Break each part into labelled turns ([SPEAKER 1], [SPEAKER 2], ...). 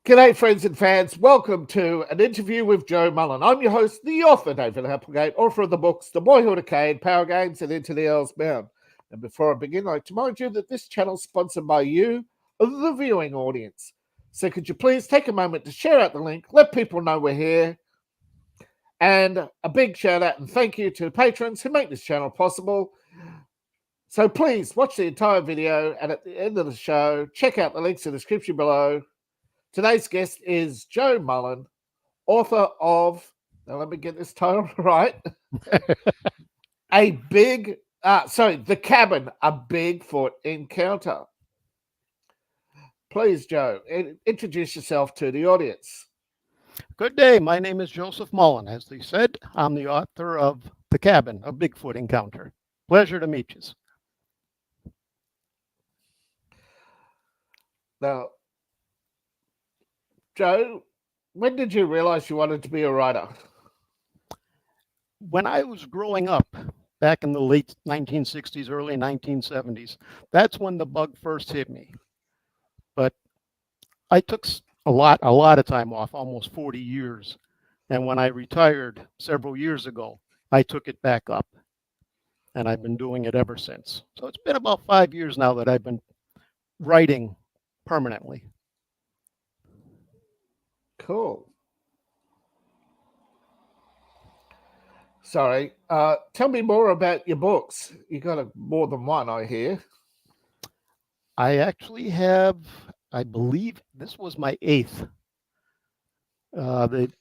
[SPEAKER 1] G'day, friends and fans. Welcome to an interview with Joe Mullen. I'm your host, the author, David Applegate, author of the books The Boyhood of Cade, Power Games, and Into the Earl's Bound. And before I begin, I'd like to remind you that this channel is sponsored by you, the viewing audience. So could you please take a moment to share out the link, let people know we're here, and a big shout out and thank you to the patrons who make this channel possible. So please watch the entire video, and at the end of the show, check out the links in the description below. Today's guest is Joe Mullen, author of, now let me get this title right, The Cabin, a Bigfoot Encounter. Please, Joe, introduce yourself to the audience.
[SPEAKER 2] Good day. My name is Joseph Mullen. As they said, I'm the author of The Cabin, a Bigfoot Encounter. Pleasure to meet you.
[SPEAKER 1] Now, Joe, when did you realize you wanted to be a writer?
[SPEAKER 2] When I was growing up, back in the late 1960s, early 1970s, that's when the bug first hit me. But I took a lot of time off, almost 40 years. And when I retired several years ago, I took it back up. And I've been doing it ever since. So it's been about 5 years now that I've been writing permanently.
[SPEAKER 1] Cool. Sorry. Tell me more about your books. You got more than one, I hear.
[SPEAKER 2] I actually have, I believe this was my 8th.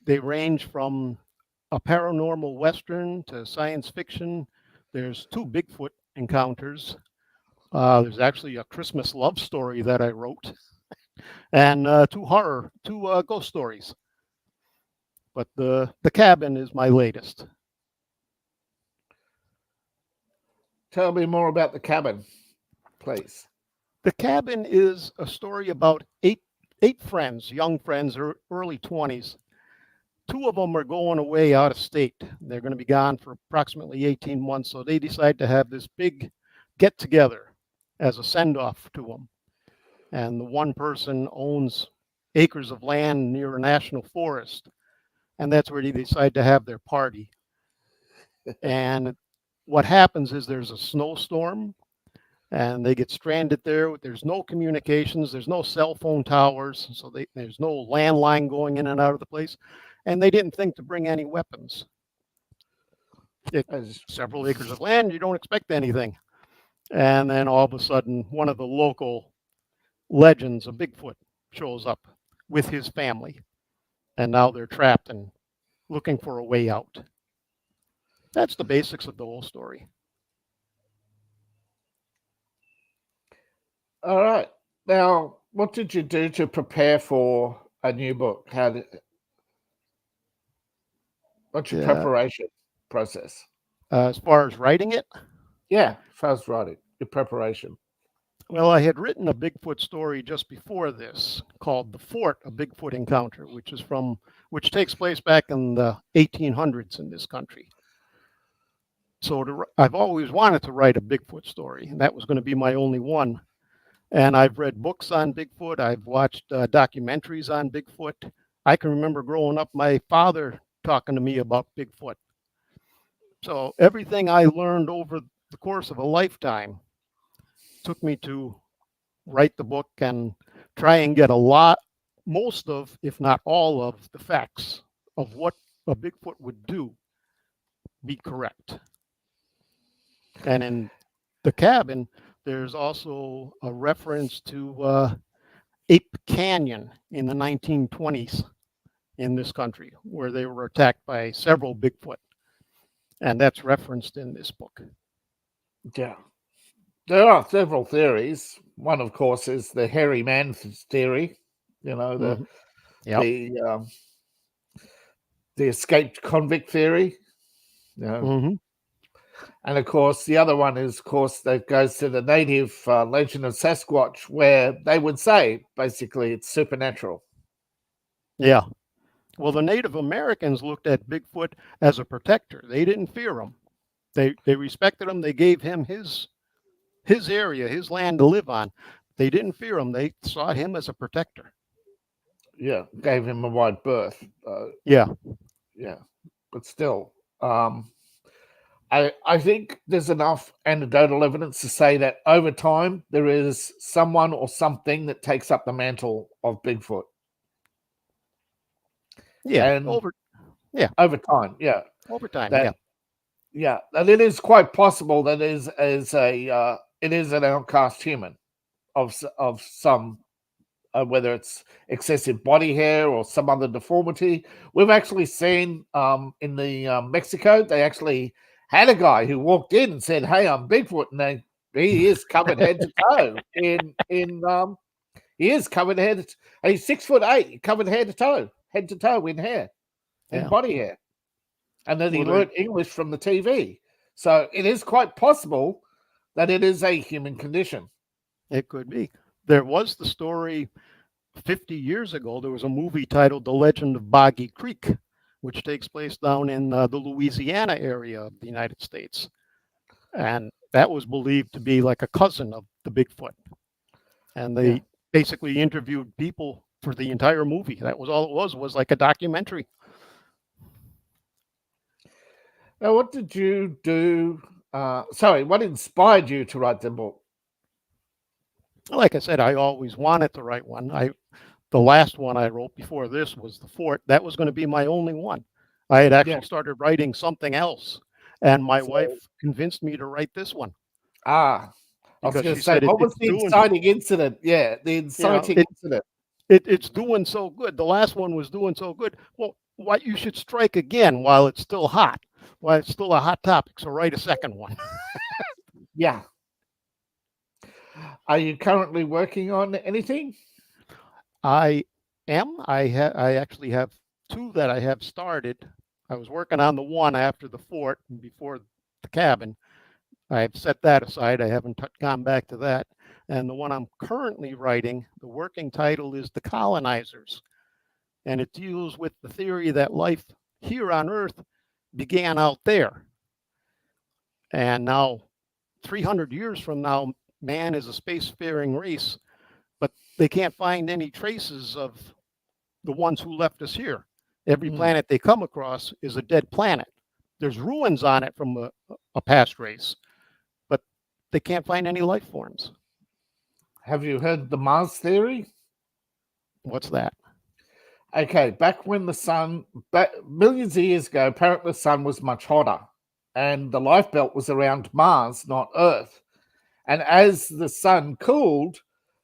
[SPEAKER 2] They range from a paranormal Western to science fiction. There's 2 Bigfoot encounters. There's actually a Christmas love story that I wrote. And 2 ghost stories. But the Cabin is my latest.
[SPEAKER 1] Tell me more about The Cabin, please.
[SPEAKER 2] The Cabin is a story about eight friends, young friends, early 20s. 2 of them are going away out of state. They're going to be gone for approximately 18 months. So they decide to have this big get together as a send off to them. And the one person owns acres of land near a national forest. And that's where they decide to have their party. And what happens is there's a snowstorm and they get stranded there. There's no communications. There's no cell phone towers. So there's no landline going in and out of the place. And they didn't think to bring any weapons. Several acres of land, you don't expect anything. And then all of a sudden, one of the local legends of Bigfoot shows up with his family. And now they're trapped and looking for a way out. That's the basics of the whole story.
[SPEAKER 1] All right. Now, what did you do to prepare for a new book? What's your preparation process?
[SPEAKER 2] As far as writing it?
[SPEAKER 1] Yeah, as far as writing, your preparation.
[SPEAKER 2] Well, I had written a Bigfoot story just before this called The Fort, a Bigfoot Encounter, which takes place back in the 1800s in this country. So I've always wanted to write a Bigfoot story, and that was going to be my only one. And I've read books on Bigfoot. I've watched documentaries on Bigfoot. I can remember growing up, my father talking to me about Bigfoot. So everything I learned over the course of a lifetime took me to write the book and try and get most of, if not all of, the facts of what a Bigfoot would do be correct. And in The Cabin, there's also a reference to Ape Canyon in the 1920s in this country, where they were attacked by several Bigfoot. And that's referenced in this book.
[SPEAKER 1] Yeah. There are several theories. One, of course, is the hairy man theory. You know, the escaped convict theory. You know. And of course, the other one is, of course, that goes to the native legend of Sasquatch, where they would say basically it's supernatural.
[SPEAKER 2] Yeah. Well, the Native Americans looked at Bigfoot as a protector. They didn't fear him. They respected him. They gave him his area, his land to live on. They didn't fear him. They saw him as a protector.
[SPEAKER 1] gave him a wide berth.
[SPEAKER 2] Yeah.
[SPEAKER 1] Yeah, but still, I think there's enough anecdotal evidence to say that over time there is someone or something that takes up the mantle of Bigfoot.
[SPEAKER 2] Yeah.
[SPEAKER 1] And
[SPEAKER 2] Over
[SPEAKER 1] time, yeah,
[SPEAKER 2] over time.
[SPEAKER 1] that and it is quite possible that it is an outcast human of some whether it's excessive body hair or some other deformity. We've actually seen in the Mexico, they actually had a guy who walked in and said, "Hey, I'm Bigfoot," and he is covered head to toe he is covered head. And he's 6'8", covered head to toe in hair, in
[SPEAKER 2] Yeah.
[SPEAKER 1] body hair, and then he
[SPEAKER 2] Well,
[SPEAKER 1] learned English from the TV. So it is quite possible that it is a human condition.
[SPEAKER 2] it could be. There was the story 50 years ago. There was a movie titled The Legend of Boggy Creek, which takes place down in the Louisiana area of the United States. And that was believed to be like a cousin of the Bigfoot. And they basically interviewed people for the entire movie. That was all it was like a documentary.
[SPEAKER 1] Now, what did you do? What inspired you to write the book?
[SPEAKER 2] Like I said, I always wanted to write one. The last one I wrote before this was The Fort. That was going to be my only one. I had actually started writing something else, and my wife convinced me to write this one.
[SPEAKER 1] I was going to say, what was the inciting incident? Yeah, the inciting incident.
[SPEAKER 2] It's doing so good. The last one was doing so good. Well, why you should strike again while it's still hot, while it's still a hot topic. So write a second one.
[SPEAKER 1] Yeah. Are you currently working on anything?
[SPEAKER 2] I am. I actually have two that I have started. I was working on the one after The Fort and before The Cabin. I've set that aside. I haven't gone back to that. And the one I'm currently writing, the working title is The Colonizers. And it deals with the theory that life here on Earth began out there. And now, 300 years from now, man is a spacefaring race, but they can't find any traces of the ones who left us here. Every planet they come across is a dead planet. There's ruins on it from a past race, but they can't find any life forms.
[SPEAKER 1] Have you heard the Mars theory?
[SPEAKER 2] What's that?
[SPEAKER 1] Okay, back when the sun, millions of years ago, apparently the sun was much hotter, and the life belt was around Mars, not Earth. And as the sun cooled,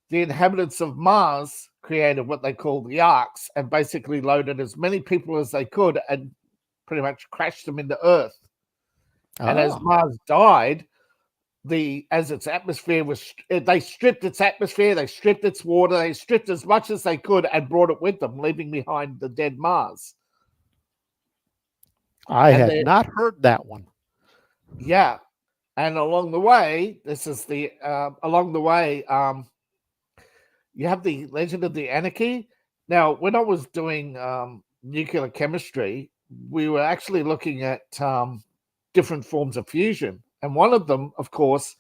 [SPEAKER 1] the inhabitants of Mars created what they call the arcs and basically loaded as many people as they could and pretty much crashed them into Earth. And as Mars died, as its atmosphere was, they stripped its atmosphere, they stripped its water, they stripped as much as they could and brought it with them, leaving behind the dead Mars.
[SPEAKER 2] I had not heard that one.
[SPEAKER 1] Yeah. And along the way, you have the Legend of the Anarchy. Now, when I was doing nuclear chemistry, we were actually looking at different forms of fusion. And one of them, of course,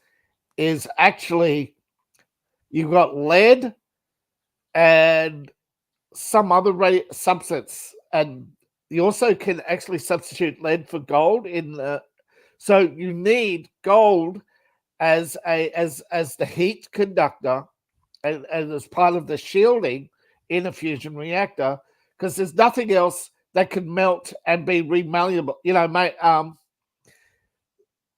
[SPEAKER 1] is actually you've got lead and some other substance. And you also can actually substitute lead for gold so you need gold as the heat conductor and as part of the shielding in a fusion reactor, because there's nothing else that can melt and be remalleable.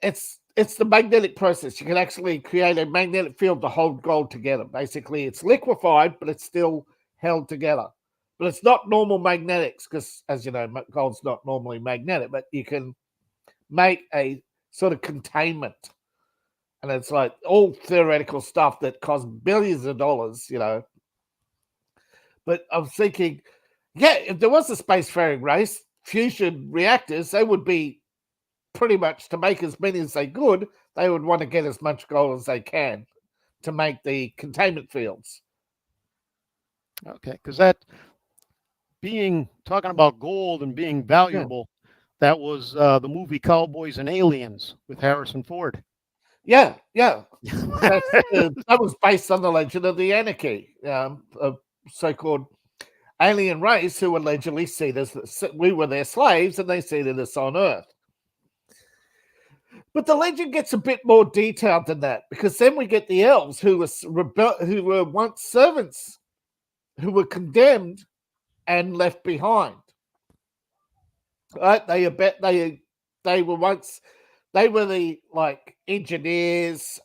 [SPEAKER 1] It's the magnetic process. You can actually create a magnetic field to hold gold together. Basically, it's liquefied, but it's still held together. But it's not normal magnetics, because, as you know, gold's not normally magnetic, but you can make a sort of containment. And it's like all theoretical stuff that costs billions of dollars, But I'm thinking, if there was a spacefaring race, fusion reactors, they would be pretty much, to make as many as they could, they would want to get as much gold as they can to make the containment fields.
[SPEAKER 2] Okay, because that talking about gold and being valuable, that was the movie Cowboys and Aliens with Harrison Ford.
[SPEAKER 1] Yeah. That was based on the Legend of the Anarchy, so-called. alien race who allegedly seeded us. We were their slaves, and they seeded us on Earth. But the legend gets a bit more detailed than that, because then we get the elves who were once servants, who were condemned and left behind. Right? They were the like engineers,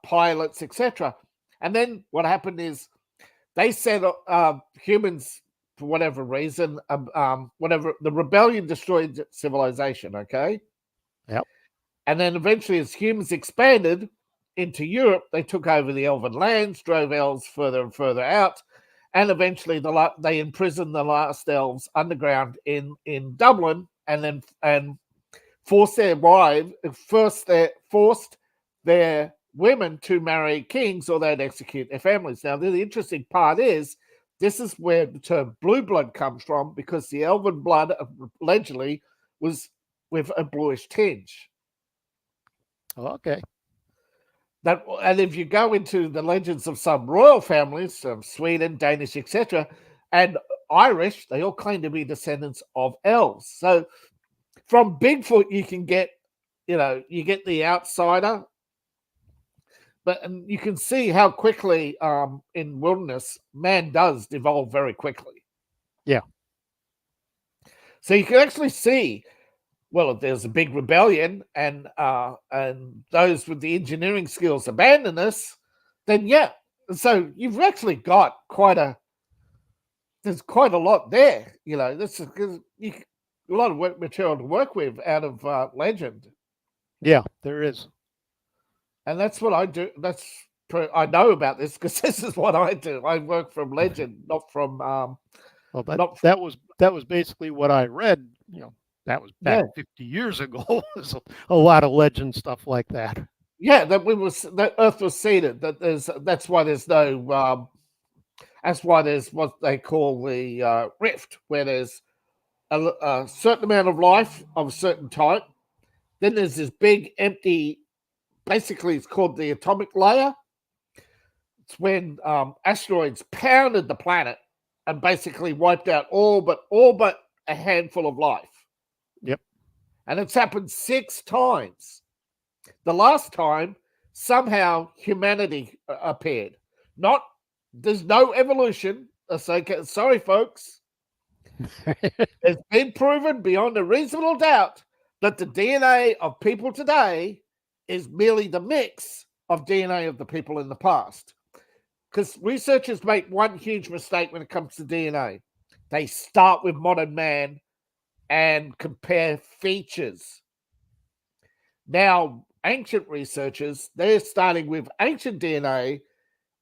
[SPEAKER 1] pilots, etc. And then what happened is they said humans, for whatever reason, whatever, the rebellion destroyed civilization. Okay.
[SPEAKER 2] Yep.
[SPEAKER 1] And then eventually, as humans expanded into Europe, they took over the elven lands, drove elves further and further out, and eventually they imprisoned the last elves underground in Dublin, and forced their women to marry kings, or they'd execute their families. Now, the interesting part is this is where the term blue blood comes from, because the elven blood allegedly was with a bluish tinge.
[SPEAKER 2] Okay.
[SPEAKER 1] And if you go into the legends of some royal families, Sweden, Danish, etc., and Irish, they all claim to be descendants of elves. So from Bigfoot, you can get, you get the outsider, and you can see how quickly in wilderness man does devolve very quickly.
[SPEAKER 2] Yeah.
[SPEAKER 1] So you can actually see, well, if there's a big rebellion and those with the engineering skills abandon us, then yeah. So you've actually got there's quite a lot there. This is a lot of material to work with out of legend.
[SPEAKER 2] Yeah, there is.
[SPEAKER 1] And that's what I do. I know about this because this is what I do. I work from legend, not from.
[SPEAKER 2] Well, that was basically what I read. That was back 50 years ago. There's a lot of legend stuff like that.
[SPEAKER 1] Yeah, that Earth was seeded. That's why there's no. That's why there's what they call the rift, where there's a certain amount of life of a certain type. Then there's this big empty. Basically, it's called the atomic layer. It's when asteroids pounded the planet and basically wiped out all but a handful of life.
[SPEAKER 2] Yep.
[SPEAKER 1] And it's happened 6 times. The last time, somehow humanity appeared. There's no evolution. Sorry, folks. It's been proven beyond a reasonable doubt that the DNA of people today is merely the mix of DNA of the people in the past. Because researchers make one huge mistake when it comes to DNA. They start with modern man and compare features. Now, ancient researchers, they're starting with ancient DNA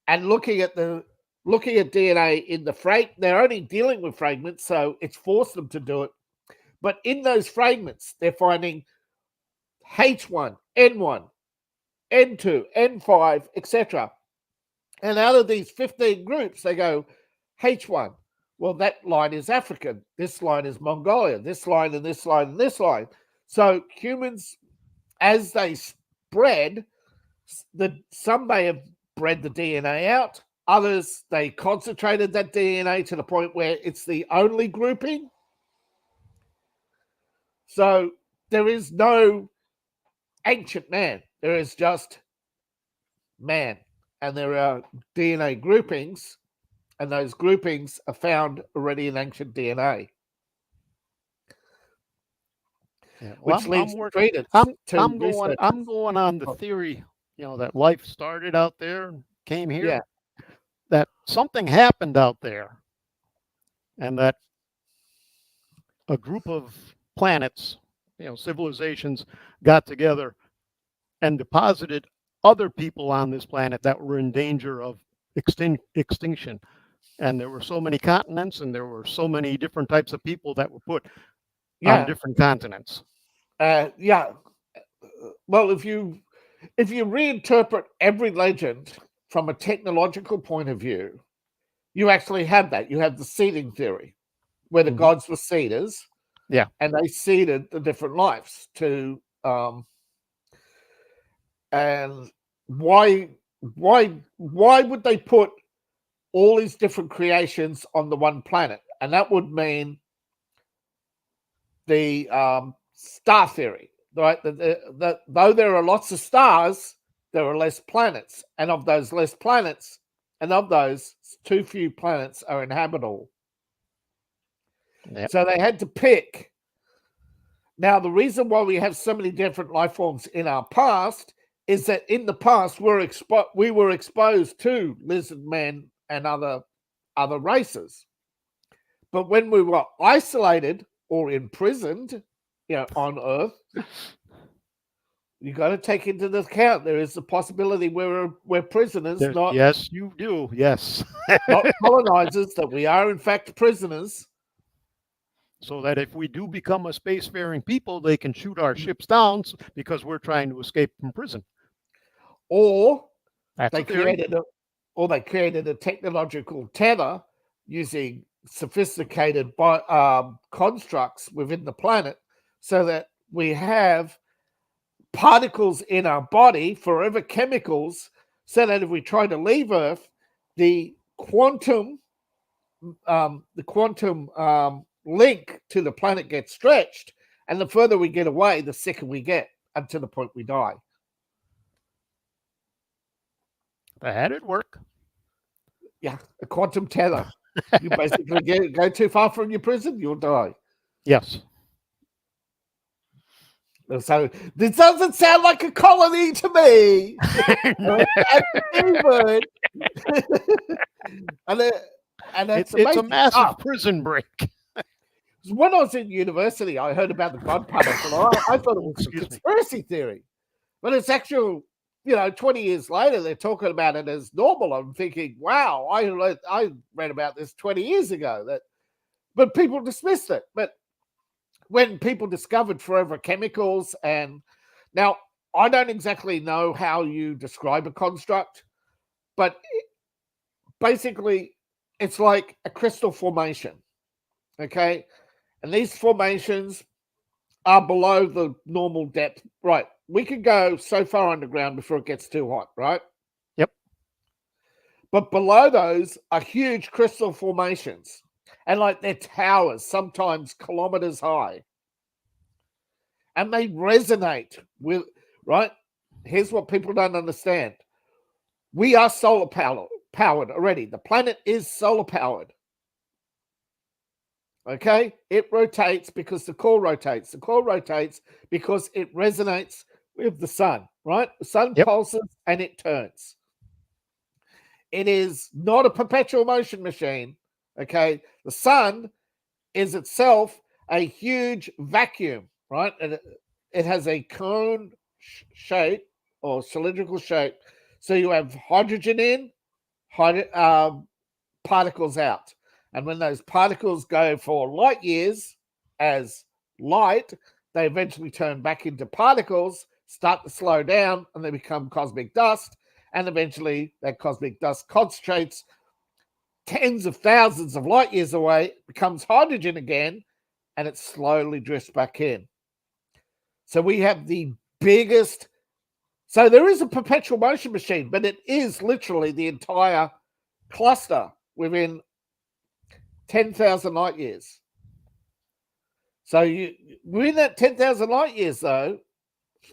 [SPEAKER 1] and looking at DNA in the fragment. They're only dealing with fragments, so it's forced them to do it. But in those fragments, they're finding H1, N1, N2, N5, etc. And out of these 15 groups, they go, H1, well, that line is African. This line is Mongolia. This line and this line and this line. So humans, as they spread, some may have bred the DNA out. Others, they concentrated that DNA to the point where it's the only grouping. So there is no ancient man. There is just man. And there are DNA groupings, and those groupings are found already in ancient DNA.
[SPEAKER 2] Yeah. Well,
[SPEAKER 1] which leads credence to
[SPEAKER 2] I'm going on the theory, that life started out there and came here.
[SPEAKER 1] Yeah.
[SPEAKER 2] That something happened out there, and that a group of planets, civilizations, got together and deposited other people on this planet that were in danger of extinction. And there were so many continents, and there were so many different types of people that were put on different continents.
[SPEAKER 1] Yeah. Well, if you reinterpret every legend from a technological point of view, you actually have that. You have the seeding theory, where the gods were seeders.
[SPEAKER 2] Yeah.
[SPEAKER 1] And they seeded the different lives to and why would they put all these different creations on the one planet? And that would mean the star theory, right? That though there are lots of stars, there are less planets. And of those less planets, and of those, too few planets are inhabitable.
[SPEAKER 2] Yep.
[SPEAKER 1] So they had to pick. Now, the reason why we have so many different life forms in our past is that in the past we were exposed to lizard men and other races. But when we were isolated or imprisoned, on Earth, you got to take into account there is the possibility we're prisoners, not
[SPEAKER 2] yes, you do. Yes.
[SPEAKER 1] not colonizers, that we are in fact prisoners.
[SPEAKER 2] So that if we do become a spacefaring people, they can shoot our ships down because we're trying to escape from prison.
[SPEAKER 1] Or
[SPEAKER 2] That's
[SPEAKER 1] they
[SPEAKER 2] a theory.
[SPEAKER 1] created a technological tether using sophisticated constructs within the planet, so that we have particles in our body, forever chemicals, so that if we try to leave Earth, the quantum link to the planet gets stretched, and the further we get away, the sicker we get, until the point we die.
[SPEAKER 2] That'd work.
[SPEAKER 1] Yeah, a quantum tether. You basically go too far from your prison, you'll die.
[SPEAKER 2] Yes.
[SPEAKER 1] So this doesn't sound like a colony to me. And
[SPEAKER 2] it's a massive prison break.
[SPEAKER 1] When I was in university, I heard about the God particle. I thought it was a conspiracy theory, but it's actual. 20 years later, they're talking about it as normal. I'm thinking, wow, I read about this 20 years ago. But people dismissed it. But when people discovered forever chemicals, and now I don't exactly know how you describe a construct, but basically it's like a crystal formation, okay? And these formations are below the normal depth, right? We can go so far underground before it gets too hot, right?
[SPEAKER 2] Yep.
[SPEAKER 1] But below those are huge crystal formations, and like they're towers, sometimes kilometers high. And they resonate with, right? Here's what people don't understand. We are solar powered already. The planet is solar powered. Okay? It rotates because the core rotates. The core rotates because it resonates with the sun, right? The sun pulses and it turns. It is not a perpetual motion machine. Okay? The sun is itself a huge vacuum, right? And it has a cone shape or cylindrical shape. So you have hydrogen in, particles out. And when those particles go for light years as light, they eventually turn back into particles, start to slow down, and they become cosmic dust. And eventually that cosmic dust concentrates tens of thousands of light years away, becomes hydrogen again, and it slowly drifts back in. So we have the biggest. So there is a perpetual motion machine, but it is literally the entire cluster within 10,000 light years. So within that 10,000 light years, though,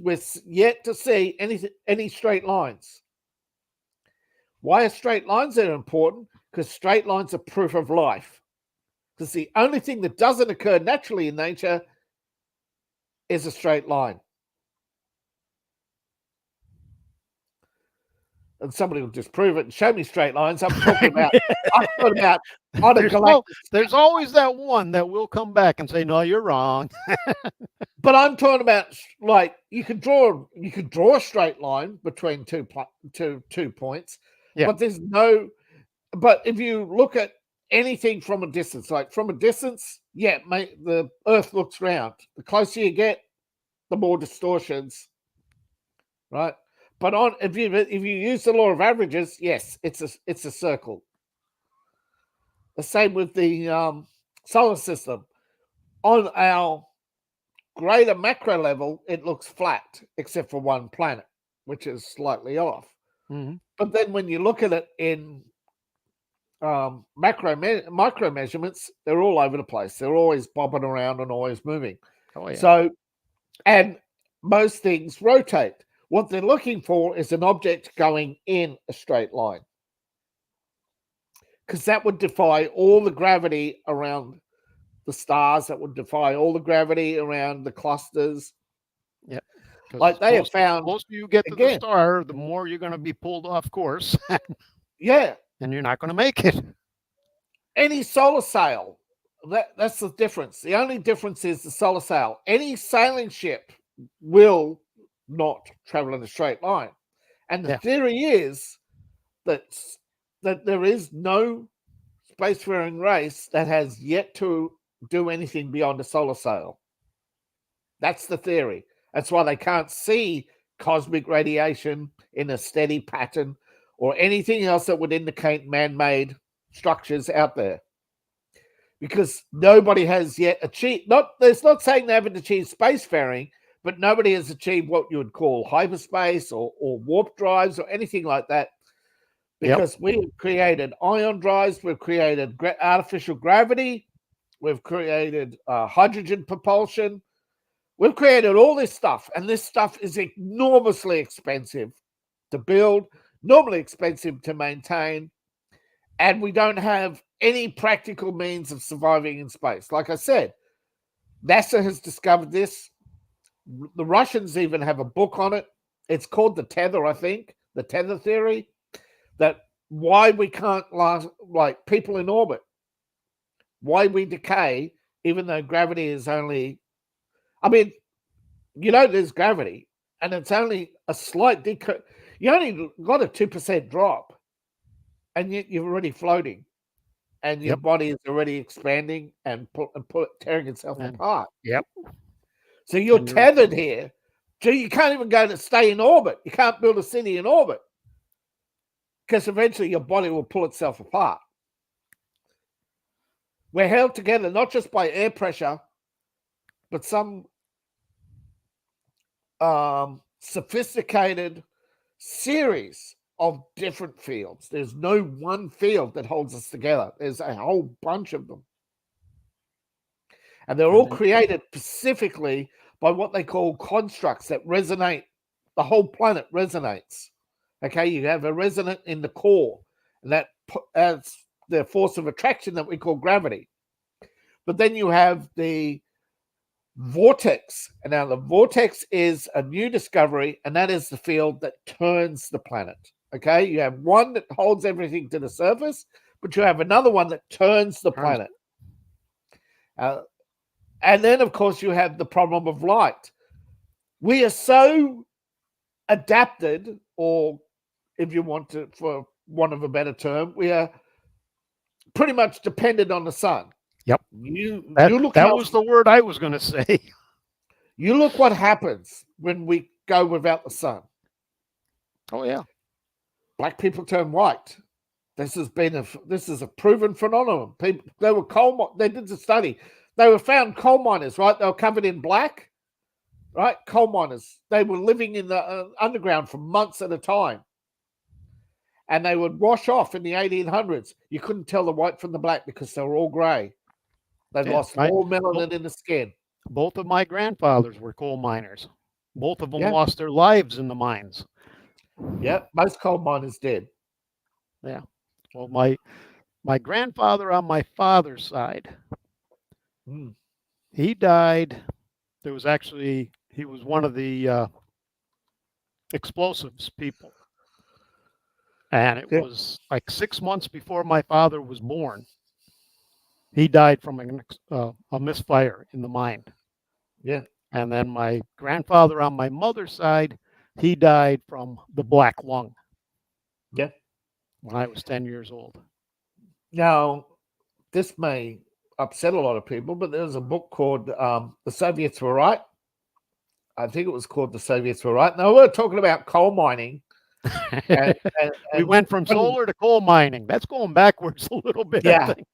[SPEAKER 1] we're yet to see any straight lines. Why are straight lines that are important? Because straight lines are proof of life. Because the only thing that doesn't occur naturally in nature is a straight line. And somebody will just prove it and show me straight lines. I'm talking about on a galactic.
[SPEAKER 2] There's always that one that will come back and say, no, you're wrong.
[SPEAKER 1] But I'm talking about, like, you could draw a straight line between two points.
[SPEAKER 2] Yeah.
[SPEAKER 1] But there's but if you look at anything from a distance, like from a distance, the Earth looks round. The closer you get, the more distortions, right? But if you use the law of averages, yes, it's a circle. The same with the solar system. On our greater macro level, it looks flat, except for one planet, which is slightly off.
[SPEAKER 2] Mm-hmm.
[SPEAKER 1] But then when you look at it in micro measurements, they're all over the place. They're always bobbing around and always moving.
[SPEAKER 2] Oh, yeah.
[SPEAKER 1] So, and most things rotate. What they're looking for is an object going in a straight line, because that would defy all the gravity around the stars. That would defy all the gravity around the clusters.
[SPEAKER 2] Yep.
[SPEAKER 1] Like they have found,
[SPEAKER 2] the closer you get to the star, the more you're going to be pulled off course.
[SPEAKER 1] Yeah.
[SPEAKER 2] And you're not going to make it.
[SPEAKER 1] Any solar sail, that's the difference. The only difference is the solar sail. Any sailing ship will not travel in a straight line. And the theory is that there is no spacefaring race that has yet to do anything beyond a solar sail. That's the theory. That's why they can't see cosmic radiation in a steady pattern or anything else that would indicate man-made structures out there. Because nobody has yet achieved, it's not saying they haven't achieved spacefaring, but nobody has achieved what you would call hyperspace or warp drives or anything like that. Because we've created ion drives, we've created artificial gravity, we've created hydrogen propulsion, we've created all this stuff, and this stuff is enormously expensive to build, normally expensive to maintain, and we don't have any practical means of surviving in space. Like I said, NASA has discovered this. The Russians even have a book on it. It's called The Tether, I think, the tether theory, that why we can't last, like people in orbit, why we decay, even though gravity is only, I mean, there's gravity, and it's only a slight decrease. You only got a 2% drop, and you're already floating, and your body is already expanding and tearing itself apart.
[SPEAKER 2] Yep.
[SPEAKER 1] So you're tethered here. So you can't even go to stay in orbit. You can't build a city in orbit, because eventually your body will pull itself apart. We're held together not just by air pressure, but some sophisticated series of different fields. There's no one field that holds us together. There's a whole bunch of them. And they're all created specifically by what they call constructs that resonate. The whole planet resonates. Okay, you have a resonant in the core, and that adds the force of attraction that we call gravity. But then you have the vortex. And now the vortex is a new discovery, and that is the field that turns the planet. Okay, you have one that holds everything to the surface, but you have another one that turns the planet. And then, of course, you have the problem of light. We are so adapted, or if you want to, for want of a better term, we are pretty much dependent on the sun.
[SPEAKER 2] Yep. That was the word I was going to say.
[SPEAKER 1] You look what happens when we go without the sun.
[SPEAKER 2] Oh, yeah.
[SPEAKER 1] Black people turn white. This is a proven phenomenon. They did the study. They were found coal miners, right? They were covered in black, right? Coal miners. They were living in the underground for months at a time. And they would wash off in the 1800s. You couldn't tell the white from the black because they were all gray. They'd lost all melanin in the skin.
[SPEAKER 2] Both of my grandfathers were coal miners. Both of them lost their lives in the mines.
[SPEAKER 1] Yeah, most coal miners did.
[SPEAKER 2] Yeah. Well, my grandfather on my father's side, he died. He was one of the explosives people. And it was like 6 months before my father was born. He died from a misfire in the mine.
[SPEAKER 1] Yeah.
[SPEAKER 2] And then my grandfather on my mother's side, he died from the black lung.
[SPEAKER 1] Yeah.
[SPEAKER 2] When I was 10 years old.
[SPEAKER 1] Now, this may upset a lot of people, but there's a book called The Soviets Were Right. I think it was called The Soviets Were Right. Now, we're talking about coal mining.
[SPEAKER 2] And we went from solar to coal mining. That's going backwards a little bit.
[SPEAKER 1] Yeah.
[SPEAKER 2] I think.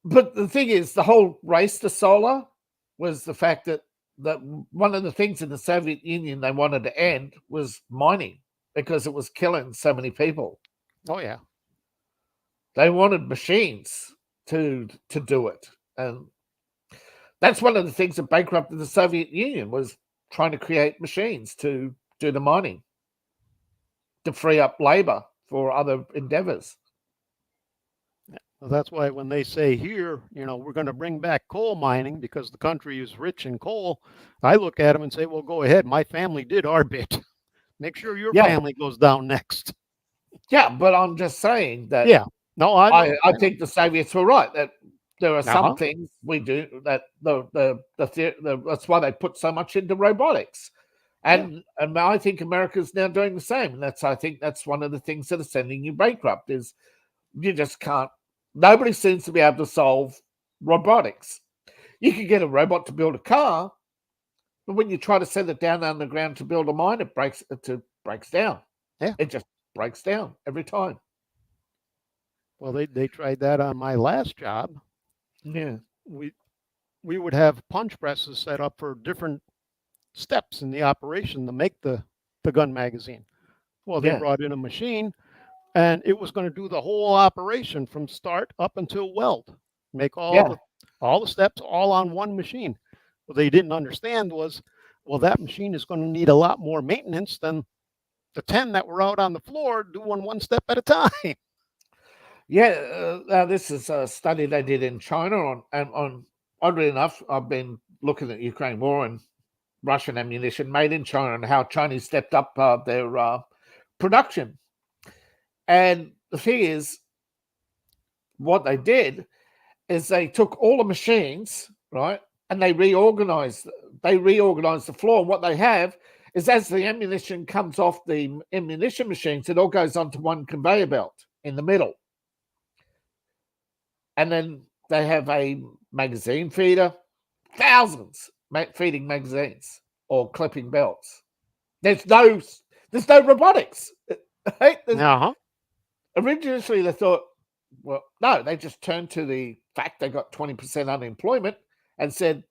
[SPEAKER 1] But the thing is, the whole race to solar was the fact that one of the things in the Soviet Union they wanted to end was mining. because it was killing so many people.
[SPEAKER 2] Oh, yeah.
[SPEAKER 1] They wanted machines to do it. And that's one of the things that bankrupted the Soviet Union, was trying to create machines to do the mining, to free up labor for other endeavors.
[SPEAKER 2] Well, that's why when they say here, we're going to bring back coal mining because the country is rich in coal, I look at them and say, well, go ahead. My family did our bit. Make sure your family goes down next.
[SPEAKER 1] Yeah, but I'm just saying that.
[SPEAKER 2] Yeah. No,
[SPEAKER 1] I think the Soviets were right, that there are some
[SPEAKER 2] Uh-huh.
[SPEAKER 1] things we do that that's why they put so much into robotics. And I think America's now doing the same. And I think that's one of the things that are sending you bankrupt, is you just can't. Nobody seems to be able to solve robotics. You can get a robot to build a car, but when you try to send it down underground to build a mine, it breaks down.
[SPEAKER 2] Yeah.
[SPEAKER 1] It just breaks down every time.
[SPEAKER 2] Well, they tried that on my last job.
[SPEAKER 1] Yeah.
[SPEAKER 2] We would have punch presses set up for different steps in the operation to make the gun magazine. Well, they brought in a machine, and it was going to do the whole operation from start up until weld, make all the steps all on one machine. What they didn't understand was, well, that machine is going to need a lot more maintenance than the 10 that were out on the floor doing one step at a time.
[SPEAKER 1] Yeah, this is a study they did in China on oddly enough, I've been looking at Ukraine war and Russian ammunition made in China and how Chinese stepped up their production. And the thing is, what they did is they took all the machines, right, and they reorganized the floor. And what they have is, as the ammunition comes off the ammunition machines, it all goes onto one conveyor belt in the middle. And then they have a magazine feeder, thousands feeding magazines or clipping belts. There's no robotics. Right? Originally, they thought, well, no, they just turned to the fact they got 20% unemployment and said,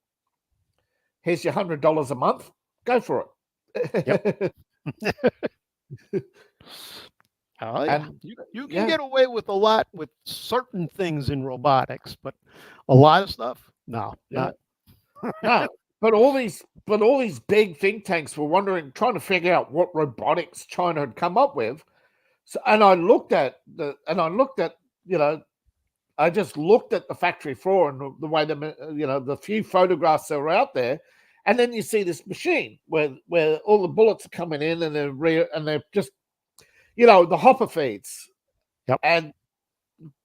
[SPEAKER 1] here's your $100 a month, go for it.
[SPEAKER 2] Yep. Oh, yeah. And you can get away with a lot with certain things in robotics, but a lot of stuff, no.
[SPEAKER 1] No. But all these big think tanks were trying to figure out what robotics China had come up with. So, and I just looked at the factory floor and the way the few photographs that were out there, and then you see this machine where all the bullets are coming in and they're just, the hopper feeds, and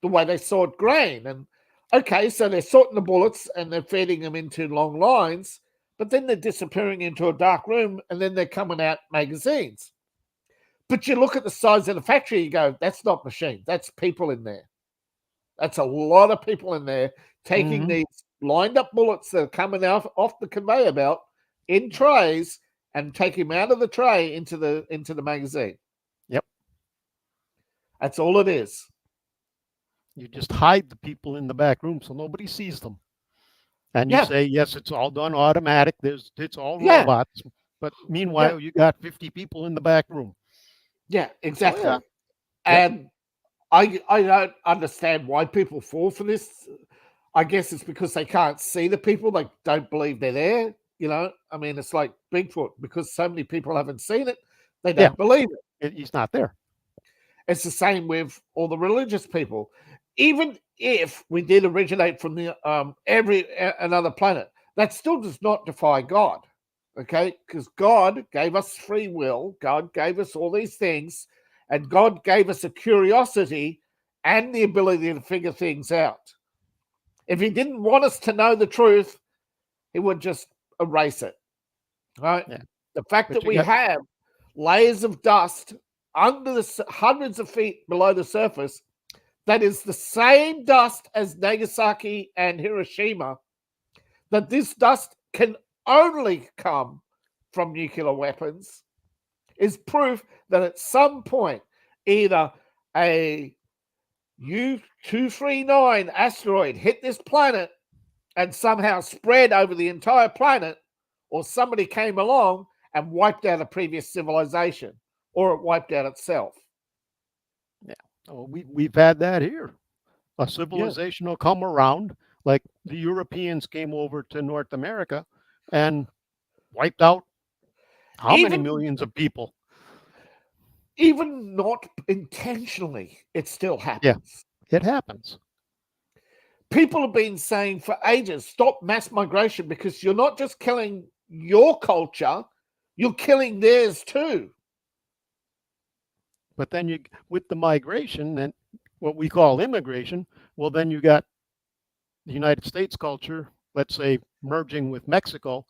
[SPEAKER 1] the way they sort grain. And okay, so they're sorting the bullets and they're feeding them into long lines, but then they're disappearing into a dark room and then they're coming out magazines. But you look at the size of the factory, you go, that's not machine, that's people in there. That's a lot of people in there taking these lined up bullets that are coming out off the conveyor belt in trays and taking them out of the tray into the magazine.
[SPEAKER 2] Yep.
[SPEAKER 1] That's all it is.
[SPEAKER 2] You just hide the people in the back room so nobody sees them. And you say, yes, it's all done automatic. It's all robots. But meanwhile, you got 50 people in the back room.
[SPEAKER 1] Yeah, exactly. Oh, yeah. And I don't understand why people fall for this. I guess it's because they can't see the people. They don't believe they're there. I mean, it's like Bigfoot. Because so many people haven't seen it, they don't believe it.
[SPEAKER 2] He's not there.
[SPEAKER 1] It's the same with all the religious people. Even if we did originate from another planet, that still does not defy God. Okay, because God gave us free will. God gave us all these things, and God gave us a curiosity and the ability to figure things out. If he didn't want us to know the truth, he would just erase it. Right? Yeah. The fact that we have layers of dust under the hundreds of feet below the surface, that is the same dust as Nagasaki and Hiroshima, that this dust can only come from nuclear weapons, is proof that at some point either a U-239 asteroid hit this planet and somehow spread over the entire planet, or somebody came along and wiped out a previous civilization. or it wiped out itself.
[SPEAKER 2] Yeah. Oh, we've had that here. A
[SPEAKER 1] Yeah.
[SPEAKER 2] civilization will come around, like the Europeans came over to North America and wiped out how many
[SPEAKER 1] Even
[SPEAKER 2] millions of people?
[SPEAKER 1] even not intentionally, it still
[SPEAKER 2] Yeah,
[SPEAKER 1] happens.
[SPEAKER 2] it happens.
[SPEAKER 1] People have been saying for ages, stop mass migration, because you're not just killing your culture, you're killing theirs too.
[SPEAKER 2] But then you, with the migration and what we call immigration, well, then you got the United States culture, let's say, merging with Mexico.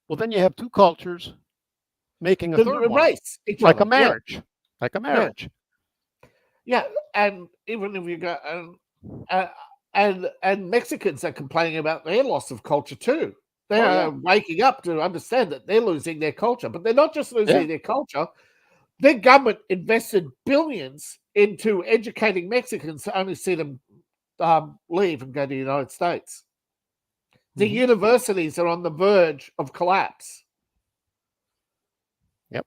[SPEAKER 2] Well, then you have two cultures making a
[SPEAKER 1] They
[SPEAKER 2] third one,
[SPEAKER 1] erase each
[SPEAKER 2] like a
[SPEAKER 1] other. Yeah,
[SPEAKER 2] marriage, like a
[SPEAKER 1] yeah,
[SPEAKER 2] marriage.
[SPEAKER 1] yeah. And even if you go and Mexicans are complaining about their loss of culture too. They
[SPEAKER 2] Oh
[SPEAKER 1] are
[SPEAKER 2] yeah,
[SPEAKER 1] waking up to understand that they're losing their culture, but they're not just
[SPEAKER 2] yeah.
[SPEAKER 1] losing their culture. Their government invested billions into educating Mexicans to only see them leave and go to the United States. The
[SPEAKER 2] Mm-hmm.
[SPEAKER 1] universities are on the verge of collapse.
[SPEAKER 2] Yep.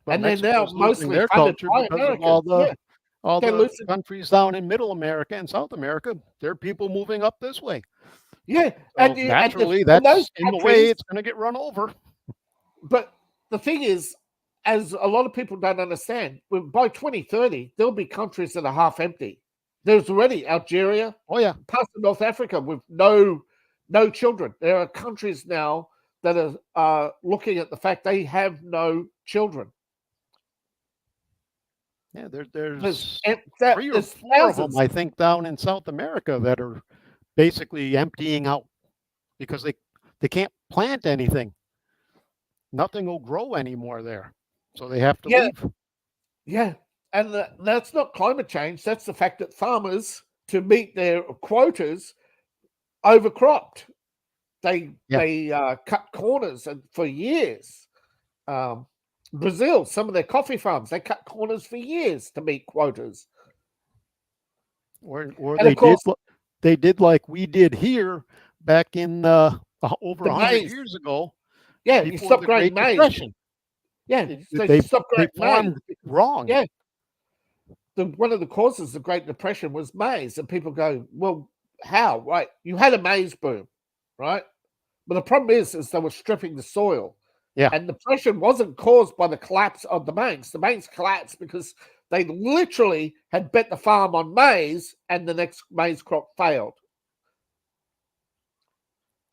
[SPEAKER 2] But
[SPEAKER 1] And they're now
[SPEAKER 2] Mexico's losing
[SPEAKER 1] mostly
[SPEAKER 2] their
[SPEAKER 1] funded
[SPEAKER 2] culture
[SPEAKER 1] by
[SPEAKER 2] because of
[SPEAKER 1] Americans. Yeah,
[SPEAKER 2] all
[SPEAKER 1] they're
[SPEAKER 2] the
[SPEAKER 1] losing.
[SPEAKER 2] countries down in Middle America and South America. There are people moving up this way.
[SPEAKER 1] Yeah,
[SPEAKER 2] So naturally, that's
[SPEAKER 1] those
[SPEAKER 2] in the way
[SPEAKER 1] countries.
[SPEAKER 2] it's going to get run over.
[SPEAKER 1] But the thing is, as a lot of people don't understand, by 2030, there'll be countries that are half empty. There's already Algeria,
[SPEAKER 2] Oh yeah,
[SPEAKER 1] parts of North Africa with no children. There are countries now that are looking at the fact they have no children.
[SPEAKER 2] yeah.
[SPEAKER 1] There's
[SPEAKER 2] There's three or
[SPEAKER 1] there's
[SPEAKER 2] four of them,
[SPEAKER 1] thousands.
[SPEAKER 2] I think, down in South America that are basically emptying out because they can't plant anything. Nothing will grow anymore there, so they have to
[SPEAKER 1] Yeah,
[SPEAKER 2] leave.
[SPEAKER 1] yeah, and that's not climate change. That's the fact that farmers, to meet their quotas, overcropped. They
[SPEAKER 2] Yeah.
[SPEAKER 1] cut corners and for years. Brazil, some of their coffee farms, they cut corners for years to meet quotas.
[SPEAKER 2] Or
[SPEAKER 1] And of course,
[SPEAKER 2] they did like we did here back in over
[SPEAKER 1] the
[SPEAKER 2] 100
[SPEAKER 1] maize.
[SPEAKER 2] years ago
[SPEAKER 1] Yeah, you
[SPEAKER 2] before
[SPEAKER 1] stop
[SPEAKER 2] the
[SPEAKER 1] growing
[SPEAKER 2] Great
[SPEAKER 1] maize.
[SPEAKER 2] Depression.
[SPEAKER 1] Yeah, they
[SPEAKER 2] They
[SPEAKER 1] stopped
[SPEAKER 2] they
[SPEAKER 1] growing maize.
[SPEAKER 2] farmed wrong.
[SPEAKER 1] Yeah, one of the causes of the Great Depression was maize, and people go, "Well, how?" Right? You had a maize boom, right? But the problem is they were stripping the soil.
[SPEAKER 2] Yeah.
[SPEAKER 1] And the depression wasn't caused by the collapse of the banks. The banks collapsed because they literally had bet the farm on maize, and the next maize crop failed.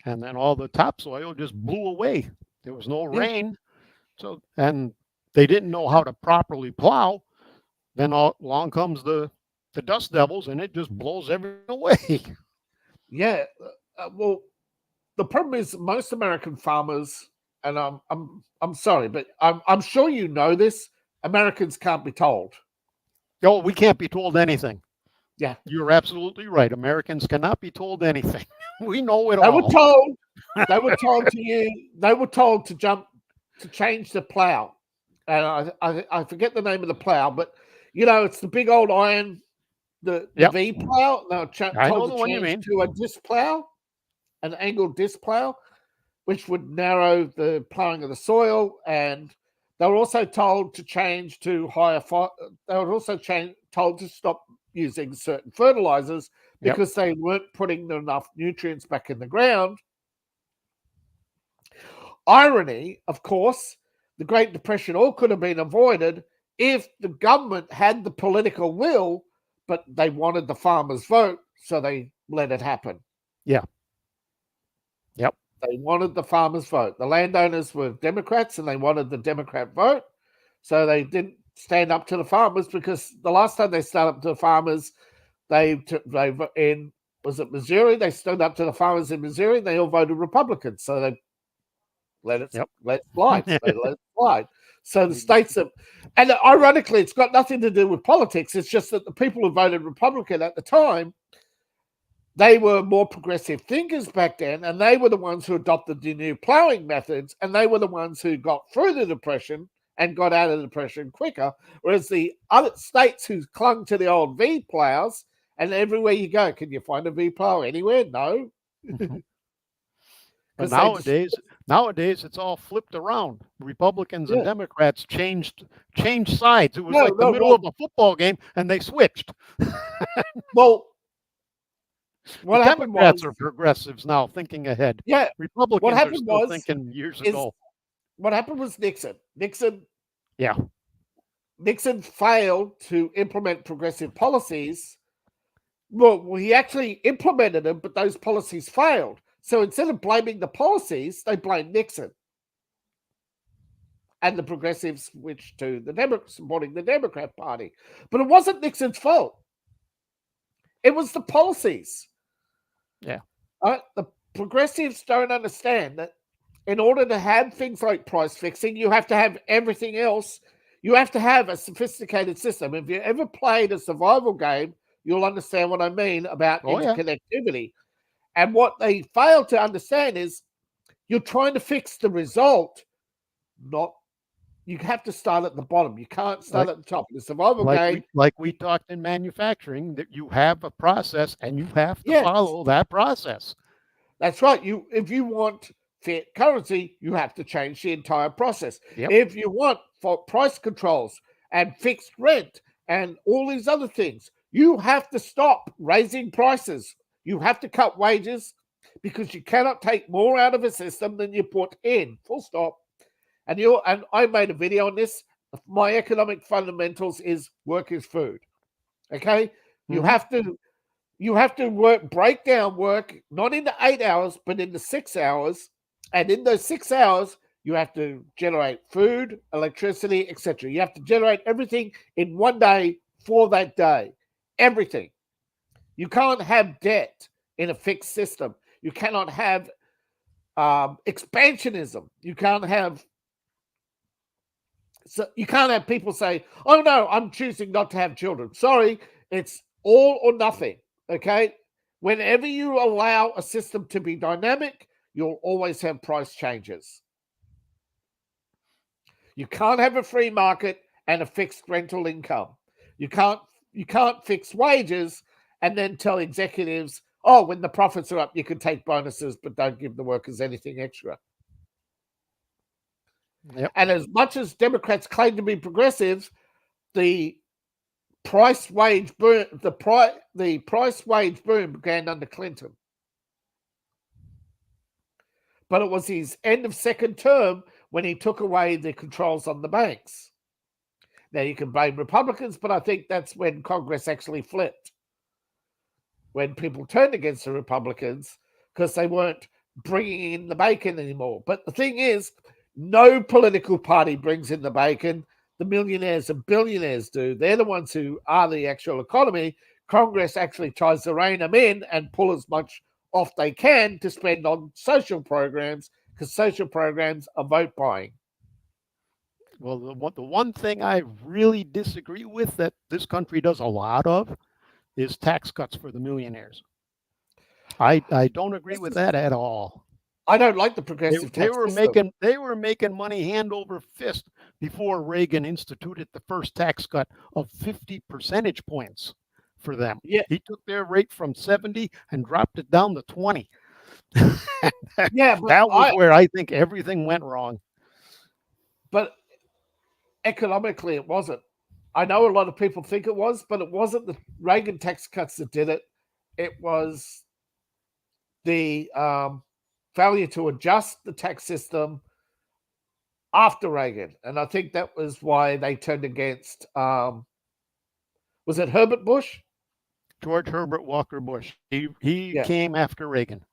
[SPEAKER 2] And then all the topsoil just blew away. There was no
[SPEAKER 1] Yeah,
[SPEAKER 2] rain, so and they didn't know how to properly plow. Then along comes the dust devils, and it just blows everything away.
[SPEAKER 1] yeah. Well, the problem is most American farmers, and I'm sorry, but I'm sure you know this. Americans can't be told.
[SPEAKER 2] No, we can't be told anything.
[SPEAKER 1] Yeah,
[SPEAKER 2] You're absolutely right. Americans cannot be told anything. We know it
[SPEAKER 1] they were
[SPEAKER 2] all.
[SPEAKER 1] told. They were told to use. They were told to change the plow, and I forget the name of the plow, but it's the big old iron, the
[SPEAKER 2] Yep,
[SPEAKER 1] V plow. They were
[SPEAKER 2] I
[SPEAKER 1] told
[SPEAKER 2] know
[SPEAKER 1] to
[SPEAKER 2] the one you
[SPEAKER 1] change
[SPEAKER 2] mean.
[SPEAKER 1] to a disc plow, an angled disc plow, which would narrow the plowing of the soil, and they were also told to change to higher. They were also told to stop using certain fertilizers
[SPEAKER 2] Yep.
[SPEAKER 1] because they weren't putting enough nutrients back in the ground. Irony, of course, the Great Depression all could have been avoided if the government had the political will, but they wanted the farmers' vote, so they let it happen.
[SPEAKER 2] Yeah. Yep.
[SPEAKER 1] They wanted the farmers' vote. The landowners were Democrats and they wanted the Democrat vote, so they didn't stand up to the farmers, because the last time they stood up to the farmers, they in, was it Missouri? They stood up to the farmers in Missouri and they all voted Republican, so they let it slide. They let it slide. So the states have, and ironically, it's got nothing to do with politics. It's just that the people who voted Republican at the time, they were more progressive thinkers back then, and they were the ones who adopted the new plowing methods, and they were the ones who got through the Depression and got out of the Depression quicker, whereas the other states who clung to the old V plows, and everywhere you go, can you find a V plow anywhere? No.
[SPEAKER 2] But nowadays, Nowadays, it's all flipped around. Republicans and
[SPEAKER 1] Yeah.
[SPEAKER 2] Democrats changed sides. It was
[SPEAKER 1] No,
[SPEAKER 2] like the
[SPEAKER 1] no,
[SPEAKER 2] middle
[SPEAKER 1] no.
[SPEAKER 2] of a football game, and they switched.
[SPEAKER 1] Well,
[SPEAKER 2] The
[SPEAKER 1] what happened
[SPEAKER 2] Democrats
[SPEAKER 1] was,
[SPEAKER 2] are progressives now, thinking ahead.
[SPEAKER 1] yeah, what
[SPEAKER 2] Republicans are
[SPEAKER 1] happened
[SPEAKER 2] still
[SPEAKER 1] was,
[SPEAKER 2] thinking years
[SPEAKER 1] is
[SPEAKER 2] ago.
[SPEAKER 1] what happened was Nixon
[SPEAKER 2] Yeah.
[SPEAKER 1] failed to implement progressive policies. Well, he actually implemented them, but those policies failed. So instead of blaming the policies, they blamed Nixon. And the progressives switched to supporting the Democrat Party. But it wasn't Nixon's fault. It was the policies.
[SPEAKER 2] Yeah.
[SPEAKER 1] The progressives don't understand that in order to have things like price fixing, you have to have everything else. You have to have a sophisticated system. If you ever played a survival game, you'll understand what I mean about interconnectivity. And what they fail to understand is you're trying to fix the result, not you have to start at the bottom. You can't start at the top. The survival game,
[SPEAKER 2] like we talked in manufacturing, that you have a process and you have to follow that process.
[SPEAKER 1] That's right. If you want fiat currency, you have to change the entire process.
[SPEAKER 2] Yep.
[SPEAKER 1] If you want for price controls and fixed rent and all these other things, you have to stop raising prices. You have to cut wages because you cannot take more out of a system than you put in. Full stop. And I made a video on this. My economic fundamentals is work is food. Okay? You have to break down work, not into 8 hours, but into 6 hours. And in those 6 hours, you have to generate food, electricity, etc. You have to generate everything in one day for that day. Everything. You can't have debt in a fixed system. You cannot have expansionism. You can't have people say, "Oh no, I'm choosing not to have children." Sorry, it's all or nothing. Okay, whenever you allow a system to be dynamic, you'll always have price changes. You can't have a free market and a fixed rental income. You can't fix wages and then tell executives, "Oh, when the profits are up, you can take bonuses, but don't give the workers anything extra."
[SPEAKER 2] Yep.
[SPEAKER 1] And as much as Democrats claim to be progressives, the price wage boom began under Clinton. But it was his end of second term when he took away the controls on the banks. Now you can blame Republicans, but I think that's when Congress actually flipped. When people turned against the Republicans because they weren't bringing in the bacon anymore. But the thing is, no political party brings in the bacon. The millionaires and billionaires do. They're the ones who are the actual economy. Congress actually tries to rein them in and pull as much off they can to spend on social programs because social programs are vote buying.
[SPEAKER 2] Well, the one thing I really disagree with that this country does a lot of is tax cuts for the millionaires. I don't agree with that at all.
[SPEAKER 1] I don't like the progressive tax system.
[SPEAKER 2] They were making money hand over fist before Reagan instituted the first tax cut of 50 percentage points for them.
[SPEAKER 1] Yeah.
[SPEAKER 2] He took their rate from 70 and dropped it down to 20.
[SPEAKER 1] Yeah, but
[SPEAKER 2] that was where I think everything went wrong.
[SPEAKER 1] But economically, it wasn't. I know a lot of people think it was, but it wasn't the Reagan tax cuts that did it. It was the failure to adjust the tax system after Reagan. And I think that was why they turned against, was it Herbert Bush?
[SPEAKER 2] George Herbert Walker Bush. He came after Reagan.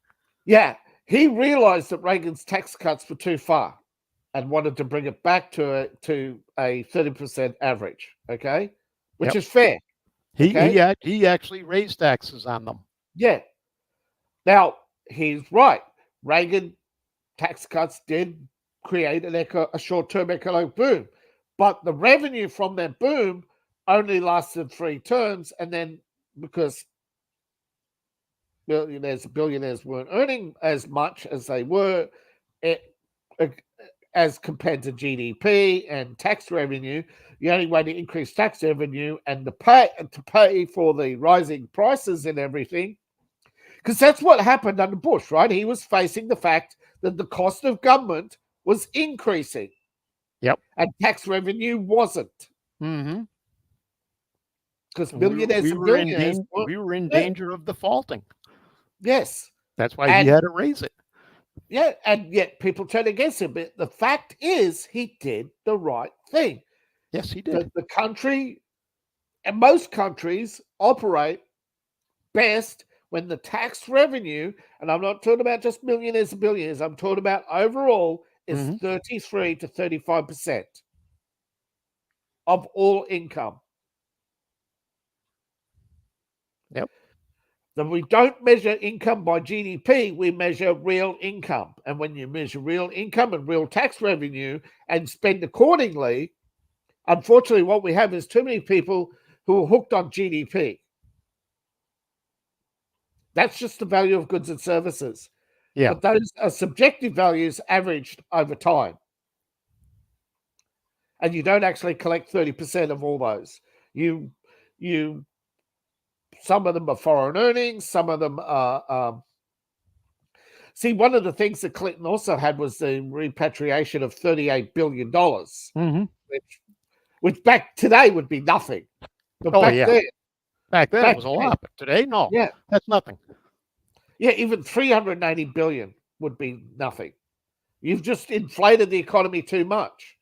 [SPEAKER 1] Yeah. He realized that Reagan's tax cuts were too far and wanted to bring it back to a 30% average, okay? Which is fair.
[SPEAKER 2] He actually raised taxes on them.
[SPEAKER 1] Yeah. Now, he's right. Reagan tax cuts did create a short-term economic boom, but the revenue from that boom only lasted 3 terms, and then because billionaires weren't earning as much as they were as compared to GDP and tax revenue, the only way to increase tax revenue and to pay for the rising prices and everything, because that's what happened under Bush, right? He was facing the fact that the cost of government was increasing.
[SPEAKER 2] Yep.
[SPEAKER 1] And tax revenue wasn't.
[SPEAKER 2] Mm-hmm.
[SPEAKER 1] Because millionaires and billionaires
[SPEAKER 2] we were in danger of defaulting.
[SPEAKER 1] Yes.
[SPEAKER 2] That's why he had to raise it.
[SPEAKER 1] Yeah, and yet people turn against him. But the fact is, he did the right thing.
[SPEAKER 2] Yes, he did.
[SPEAKER 1] The country, and most countries, operate best when the tax revenue, and I'm not talking about just millionaires and billionaires, I'm talking about overall, is 33 to 35% of all income.
[SPEAKER 2] Yep.
[SPEAKER 1] Then we don't measure income by GDP, we measure real income. And when you measure real income and real tax revenue and spend accordingly, unfortunately, what we have is too many people who are hooked on GDP. That's just the value of goods and services.
[SPEAKER 2] Yeah.
[SPEAKER 1] But those are subjective values averaged over time. And you don't actually collect 30% of all those. Some of them are foreign earnings, some of them are see, one of the things that Clinton also had was the repatriation of $38 billion, which back today would be nothing. But
[SPEAKER 2] back then it was a lot, but today, no.
[SPEAKER 1] Yeah.
[SPEAKER 2] That's nothing.
[SPEAKER 1] Yeah, even 380 billion would be nothing. You've just inflated the economy too much.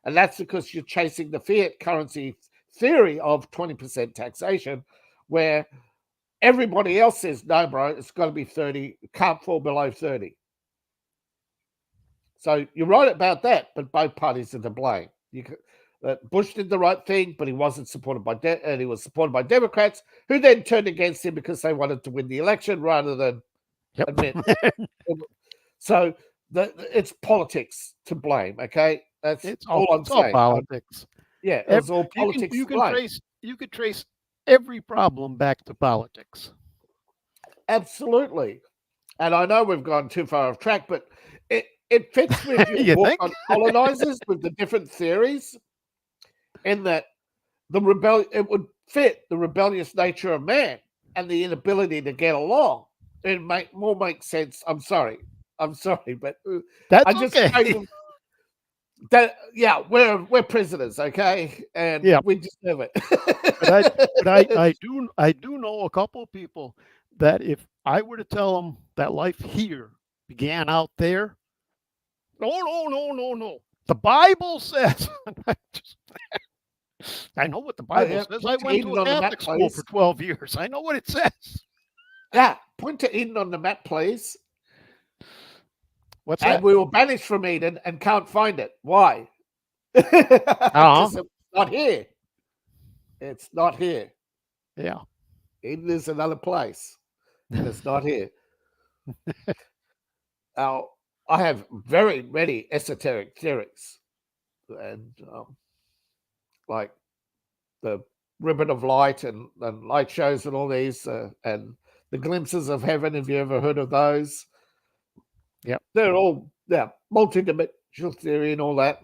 [SPEAKER 1] And that's because you're chasing the fiat currency theory of 20% taxation, where everybody else says, no, bro, it's got to be 30. It can't fall below 30. So you're right about that, but both parties are to blame. Bush did the right thing, but he wasn't supported by and he was supported by Democrats, who then turned against him because they wanted to win the election rather than admit. So it's politics to blame. Okay, that's all I'm saying.
[SPEAKER 2] All politics.
[SPEAKER 1] Yeah, it's all politics.
[SPEAKER 2] You could trace every problem back to politics.
[SPEAKER 1] Absolutely, and I know we've gone too far off track, but it fits with your book on colonizers with the different theories, in that it would fit the rebellious nature of man and the inability to get along. It make sense. I'm sorry, but
[SPEAKER 2] that's okay.
[SPEAKER 1] We're prisoners, okay, and we deserve it.
[SPEAKER 2] but I do know a couple of people that if I were to tell them that life here began out there, no. The Bible says. I know what the Bible says. I went to a Catholic school for 12 years. I know what it says.
[SPEAKER 1] Yeah, point to Eden on the map, please.
[SPEAKER 2] What's that?
[SPEAKER 1] And we were banished from Eden and can't find it. Why? Because it's not here. It's not here.
[SPEAKER 2] Yeah.
[SPEAKER 1] Eden is another place, and it's not here. Now, I have very many esoteric theories, and like the ribbon of light and light shows and all these, and the glimpses of heaven. Have you ever heard of those?
[SPEAKER 2] Yep.
[SPEAKER 1] They're all multi-dimensional theory and all that.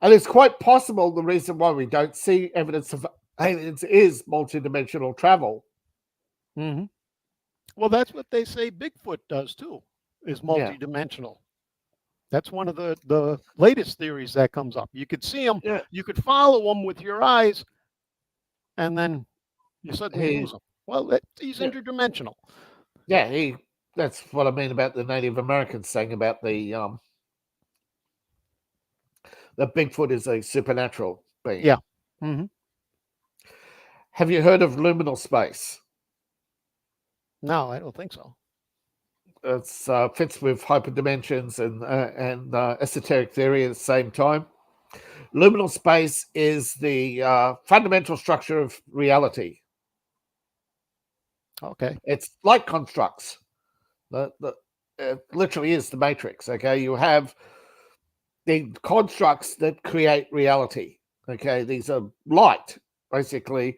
[SPEAKER 1] And it's quite possible the reason why we don't see evidence of aliens is multi-dimensional travel.
[SPEAKER 2] Mm-hmm. Well, that's what they say Bigfoot does too, is multi-dimensional. That's one of the latest theories that comes up. You could see them, you could follow them with your eyes, and then you suddenly lose them. Well, he's interdimensional.
[SPEAKER 1] Yeah, that's what I mean about the Native Americans saying about the Bigfoot is a supernatural being.
[SPEAKER 2] Yeah. Mm-hmm.
[SPEAKER 1] Have you heard of liminal space?
[SPEAKER 2] No, I don't think so.
[SPEAKER 1] It fits with hyperdimensions and esoteric theory at the same time. Liminal space is the fundamental structure of reality.
[SPEAKER 2] Okay.
[SPEAKER 1] It's like constructs. It literally is the matrix. Okay, you have the constructs that create reality. Okay, these are light, basically.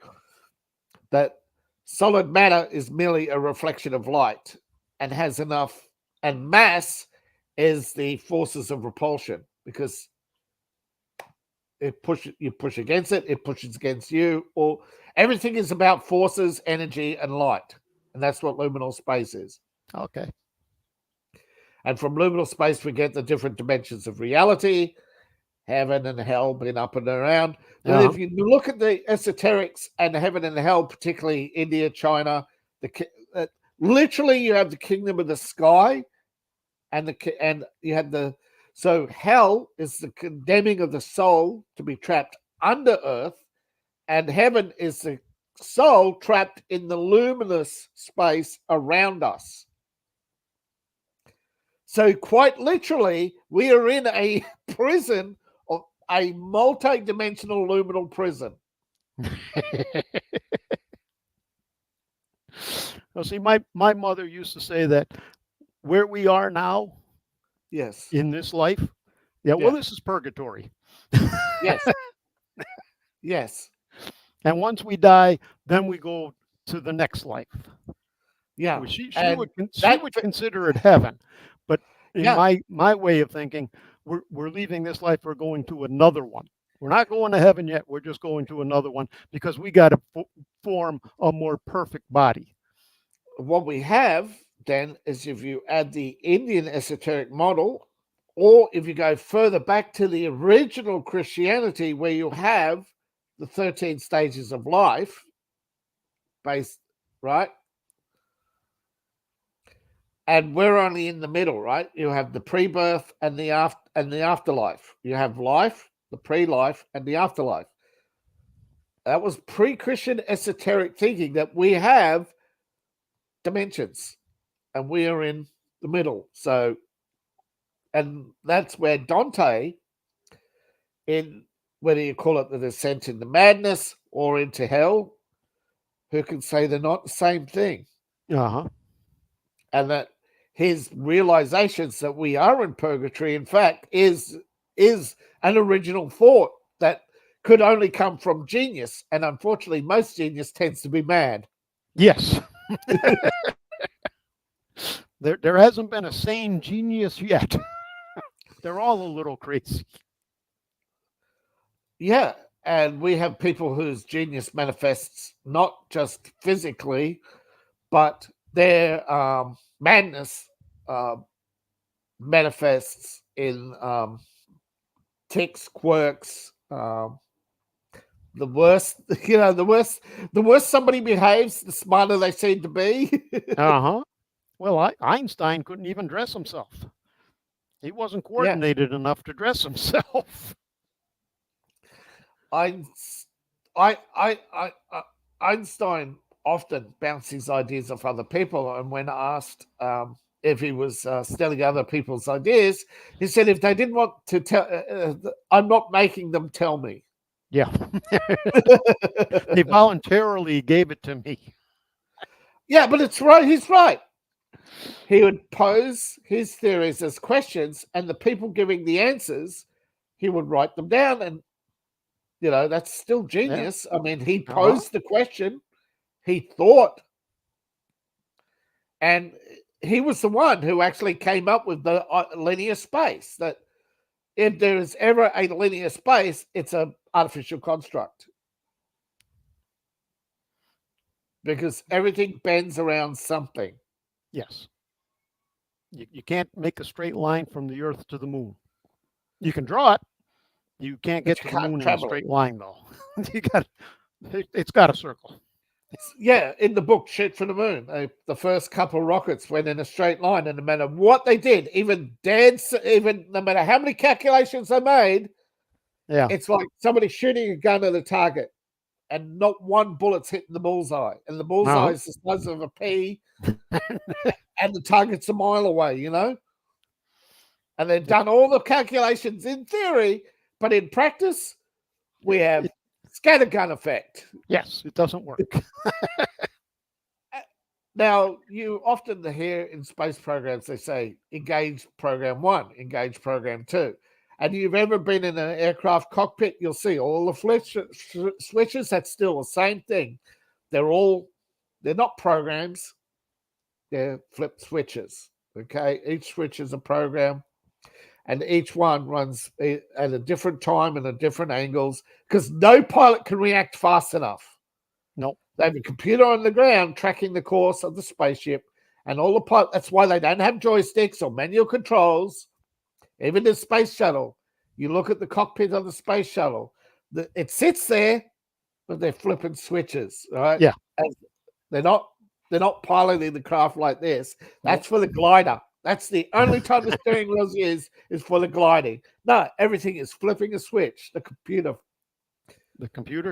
[SPEAKER 1] That solid matter is merely a reflection of light and has enough, and mass is the forces of repulsion, because you push against it, it pushes against you, or everything is about forces, energy, and light, and that's what liminal space is.
[SPEAKER 2] Okay.
[SPEAKER 1] And from liminal space, we get the different dimensions of reality, heaven and hell, been up and around. But if you look at the esoterics and heaven and hell, particularly India, China, literally you have the kingdom of the sky, and you have so hell is the condemning of the soul to be trapped under earth, and heaven is the soul trapped in the luminous space around us. So quite literally, we are in a prison, of a multi-dimensional luminal prison.
[SPEAKER 2] Well, see, my mother used to say that where we are now,
[SPEAKER 1] yes,
[SPEAKER 2] in this life, well, this is purgatory.
[SPEAKER 1] Yes. Yes.
[SPEAKER 2] And once we die, then we go to the next life.
[SPEAKER 1] Yeah.
[SPEAKER 2] She would consider it heaven, but in my way of thinking, we're leaving this life. We're going to another one. We're not going to heaven yet. We're just going to another one because we got to form a more perfect body.
[SPEAKER 1] What we have then is, if you add the Indian esoteric model, or if you go further back to the original Christianity, where you have the 13 stages of life based, right? And we're only in the middle, right? You have the pre-birth and the afterlife. You have life, the pre-life, and the afterlife. That was pre-Christian esoteric thinking, that we have dimensions and we are in the middle. So, and that's where Dante, in whether you call it the descent into madness or into hell, who can say they're not the same thing? And that his realizations that we are in purgatory, in fact, is an original thought that could only come from genius. And unfortunately, most genius tends to be mad.
[SPEAKER 2] Yes. There hasn't been a sane genius yet. They're all a little crazy.
[SPEAKER 1] Yeah. And we have people whose genius manifests not just physically, but their madness manifests in tics, quirks. The worse, the worse somebody behaves, the smarter they seem to be.
[SPEAKER 2] Well, Einstein couldn't even dress himself. He wasn't coordinated enough to dress himself.
[SPEAKER 1] Einstein often bounced his ideas off other people, and when asked if he was stealing other people's ideas, he said, if they didn't want to tell, I'm not making them tell me.
[SPEAKER 2] Yeah. They voluntarily gave it to me.
[SPEAKER 1] Yeah, but it's right. He's right. He would pose his theories as questions, and the people giving the answers, he would write them down. And, that's still genius. I mean, he posed the question, he thought, and he was the one who actually came up with the linear space, that if there is ever a linear space, it's an artificial construct. Because everything bends around something.
[SPEAKER 2] Yes. You can't make a straight line from the Earth to the moon. You can draw it. You can't get to the moon in a straight line, though. It's got a circle.
[SPEAKER 1] Yeah, in the book, Shit for the Moon, the first couple rockets went in a straight line, and no matter what they did, even no matter how many calculations they made, it's like somebody shooting a gun at a target, and not one bullet's hitting the bullseye, and the bullseye is the size of a pea, and the target's a mile away, And they've done all the calculations in theory, but in practice, we have scattergun effect.
[SPEAKER 2] Yes, it doesn't work.
[SPEAKER 1] Now, you often hear in space programs, they say, engage program 1, engage program 2. And you've ever been in an aircraft cockpit, you'll see all the switches, that's still the same thing. They're not programs, they're flipped switches, okay? Each switch is a program, and each one runs at a different time and at different angles, because no pilot can react fast enough.
[SPEAKER 2] No.
[SPEAKER 1] They have a computer on the ground tracking the course of the spaceship, And all the pilot, that's why they don't have joysticks or manual controls. Even the space shuttle, you look at the cockpit of the space shuttle, it sits there, but they're flipping switches, right?
[SPEAKER 2] Yeah.
[SPEAKER 1] And they're not piloting the craft like this. That's
[SPEAKER 2] Nope.
[SPEAKER 1] for the glider. That's the only time the steering wheel's used is for the gliding. No, everything is flipping a switch. The computer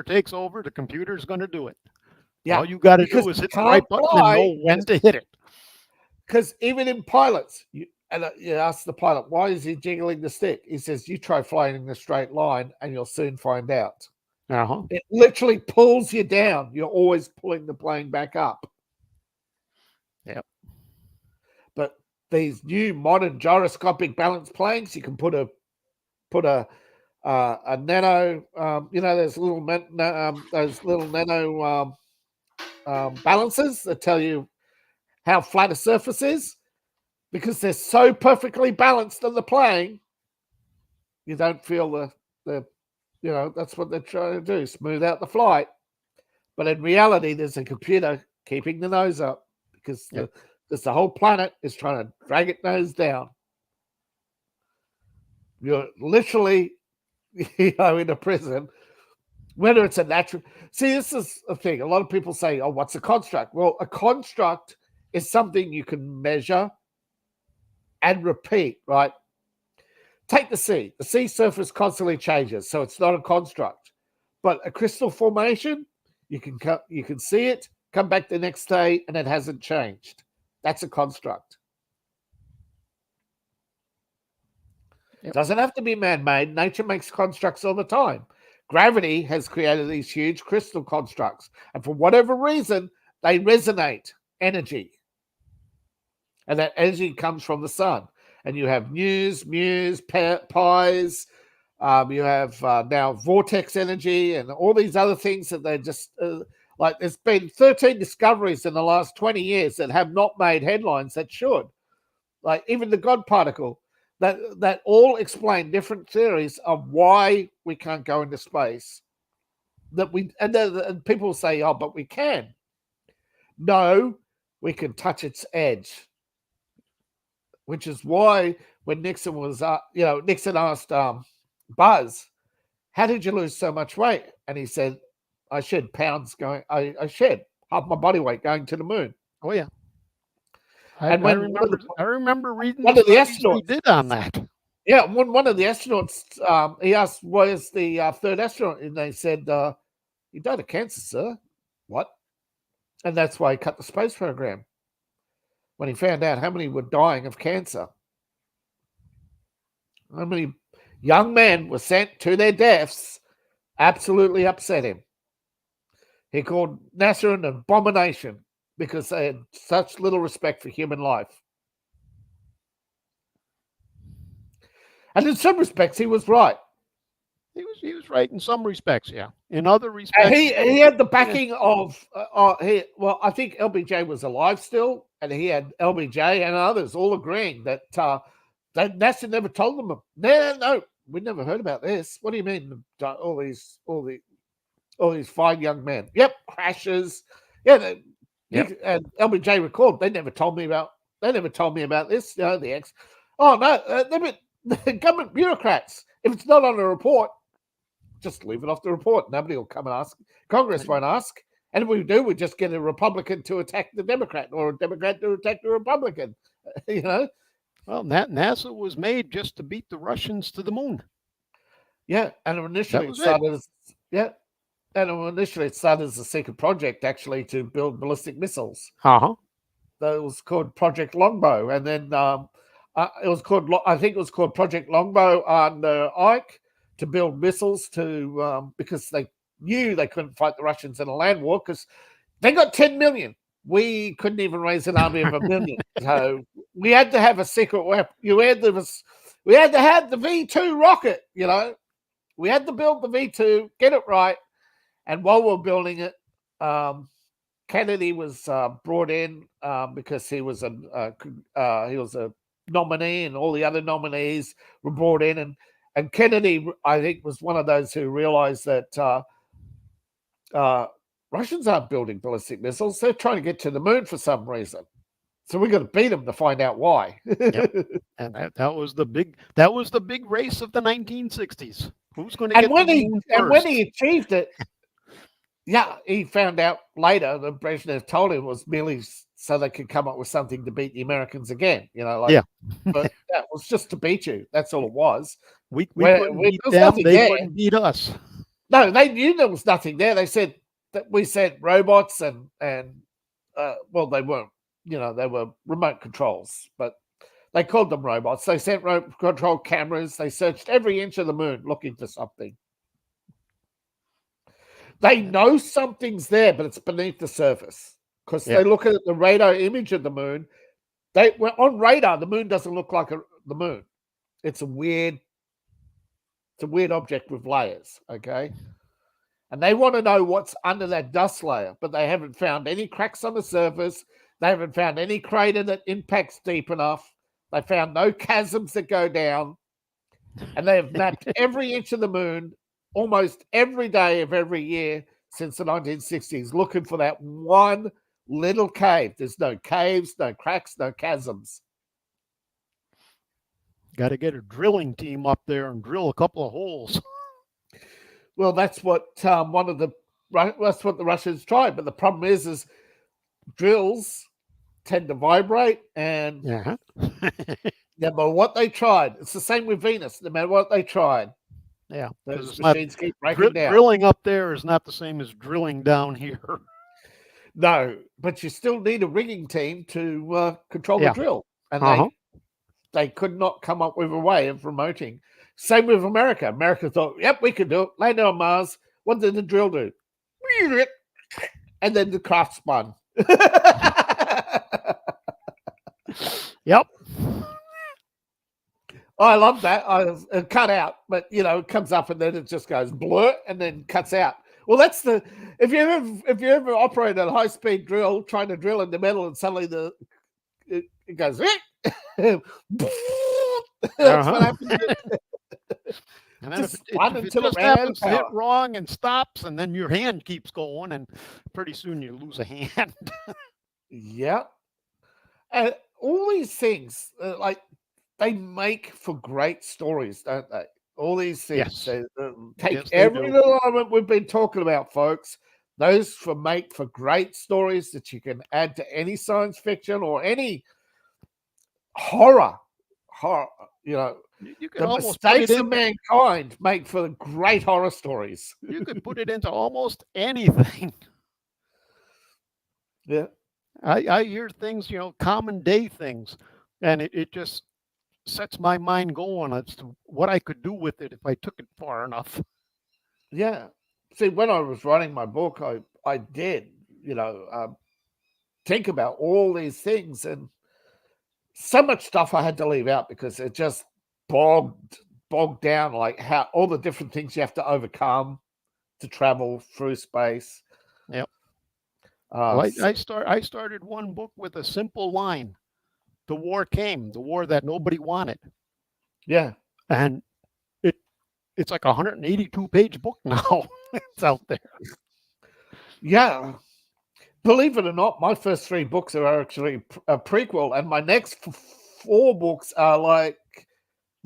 [SPEAKER 2] takes over. The computer's going to do it.
[SPEAKER 1] Yeah,
[SPEAKER 2] All you got to
[SPEAKER 1] because
[SPEAKER 2] do is
[SPEAKER 1] you
[SPEAKER 2] hit the right
[SPEAKER 1] can't
[SPEAKER 2] button and
[SPEAKER 1] fly.
[SPEAKER 2] know when to hit it.
[SPEAKER 1] Because even in pilots, you ask the pilot, why is he jiggling the stick? He says, you try flying in a straight line and you'll soon find out.
[SPEAKER 2] Uh-huh.
[SPEAKER 1] It literally pulls you down. You're always pulling the plane back up.
[SPEAKER 2] Yep.
[SPEAKER 1] But these new modern gyroscopic balance planes, you can put a nano, those little nano balancers that tell you how flat a surface is, because they're so perfectly balanced on the plane, you don't feel that's what they're trying to do, smooth out the flight. But in reality, there's a computer keeping the nose up because the whole planet is trying to drag it nose down. You're literally, in a prison, whether it's a natural. See, this is a thing. A lot of people say, oh, what's a construct? Well, a construct is something you can measure and repeat, right? Take the sea. The sea surface constantly changes, so it's not a construct. But a crystal formation, you can see it, come back the next day, and it hasn't changed. That's a construct. Yep. Doesn't have to be man-made. Nature makes constructs all the time. Gravity has created these huge crystal constructs, and for whatever reason, they resonate energy. And that energy comes from the sun. And you have mu's, pi's, you have now vortex energy and all these other things that they're just like there's been 13 discoveries in the last 20 years that have not made headlines that should. Like even the God particle, that all explain different theories of why we can't go into space. And people say, oh, but we can. No, we can touch its edge. Which is why when Nixon was, Nixon asked Buzz, how did you lose so much weight? And he said, I shed pounds I shed half my body weight going to the moon.
[SPEAKER 2] Oh, yeah.
[SPEAKER 1] I
[SPEAKER 2] remember reading
[SPEAKER 1] one of the astronauts
[SPEAKER 2] he did on that.
[SPEAKER 1] Yeah, one of the astronauts, he asked, where's the third astronaut? And they said, he died of cancer, sir. What? And that's why he cut the space program. When he found out how many were dying of cancer. How many young men were sent to their deaths, absolutely upset him. He called NASA an abomination because they had such little respect for human life. And in some respects, he was right.
[SPEAKER 2] He was right in some respects, yeah. In other respects,
[SPEAKER 1] he had the backing of I think LBJ was alive still, and he had LBJ and others all agreeing that NASA never told them. No, we never heard about this. What do you mean? All these fine young men. Yep, crashes. Yeah, and LBJ recalled they never told me about this. The ex. Oh no, the government bureaucrats. If it's not on a report, just leave it off the report. Nobody will come and ask. Congress won't ask. And if we do, we just get a Republican to attack the Democrat or a Democrat to attack the Republican.
[SPEAKER 2] Well, NASA was made just to beat the Russians to the moon.
[SPEAKER 1] Yeah, and initially it started as a secret project, actually, to build ballistic missiles.
[SPEAKER 2] Uh-huh.
[SPEAKER 1] That was called Project Longbow, and then it was called Project Longbow on Ike, to build missiles because they knew they couldn't fight the Russians in a land war because they got 10 million. We couldn't even raise an army of 1 million. So we had to have a secret weapon. We had to have the V2 rocket, We had to build the V2, get it right. And while we're building it, Kennedy was brought in because he was a nominee, and all the other nominees were brought in. And Kennedy, I think, was one of those who realized that Russians aren't building ballistic missiles. They're trying to get to the moon for some reason. So we got to beat them to find out why.
[SPEAKER 2] Yep. And that was the big race of the 1960s. Who's going to
[SPEAKER 1] And
[SPEAKER 2] get to the moon first?
[SPEAKER 1] when he achieved it, yeah, he found out later that Brezhnev told him was merely so they could come up with something to beat the Americans again. You know, like,
[SPEAKER 2] yeah,
[SPEAKER 1] but that was just to beat you. That's all it was.
[SPEAKER 2] we couldn't beat them. They couldn't beat us.
[SPEAKER 1] No, they knew there was nothing there. They said that we sent robots and well, they weren't. You know, they were remote controls, but they called them robots. They sent remote control cameras. They searched every inch of the moon looking for something. They know something's there, but it's beneath the surface because they look at the radar image of the moon. They were on radar. The moon doesn't look like the moon. It's a weird object with layers. Okay. And they want to know what's under that dust layer, but they haven't found any cracks on the surface. They haven't found any crater that impacts deep enough. They found no chasms that go down. And they have mapped every inch of the moon almost every day of every year since the 1960s, looking for that one little cave. There's no caves, no cracks, no chasms.
[SPEAKER 2] Got to get a drilling team up there and drill a couple of holes.
[SPEAKER 1] Well, that's what the Russians tried, but the problem is drills tend to vibrate, and no matter what they tried, it's the same with Venus. No matter what they tried, those machines keep breaking down.
[SPEAKER 2] Drilling up there is not the same as drilling down here.
[SPEAKER 1] No, but you still need a rigging team to control the drill, and they could not come up with a way of remoting. Same with America. America thought, yep, we could do it. Land on Mars. What did the drill do? And then the craft spun.
[SPEAKER 2] Yep.
[SPEAKER 1] I love that. It cut out, but you know, it comes up and then it just goes blur and then cuts out. Well, that's if you ever operate a high speed drill trying to drill in the metal and suddenly it goes that's what happens.
[SPEAKER 2] And then if it just happens to hit wrong and stops, and then your hand keeps going, and pretty soon you lose a hand.
[SPEAKER 1] Yeah. And all these things, like, they make for great stories, don't they? All these things. They take every little element we've been talking about, folks. Those make for great stories that you can add to any science fiction or any horror. You know, the mistakes of mankind make for great horror stories.
[SPEAKER 2] You could put it into almost anything.
[SPEAKER 1] Yeah.
[SPEAKER 2] I hear things, you know, common day things, and it just sets my mind going as to what I could do with it if I took it far enough.
[SPEAKER 1] Yeah. See, when I was writing my book, I did, you know, think about all these things, and so much stuff I had to leave out because it just bogged down, like how all the different things you have to overcome to travel through space.
[SPEAKER 2] Yep. Well, I started one book with a simple line: "The war came, the war that nobody wanted."
[SPEAKER 1] Yeah,
[SPEAKER 2] and it's like a 182-page book now. It's out there.
[SPEAKER 1] Yeah, believe it or not, my first 3 books are actually a prequel, and my next 4 books are like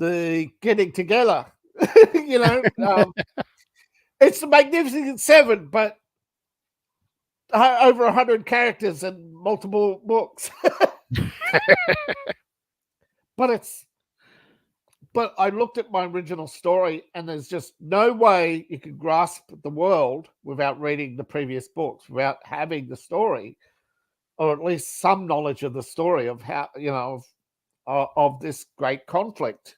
[SPEAKER 1] the getting together. You know, it's the Magnificent Seven, but over 100 characters and multiple books. But I looked at my original story, and there's just no way you can grasp the world without reading the previous books, without having the story, or at least some knowledge of the story of how, you know, of this great conflict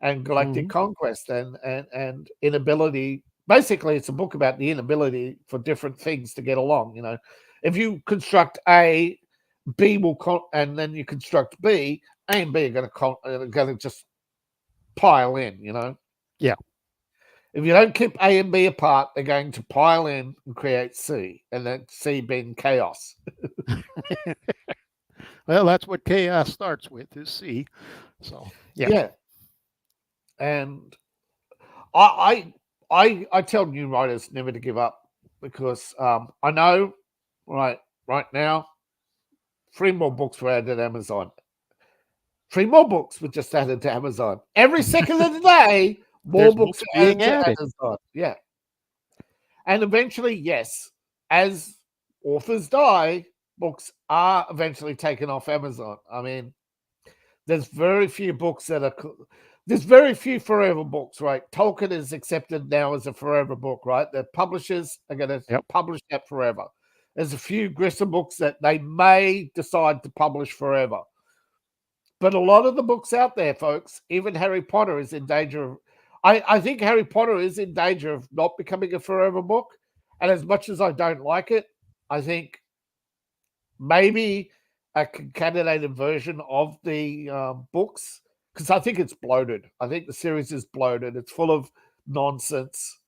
[SPEAKER 1] and galactic conquest and inability. Basically, it's a book about the inability for different things to get along. You know, if you construct A, B will and then you construct B, A and B are going to just pile in. You know.
[SPEAKER 2] Yeah.
[SPEAKER 1] If you don't keep A and B apart, they're going to pile in and create C, and then C being chaos.
[SPEAKER 2] Well, that's what chaos starts with, is C. So
[SPEAKER 1] yeah. And I tell new writers never to give up, because I know right now 3 more books were added to Amazon. 3 more books were just added to Amazon. Every second of the day, more
[SPEAKER 2] There's
[SPEAKER 1] books
[SPEAKER 2] books
[SPEAKER 1] are added
[SPEAKER 2] being
[SPEAKER 1] to
[SPEAKER 2] added.
[SPEAKER 1] Amazon. Yeah. And eventually, yes, as authors die, books are eventually taken off Amazon. I mean, there's very few books that are... There's very few forever books, right? Tolkien is accepted now as a forever book, right? The publishers are going to
[SPEAKER 2] Yep.
[SPEAKER 1] publish that forever. There's a few Grissom books that they may decide to publish forever. But a lot of the books out there, folks, even Harry Potter is in danger of... I think Harry Potter is in danger of not becoming a forever book. And as much as I don't like it, I think maybe a concatenated version of the books, because I think it's bloated. I think the series is bloated. It's full of nonsense.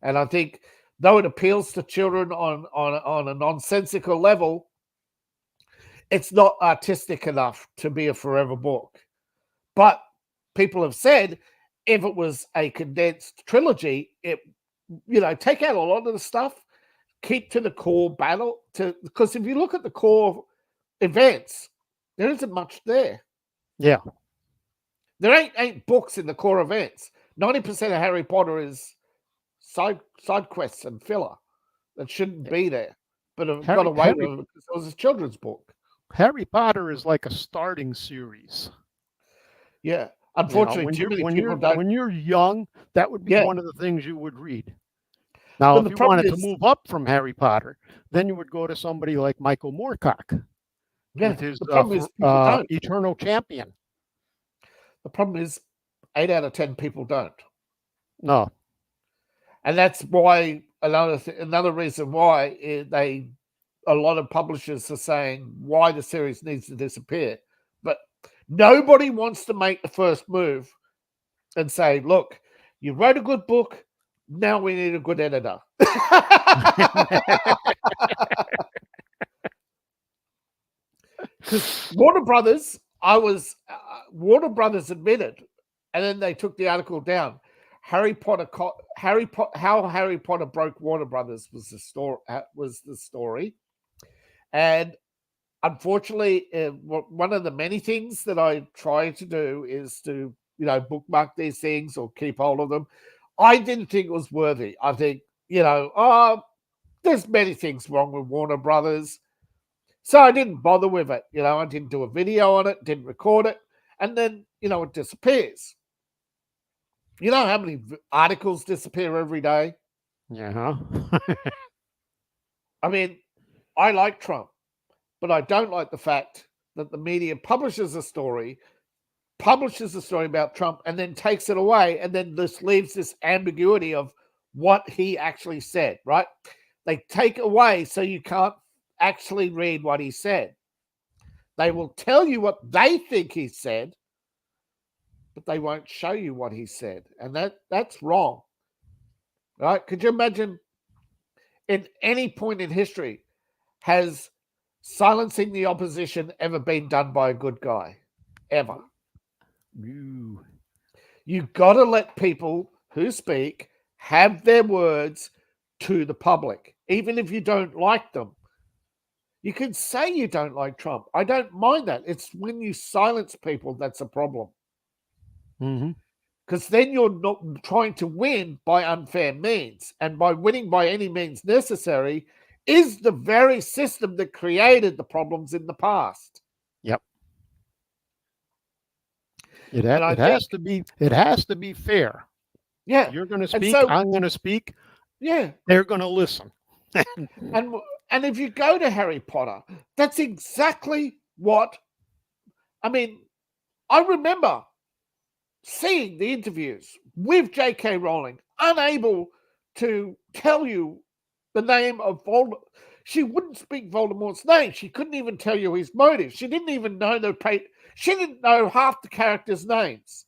[SPEAKER 1] And I think though it appeals to children on a nonsensical level, it's not artistic enough to be a forever book. But people have said if it was a condensed trilogy, it, take out a lot of the stuff, keep to the core battle, because if you look at the core events, there isn't much there.
[SPEAKER 2] Yeah.
[SPEAKER 1] There ain't books in the core events. 90% of Harry Potter is side quests and filler that shouldn't be there, but have got away with it because it was a children's book.
[SPEAKER 2] Harry Potter is like a starting series.
[SPEAKER 1] Yeah. Unfortunately, too many people don't.
[SPEAKER 2] When you're young, that would be
[SPEAKER 1] Yeah.
[SPEAKER 2] one of the things you would read. Now, if you wanted to move up from Harry Potter, then you would go to somebody like Michael Moorcock with his
[SPEAKER 1] the problem is people don't.
[SPEAKER 2] Eternal Champion.
[SPEAKER 1] The problem is 8 out of 10 people don't.
[SPEAKER 2] No.
[SPEAKER 1] And that's why another reason why a lot of publishers are saying why the series needs to disappear. But nobody wants to make the first move and say, look, you wrote a good book, now we need a good editor. Because Warner Brothers admitted, and then they took the article down. How Harry Potter broke Warner Brothers was the story, and unfortunately, one of the many things that I try to do is to bookmark these things or keep hold of them. I didn't think it was worthy. I think there's many things wrong with Warner Brothers, so I didn't bother with it. I didn't do a video on it, didn't record it, and then it disappears. You know how many articles disappear every day?
[SPEAKER 2] Yeah.
[SPEAKER 1] I mean, I like Trump, but I don't like the fact that the media publishes a story about Trump and then takes it away and then just leaves this ambiguity of what he actually said, right? They take away so you can't actually read what he said. They will tell you what they think he said, but they won't show you what he said. And that's wrong, right? Could you imagine in any point in history, has silencing the opposition ever been done by a good guy? Ever. You've got to let people who speak have their words to the public, even if you don't like them. You can say you don't like Trump. I don't mind that. It's when you silence people that's a problem. Because then you're not trying to win by unfair means. And by winning by any means necessary is the very system that created the problems in the past.
[SPEAKER 2] Yep. It has to be fair.
[SPEAKER 1] Yeah.
[SPEAKER 2] You're going to speak, I'm going to speak.
[SPEAKER 1] Yeah.
[SPEAKER 2] They're going to listen.
[SPEAKER 1] And if you go to Harry Potter, that's exactly what... I mean, I remember seeing the interviews with J.K. Rowling, unable to tell you the name of Voldemort. She wouldn't speak Voldemort's name. She couldn't even tell you his motives. She didn't even know she didn't know half the characters' names.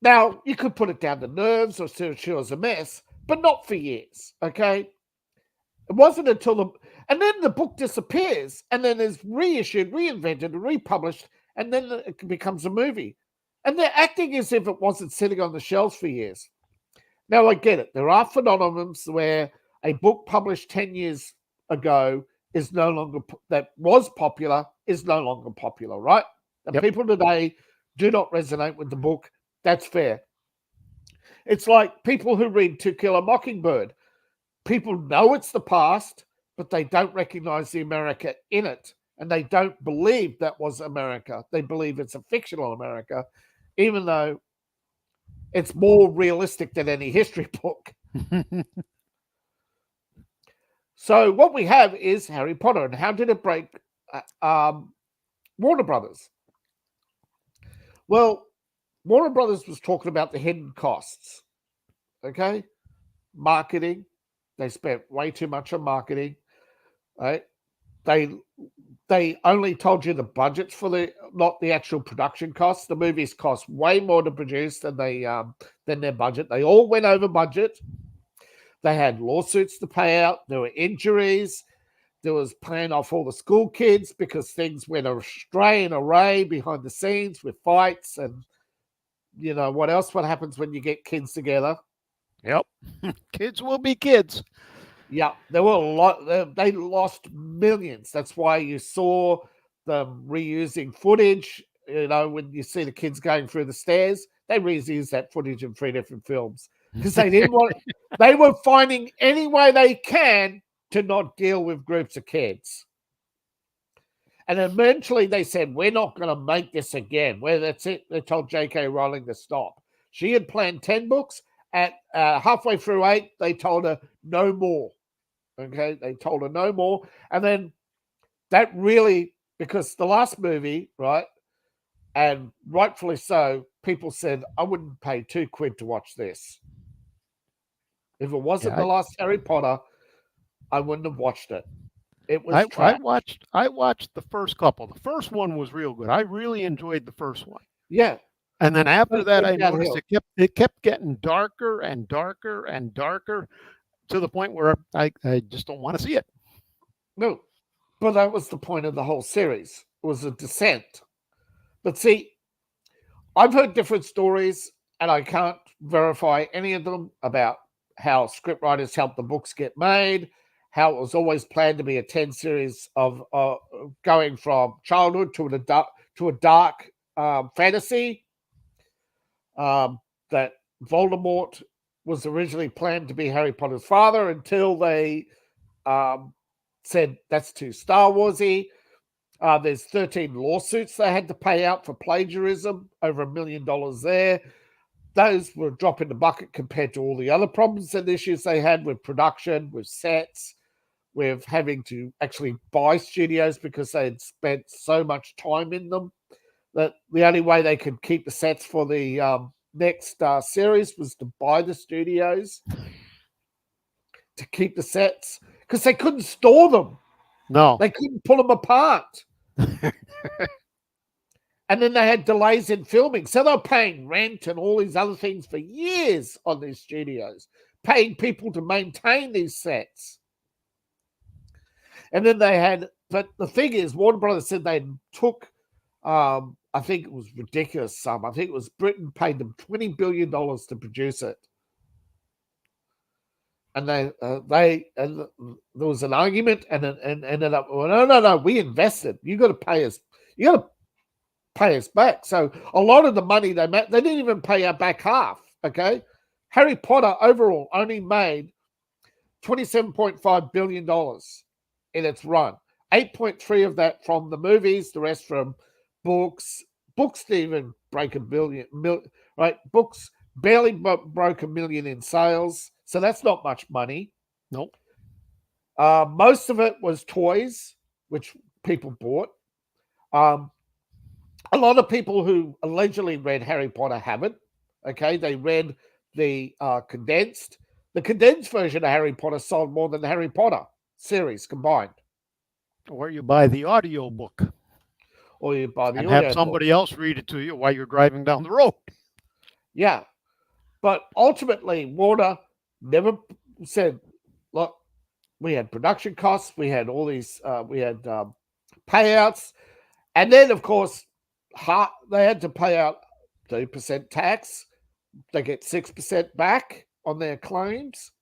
[SPEAKER 1] Now, you could put it down to nerves or she was a mess, but not for years, okay? It wasn't until and then the book disappears and then is reissued, reinvented, and republished, and then it becomes a movie. And they're acting as if it wasn't sitting on the shelves for years. Now, I get it. There are phenomena where a book published 10 years ago is no longer, that was popular is no longer popular, right? And
[SPEAKER 2] Yep.
[SPEAKER 1] people today do not resonate with the book. That's fair. It's like people who read To Kill a Mockingbird. People know it's the past, but they don't recognize the America in it. And they don't believe that was America. They believe it's a fictional America, even though it's more realistic than any history book. So what we have is Harry Potter. And how did it break Warner Brothers? Well, Warner Brothers was talking about the hidden costs. Okay? Marketing. They spent way too much on marketing. Right? They only told you the budgets for not the actual production costs. The movies cost way more to produce than their budget. They all went over budget. They had lawsuits to pay out. There were injuries. There was paying off all the school kids because things went astray and array behind the scenes with fights and what else? What happens when you get kids together?
[SPEAKER 2] Yep. Kids will be kids.
[SPEAKER 1] Yeah, there were a lot. They lost millions. That's why you saw them reusing footage. When you see the kids going through the stairs, they reused that footage in 3 different films because they didn't want. They were finding any way they can to not deal with groups of kids. And eventually they said, we're not going to make this again. Well, that's it. They told J.K. Rowling to stop. She had planned 10 books. At halfway through 8, they told her no more. Okay, they told her no more. And then that really, because the last movie, right, and rightfully so, people said, I wouldn't pay £2 to watch this. If it wasn't the last Harry Potter, I wouldn't have watched it. It was trash.
[SPEAKER 2] I watched the first couple. The first one was real good. I really enjoyed the first one.
[SPEAKER 1] Yeah.
[SPEAKER 2] And then after that, I noticed it kept getting darker and darker and darker to the point where I just don't want to see it.
[SPEAKER 1] No, but that was the point of the whole series. It was a descent. But see, I've heard different stories, and I can't verify any of them about how scriptwriters helped the books get made, how it was always planned to be a 10 series of going from childhood to a dark fantasy. That Voldemort was originally planned to be Harry Potter's father until they said that's too Star Warsy. There's 13 lawsuits they had to pay out for plagiarism, over $1 million there. Those were a drop in the bucket compared to all the other problems and issues they had with production, with sets, with having to actually buy studios because they had spent so much time in them that the only way they could keep the sets for the next series was to buy the studios to keep the sets because they couldn't store them.
[SPEAKER 2] No.
[SPEAKER 1] They couldn't pull them apart. And then they had delays in filming. So they were paying rent and all these other things for years on these studios, paying people to maintain these sets. And then they had, but the thing is, Warner Brothers said they took, I think it was ridiculous sum. I think it was Britain paid them $20 billion to produce it. And there was an argument and ended up, well, no, we invested. You got to pay us. You got to pay us back. So a lot of the money they made, they didn't even pay our back half. Okay. Harry Potter overall only made $27.5 billion in its run. 8.3 of that from the movies, the rest from books. Books didn't even break a billion, right? Books barely broke $1 million in sales. So that's not much money.
[SPEAKER 2] Nope.
[SPEAKER 1] Most of it was toys, which people bought. A lot of people who allegedly read Harry Potter haven't. Okay, they read the condensed. The condensed version of Harry Potter sold more than the Harry Potter series combined.
[SPEAKER 2] Or you buy the audio book.
[SPEAKER 1] Or you buy the
[SPEAKER 2] and
[SPEAKER 1] audio
[SPEAKER 2] have somebody else read it to you while you're driving down the road.
[SPEAKER 1] Yeah. But ultimately, Warner never said, look, we had production costs, we had all these, we had payouts. And then, of course, they had to pay out 30% tax. They get 6% back on their claims.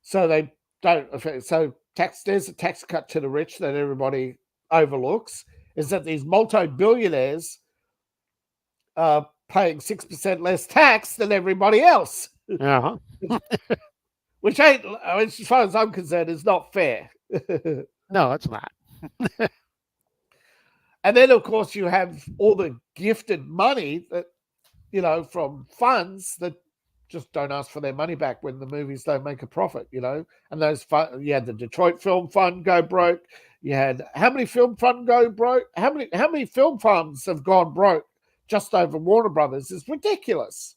[SPEAKER 1] So they don't. So there's a tax cut to the rich that everybody overlooks, is that these multi-billionaires are paying 6% less tax than everybody else,
[SPEAKER 2] Uh-huh.
[SPEAKER 1] which ain't, as far as I'm concerned, is not fair.
[SPEAKER 2] No, it's not.
[SPEAKER 1] And then, of course, you have all the gifted money that, from funds that just don't ask for their money back when the movies don't make a profit, And those you had the Detroit Film Fund go broke. You had how many film fund go broke? How many film funds have gone broke just over Warner Brothers? It's ridiculous.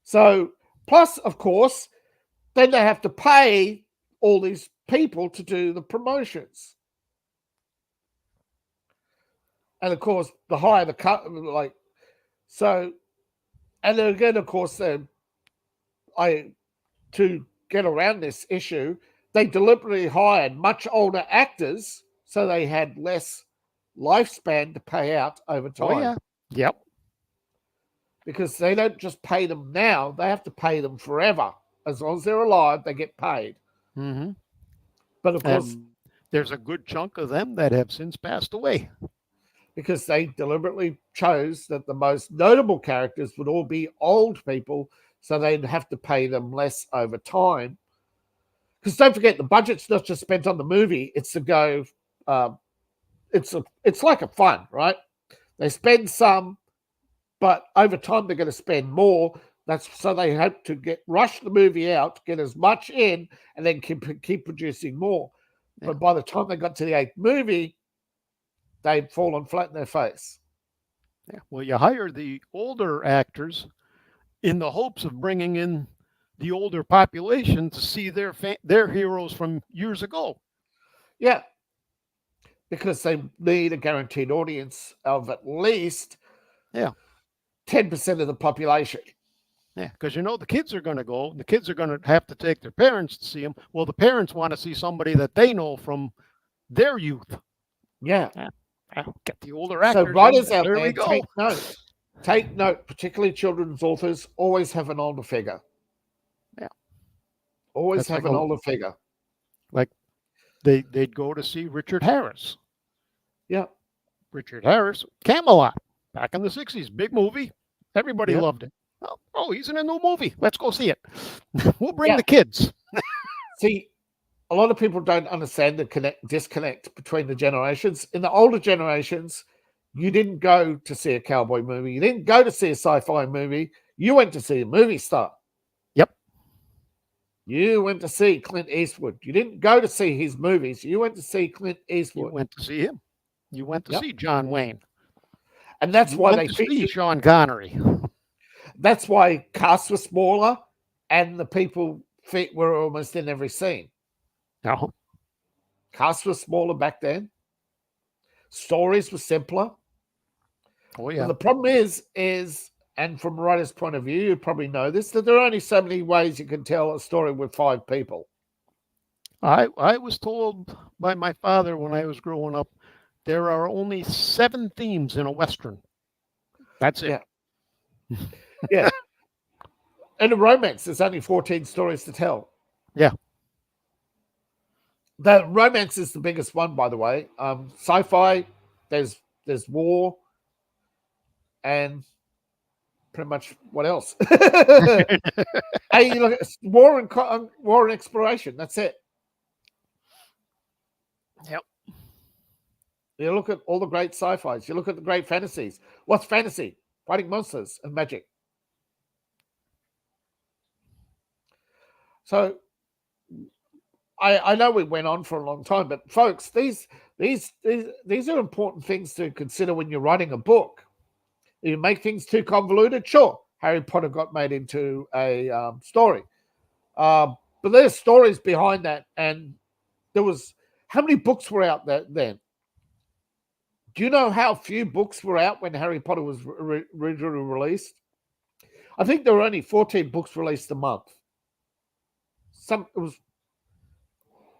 [SPEAKER 1] So, plus, of course, then they have to pay all these people to do the promotions. And of course, the higher the cut, so, and then again, of course, to get around this issue, they deliberately hired much older actors so they had less lifespan to pay out over time.
[SPEAKER 2] Oh, yeah. Yep.
[SPEAKER 1] Because they don't just pay them now, they have to pay them forever. As long as they're alive, they get paid.
[SPEAKER 2] Mm-hmm.
[SPEAKER 1] But of course,
[SPEAKER 2] there's a good chunk of them that have since passed away.
[SPEAKER 1] Because they deliberately chose that the most notable characters would all be old people, so they'd have to pay them less over time. Because don't forget, the budget's not just spent on the movie; it's to go. It's like a fund, right? They spend some, but over time they're going to spend more. That's so they hope to rush the movie out, get as much in, and then keep producing more. Yeah. But by the time they got to the 8th movie, they'd fallen flat in their face.
[SPEAKER 2] Yeah. Well, you hire the older actors in the hopes of bringing in the older population to see their heroes from years ago.
[SPEAKER 1] Yeah, because they need a guaranteed audience of at least 10% of the population.
[SPEAKER 2] Yeah, because the kids are going to go. The kids are going to have to take their parents to see them. Well, the parents want to see somebody that they know from their youth.
[SPEAKER 1] Yeah.
[SPEAKER 2] Get the older actors.
[SPEAKER 1] So writers out
[SPEAKER 2] there,
[SPEAKER 1] take note, particularly children's authors, always have an older figure.
[SPEAKER 2] Yeah.
[SPEAKER 1] Always have an older figure.
[SPEAKER 2] Like they'd go to see Richard Harris.
[SPEAKER 1] Yeah.
[SPEAKER 2] Richard Harris, Camelot, back in the 60s, big movie. Everybody loved it. Oh, he's in a new movie. Let's go see it. We'll bring the kids.
[SPEAKER 1] See, a lot of people don't understand the disconnect between the generations. In the older generations, you didn't go to see a cowboy movie. You didn't go to see a sci-fi movie. You went to see a movie star.
[SPEAKER 2] Yep.
[SPEAKER 1] You went to see Clint Eastwood. You didn't go to see his movies. You went to see Clint Eastwood.
[SPEAKER 2] You went to see him. You went to see John Wayne.
[SPEAKER 1] And that's why they
[SPEAKER 2] featured Sean Connery.
[SPEAKER 1] That's why casts were smaller and the people were almost in every scene.
[SPEAKER 2] No.
[SPEAKER 1] Casts were smaller back then. Stories were simpler.
[SPEAKER 2] Oh, yeah.
[SPEAKER 1] And the problem is, and from a writer's point of view, you probably know this, that there are only so many ways you can tell a story with 5 people.
[SPEAKER 2] I was told by my father when I was growing up, there are only 7 themes in a Western. That's it.
[SPEAKER 1] Yeah. Yeah. In a romance, there's only 14 stories to tell.
[SPEAKER 2] Yeah.
[SPEAKER 1] The romance is the biggest one, by the way. Sci-fi, there's war, and pretty much what else? Hey, you look at war and exploration. That's it.
[SPEAKER 2] Yep.
[SPEAKER 1] You look at all the great sci-fis. You look at the great fantasies. What's fantasy? Fighting monsters and magic. So I know we went on for a long time, but folks, these are important things to consider when you're writing a book. If you make things too convoluted, sure, Harry Potter got made into a story, but there's stories behind that. And there was how many books were out there then? Do you know how few books were out when Harry Potter was originally released? I think there were only 14 books released a month.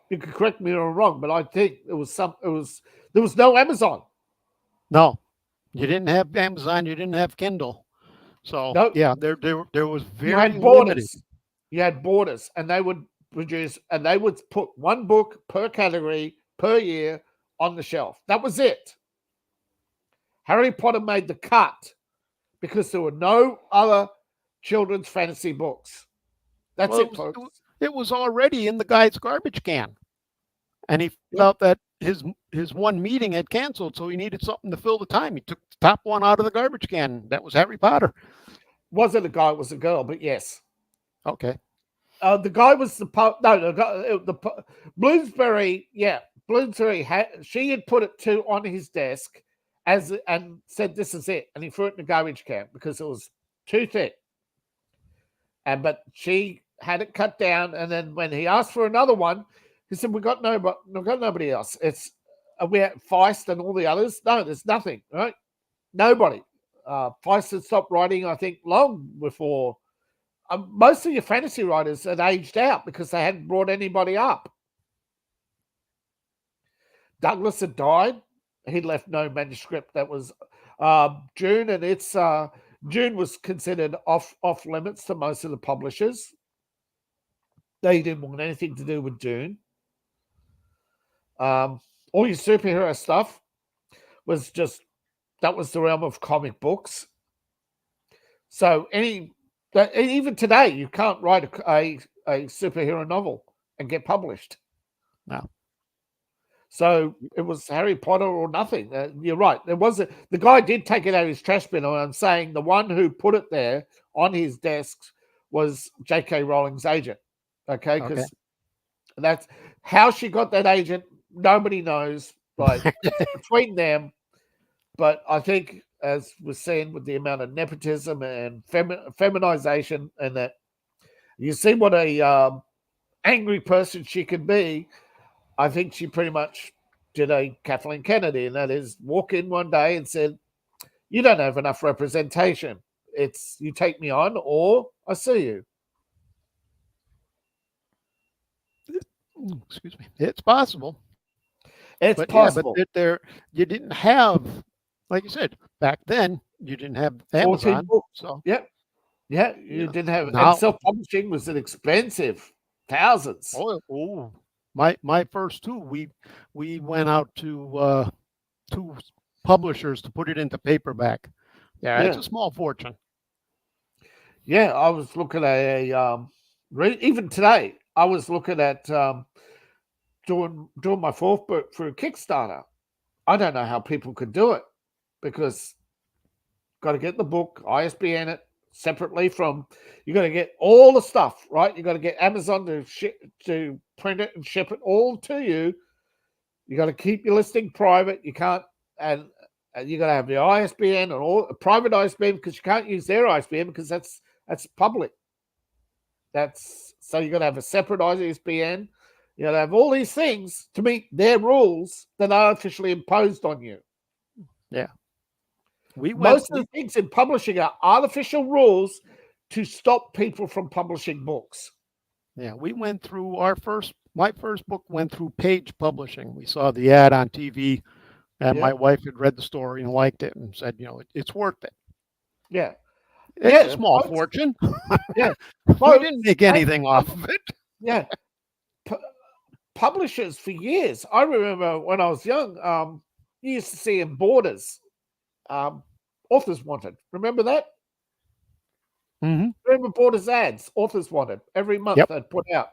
[SPEAKER 1] You could correct me if I'm wrong, but I think there was no Amazon.
[SPEAKER 2] No, you didn't have Amazon. You didn't have Kindle. So
[SPEAKER 1] nope.
[SPEAKER 2] Yeah, there was very
[SPEAKER 1] you had
[SPEAKER 2] borders.
[SPEAKER 1] You had borders, and they would produce, and they would put one book per category per year on the shelf. That was it. Harry Potter made the cut because there were no other children's fantasy books. That's it, folks.
[SPEAKER 2] It was already in the guy's garbage can, and he felt that his one meeting had canceled, so he needed something to fill the time. He took the top one out of the garbage can. That was Harry Potter.
[SPEAKER 1] Wasn't a guy, it was a girl, but yes.
[SPEAKER 2] Okay.
[SPEAKER 1] The guy was the Bloomsbury. Yeah, Bloomsbury she had put it on his desk and said, "This is it," and he threw it in the garbage can because it was too thick. But she had it cut down, and then when he asked for another one, he said, "We got nobody else. It's we had Feist and all the others. No, there's nothing. Right? Nobody. Feist had stopped writing, I think, long before." Most of your fantasy writers had aged out because they hadn't brought anybody up. Douglas had died. He'd left no manuscript. That was June, and June was considered off limits to most of the publishers. They didn't want anything to do with June. All your superhero stuff was that was the realm of comic books. So even today, you can't write a superhero novel and get published.
[SPEAKER 2] No.
[SPEAKER 1] So it was Harry Potter or nothing. You're right. The guy did take it out of his trash bin. I'm saying the one who put it there on his desk was J.K. Rowling's agent. Okay, because that's how she got that agent. Nobody knows. Right, between them. But I think, as was seen with the amount of nepotism and feminization, and that you see what a angry person she can be, I think she pretty much did a Kathleen Kennedy, and that is walk in one day and said, "You don't have enough representation. It's you take me on or I sue you."
[SPEAKER 2] Excuse me. It's possible.
[SPEAKER 1] It's possible.
[SPEAKER 2] Yeah, but you didn't have, like you said, back then you didn't have Amazon. So
[SPEAKER 1] you didn't have. And self-publishing was expensive, thousands.
[SPEAKER 2] Oh, my first two, we went out to two publishers to put it into paperback. Yeah, it's a small fortune.
[SPEAKER 1] Yeah, I was looking at even today. I was looking at doing my fourth book through Kickstarter. I don't know how people could do it because got to get the book, ISBN it separately from. You got to get all the stuff right. You got to get Amazon to print it and ship it all to you. You got to keep your listing private. You can't, and you got to have the ISBN and all private ISBN because you can't use their ISBN because that's public. So you got to have a separate ISBN. You got to have all these things to meet their rules that are officially imposed on you.
[SPEAKER 2] Yeah.
[SPEAKER 1] Most of the things in publishing are artificial rules to stop people from publishing books.
[SPEAKER 2] Yeah, we went through my first book went through Page Publishing. We saw the ad on TV, and my wife had read the story and liked it and said, it's worth it.
[SPEAKER 1] Yeah.
[SPEAKER 2] It's a small fortune.
[SPEAKER 1] Yeah.
[SPEAKER 2] We didn't make anything off of it.
[SPEAKER 1] Yeah. Publishers for years. I remember when I was young, you used to see in Borders, Authors Wanted. Remember that?
[SPEAKER 2] Mm-hmm.
[SPEAKER 1] Remember Borders ads? Authors Wanted. Every month they'd put out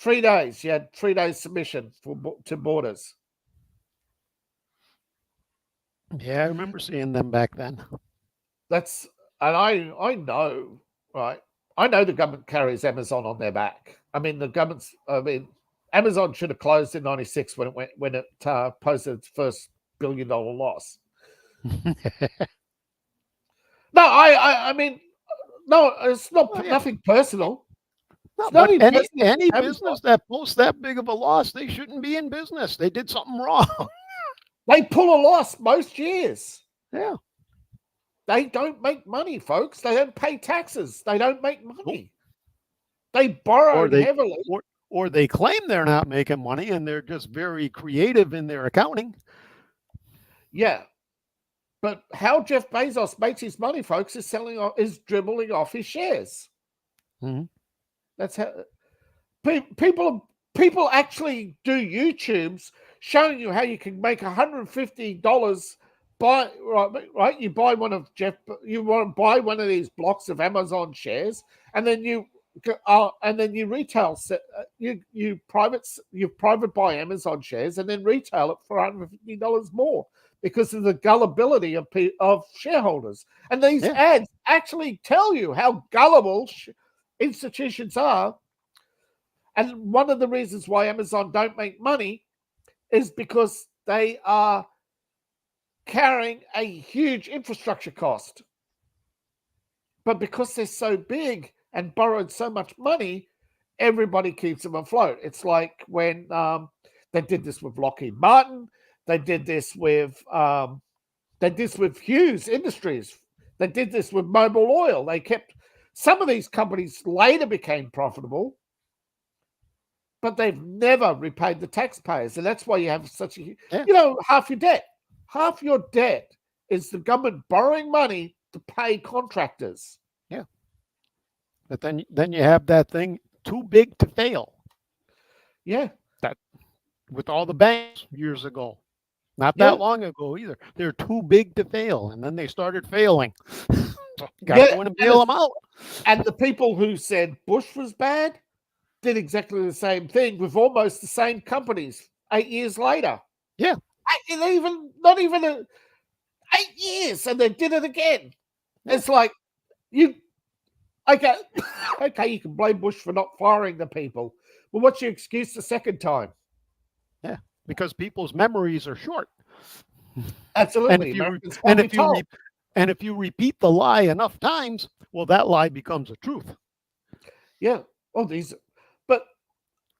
[SPEAKER 1] 3 days. You had 3 days submission to Borders.
[SPEAKER 2] Yeah, I remember seeing them back then.
[SPEAKER 1] I know, right? I know the government carries Amazon on their back. Amazon should have closed in '96 when it posted its first $1 billion loss. No, it's not nothing personal.
[SPEAKER 2] No, but any business that posts that big of a loss, they shouldn't be in business. They did something wrong.
[SPEAKER 1] They pull a loss most years.
[SPEAKER 2] Yeah.
[SPEAKER 1] They don't make money, folks. They don't pay taxes. They don't make money. They borrow heavily.
[SPEAKER 2] Or they claim they're not making money and they're just very creative in their accounting.
[SPEAKER 1] Yeah. But how Jeff Bezos makes his money, folks, is dribbling off his shares.
[SPEAKER 2] Mm-hmm.
[SPEAKER 1] That's how. people actually do YouTubes showing you how you can make $150 buy right. You buy one of you want to buy one of these blocks of Amazon shares, and then you retail you private buy Amazon shares and then retail it for $150 more because of the gullibility of shareholders. And these ads actually tell you how gullible institutions are. And one of the reasons why Amazon don't make money is because they are carrying a huge infrastructure cost. But because they're so big and borrowed so much money, everybody keeps them afloat. It's like when they did this with Lockheed Martin, they did this with Hughes Industries, they did this with Mobil Oil. They kept some of these companies later became profitable, but they've never repaid the taxpayers, and that's why you have such a half your debt is the government borrowing money to pay contractors.
[SPEAKER 2] Yeah. But then you have that thing too big to fail.
[SPEAKER 1] Yeah.
[SPEAKER 2] That with all the banks years ago. Not that long ago either. They're too big to fail. And then they started failing. Got to go in and bail them out.
[SPEAKER 1] And the people who said Bush was bad did exactly the same thing with almost the same companies 8 years later.
[SPEAKER 2] Yeah.
[SPEAKER 1] Not even 8 years, and they did it again. Yeah. It's like okay, you can blame Bush for not firing the people. Well, what's your excuse the second time?
[SPEAKER 2] Yeah, because people's memories are short.
[SPEAKER 1] Absolutely.
[SPEAKER 2] And if you repeat the lie enough times, well, that lie becomes a truth.
[SPEAKER 1] Yeah. Well, but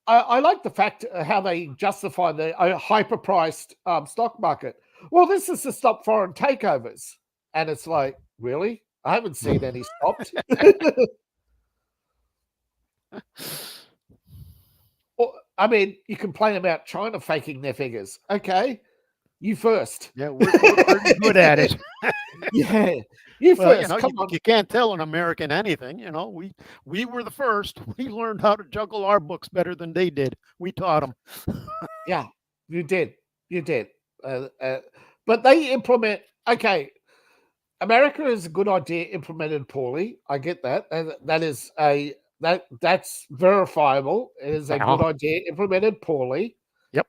[SPEAKER 1] I like the fact how they justify the hyper-priced stock market. Well, this is to stop foreign takeovers. And it's like, really? I haven't seen any stopped. I mean, you complain about China faking their figures. Okay, you first.
[SPEAKER 2] Yeah, we're pretty good at it.
[SPEAKER 1] Yeah, you first.
[SPEAKER 2] You can't tell an American anything. We were the first. We learned how to juggle our books better than they did. We taught them.
[SPEAKER 1] Yeah, you did. But they implement. Okay, America is a good idea implemented poorly. I get that. That's verifiable. It is a good idea implemented poorly.
[SPEAKER 2] Yep.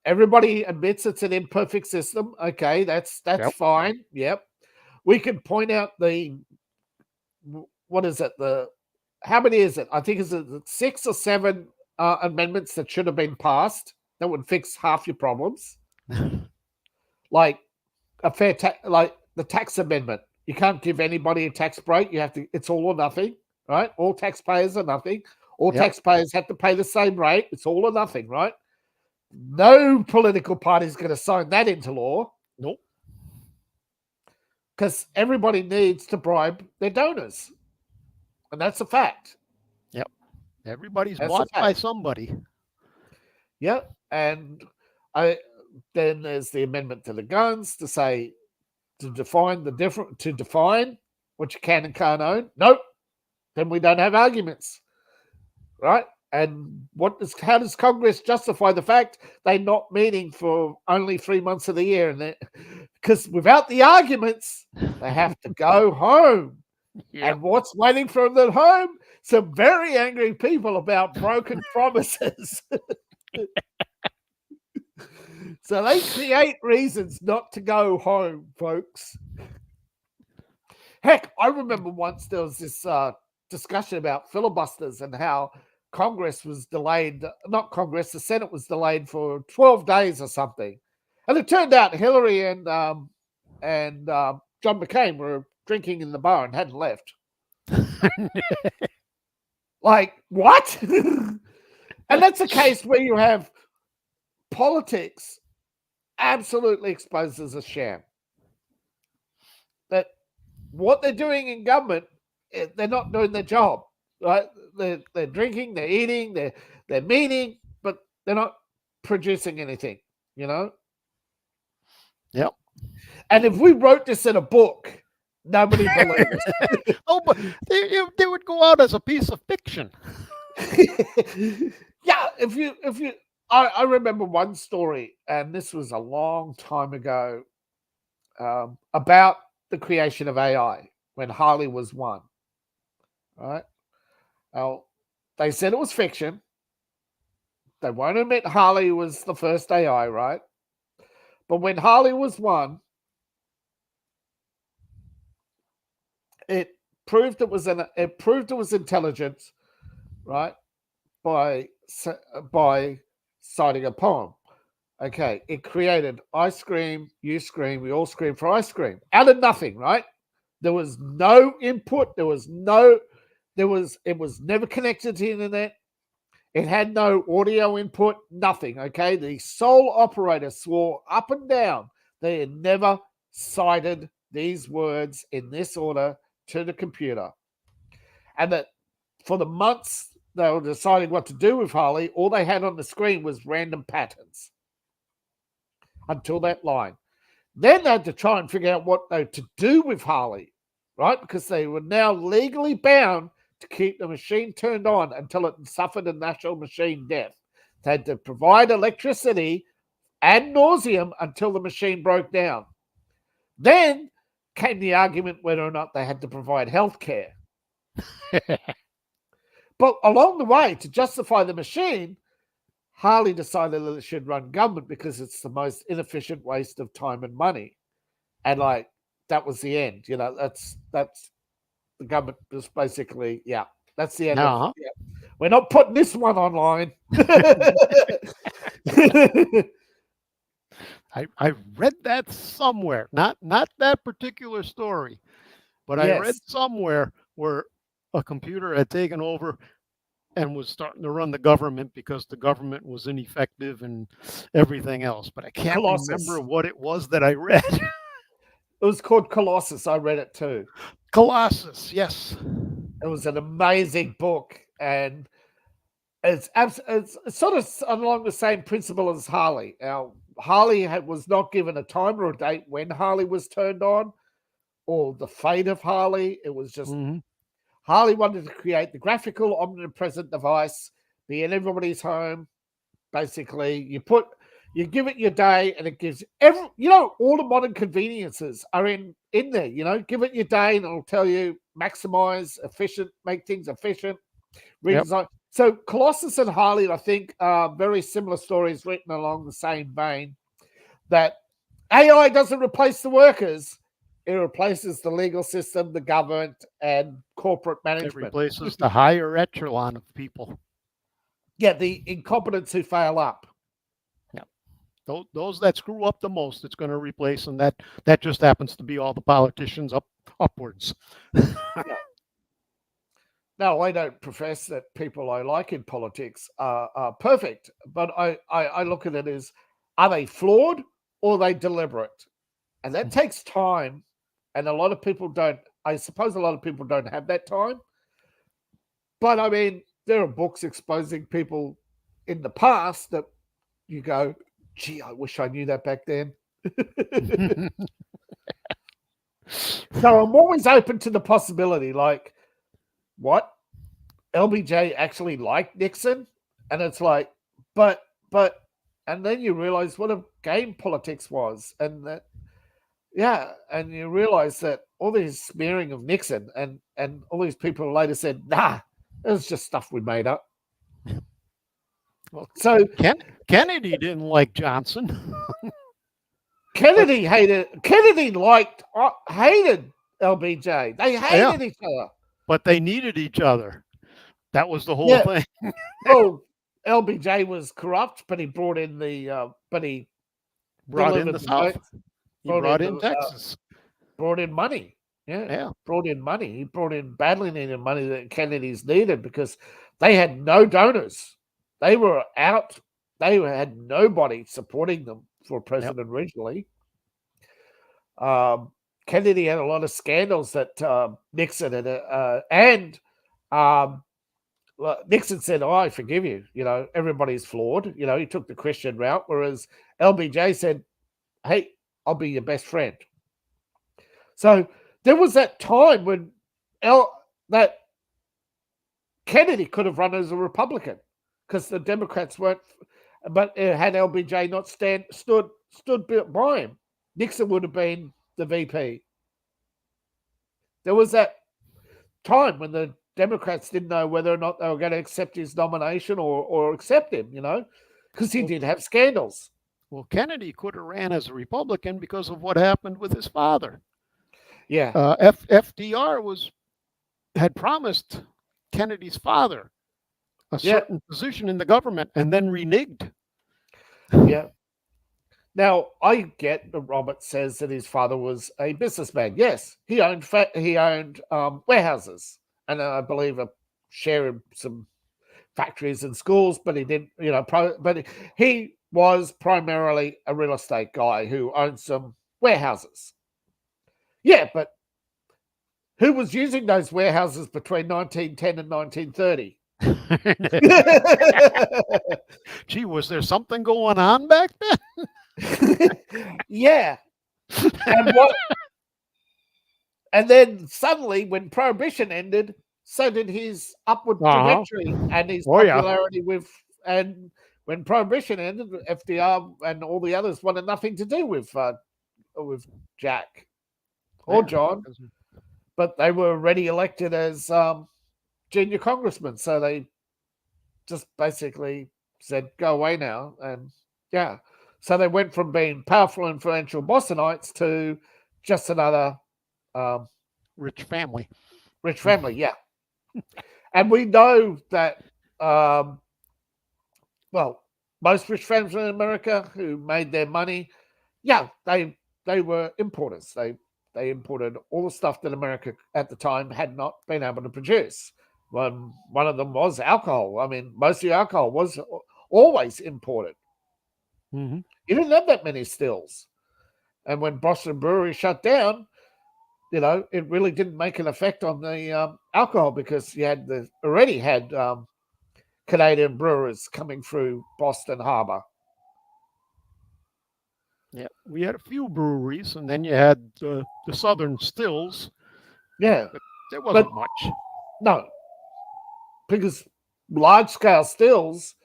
[SPEAKER 1] Everybody admits it's an imperfect system. Okay, that's fine. Yep. We can point out what is it? How many is it? I think it's 6 or 7 amendments that should have been passed that would fix half your problems. Like a fair tax, like the tax amendment. You can't give anybody a tax break. You have to. It's all or nothing, right? All taxpayers are nothing. All taxpayers have to pay the same rate. It's all or nothing, right? No political party is going to sign that into law.
[SPEAKER 2] Nope.
[SPEAKER 1] Because everybody needs to bribe their donors, and that's a fact.
[SPEAKER 2] Yep. Everybody's bought by somebody.
[SPEAKER 1] Yep. And then there's the amendment to the guns to define what you can and can't own. Nope. Then we don't have arguments, right? And how does Congress justify the fact they're not meeting for only 3 months of the year? And because without the arguments, they have to go home. Yep. And what's waiting for them at home? Some very angry people about broken promises. So they create reasons not to go home, folks. Heck, I remember once there was this discussion about filibusters and how Congress was delayed. Not Congress, the Senate was delayed for 12 days or something. And it turned out Hillary and John McCain were drinking in the bar and hadn't left. Like, what? And that's a case where you have politics absolutely exposed as a sham. That what they're doing in government, they're not doing their job. Right? They're drinking, they're eating, they're meeting, but they're not producing anything,
[SPEAKER 2] Yep.
[SPEAKER 1] And if we wrote this in a book, nobody believes us.
[SPEAKER 2] Oh, but they would go out as a piece of fiction.
[SPEAKER 1] Yeah, I remember one story, and this was a long time ago, about the creation of AI when Harley was one. Right? Now, they said it was fiction. They won't admit Harley was the first AI, right? But when Harley was one, it proved it was intelligence, right? By citing a poem. Okay, it created I scream, you scream, we all scream for ice cream out of nothing, right? There was no input. It was never connected to the internet. It had no audio input, nothing. Okay, the sole operator swore up and down they had never cited these words in this order to the computer, and that for the months they were deciding what to do with Harley, all they had on the screen was random patterns until that line. Then they had to try and figure out what they to do with Harley, right? Because they were now legally bound to keep the machine turned on until it suffered a natural machine death. They had to provide electricity ad nauseum until the machine broke down. Then came the argument whether or not they had to provide health care. But along the way, to justify the machine, Harley decided that it should run government because it's the most inefficient waste of time and money. And like that was the end. That's the government was basically, yeah, that's the end of yeah. We're not putting this one online.
[SPEAKER 2] I read that somewhere, not that particular story, but I read somewhere where a computer had taken over and was starting to run the government because the government was ineffective and everything else. But I can't remember what it was that I read.
[SPEAKER 1] It was called Colossus. I read it too.
[SPEAKER 2] Colossus, yes.
[SPEAKER 1] It was an amazing book, and it's sort of along the same principle as Harley. Now, Harley was not given a time or a date when Harley was turned on, or the fate of Harley. It was just Harley wanted to create the graphical omnipresent device, be in everybody's home. Basically, you give it your day, and it gives all the modern conveniences are in there. Give it your day, and it'll tell you maximize, efficient, make things efficient, redesign. Yep. So Colossus and Harley, I think, are very similar stories written along the same vein. That AI doesn't replace the workers; it replaces the legal system, the government, and corporate management.
[SPEAKER 2] It replaces the higher echelon of people.
[SPEAKER 1] Yeah, the incompetents who fail up.
[SPEAKER 2] Those that screw up the most, it's going to replace, and that just happens to be all the politicians upwards.
[SPEAKER 1] Now, I don't profess that people I like in politics are perfect, but I look at it as, are they flawed or are they deliberate? And that takes time, and a lot of people don't. I suppose a lot of people don't have that time. But I mean, there are books exposing people in the past that you go, gee, I wish I knew that back then. So I'm always open to the possibility, like, what? LBJ actually liked Nixon? And it's like, but, and then you realize what a game politics was. And that, yeah, and you realize that all this smearing of Nixon and all these people later said, nah, it was just stuff we made up.
[SPEAKER 2] Well, so Kennedy didn't like Johnson.
[SPEAKER 1] Kennedy hated LBJ. They hated each other.
[SPEAKER 2] But they needed each other. That was the whole thing.
[SPEAKER 1] Well, LBJ was corrupt, but he brought in the he
[SPEAKER 2] brought in the South. He brought in Texas.
[SPEAKER 1] Brought in money. Yeah. Brought in money. He brought in badly needed money that Kennedy's needed because they had no donors. They were out. They had nobody supporting them for president originally. Kennedy had a lot of scandals that Nixon had, and Nixon said, "Oh, I forgive you. Everybody's flawed. He took the Christian route, whereas LBJ said, hey, I'll be your best friend." So there was that time when Kennedy could have run as a Republican because the Democrats weren't. But had LBJ not stood by him, Nixon would have been the VP. There was that time when the Democrats didn't know whether or not they were going to accept his nomination or accept him, because he did have scandals.
[SPEAKER 2] Well, Kennedy could have ran as a Republican because of what happened with his father.
[SPEAKER 1] Yeah.
[SPEAKER 2] FDR had promised Kennedy's father a certain position in the government and then reneged.
[SPEAKER 1] Yeah. Now, I get that Robert says that his father was a businessman. Yes, he owned warehouses and I believe a share in some factories and schools, but he didn't, but he was primarily a real estate guy who owned some warehouses. Yeah, but who was using those warehouses between 1910 and 1930?
[SPEAKER 2] Gee, was there something going on back then?
[SPEAKER 1] Yeah. And then suddenly, when Prohibition ended, so did his upward trajectory and his popularity and when Prohibition ended, FDR and all the others wanted nothing to do with Jack or John, but they were already elected as junior congressmen, so they just basically said, "Go away now," and so they went from being powerful, influential Bostonites to just another
[SPEAKER 2] rich family.
[SPEAKER 1] Yeah. And we know that, most rich families in America who made their money, they were importers. They imported all the stuff that America at the time had not been able to produce. One of them was alcohol. I mean, most of the alcohol was always imported.
[SPEAKER 2] Mm-hmm.
[SPEAKER 1] You didn't have that many stills. And when Boston Brewery shut down, it really didn't make an effect on the alcohol because you already had Canadian brewers coming through Boston Harbor.
[SPEAKER 2] Yeah, we had a few breweries, and then you had the Southern Stills.
[SPEAKER 1] Yeah.
[SPEAKER 2] But there wasn't much.
[SPEAKER 1] No, because large-scale stills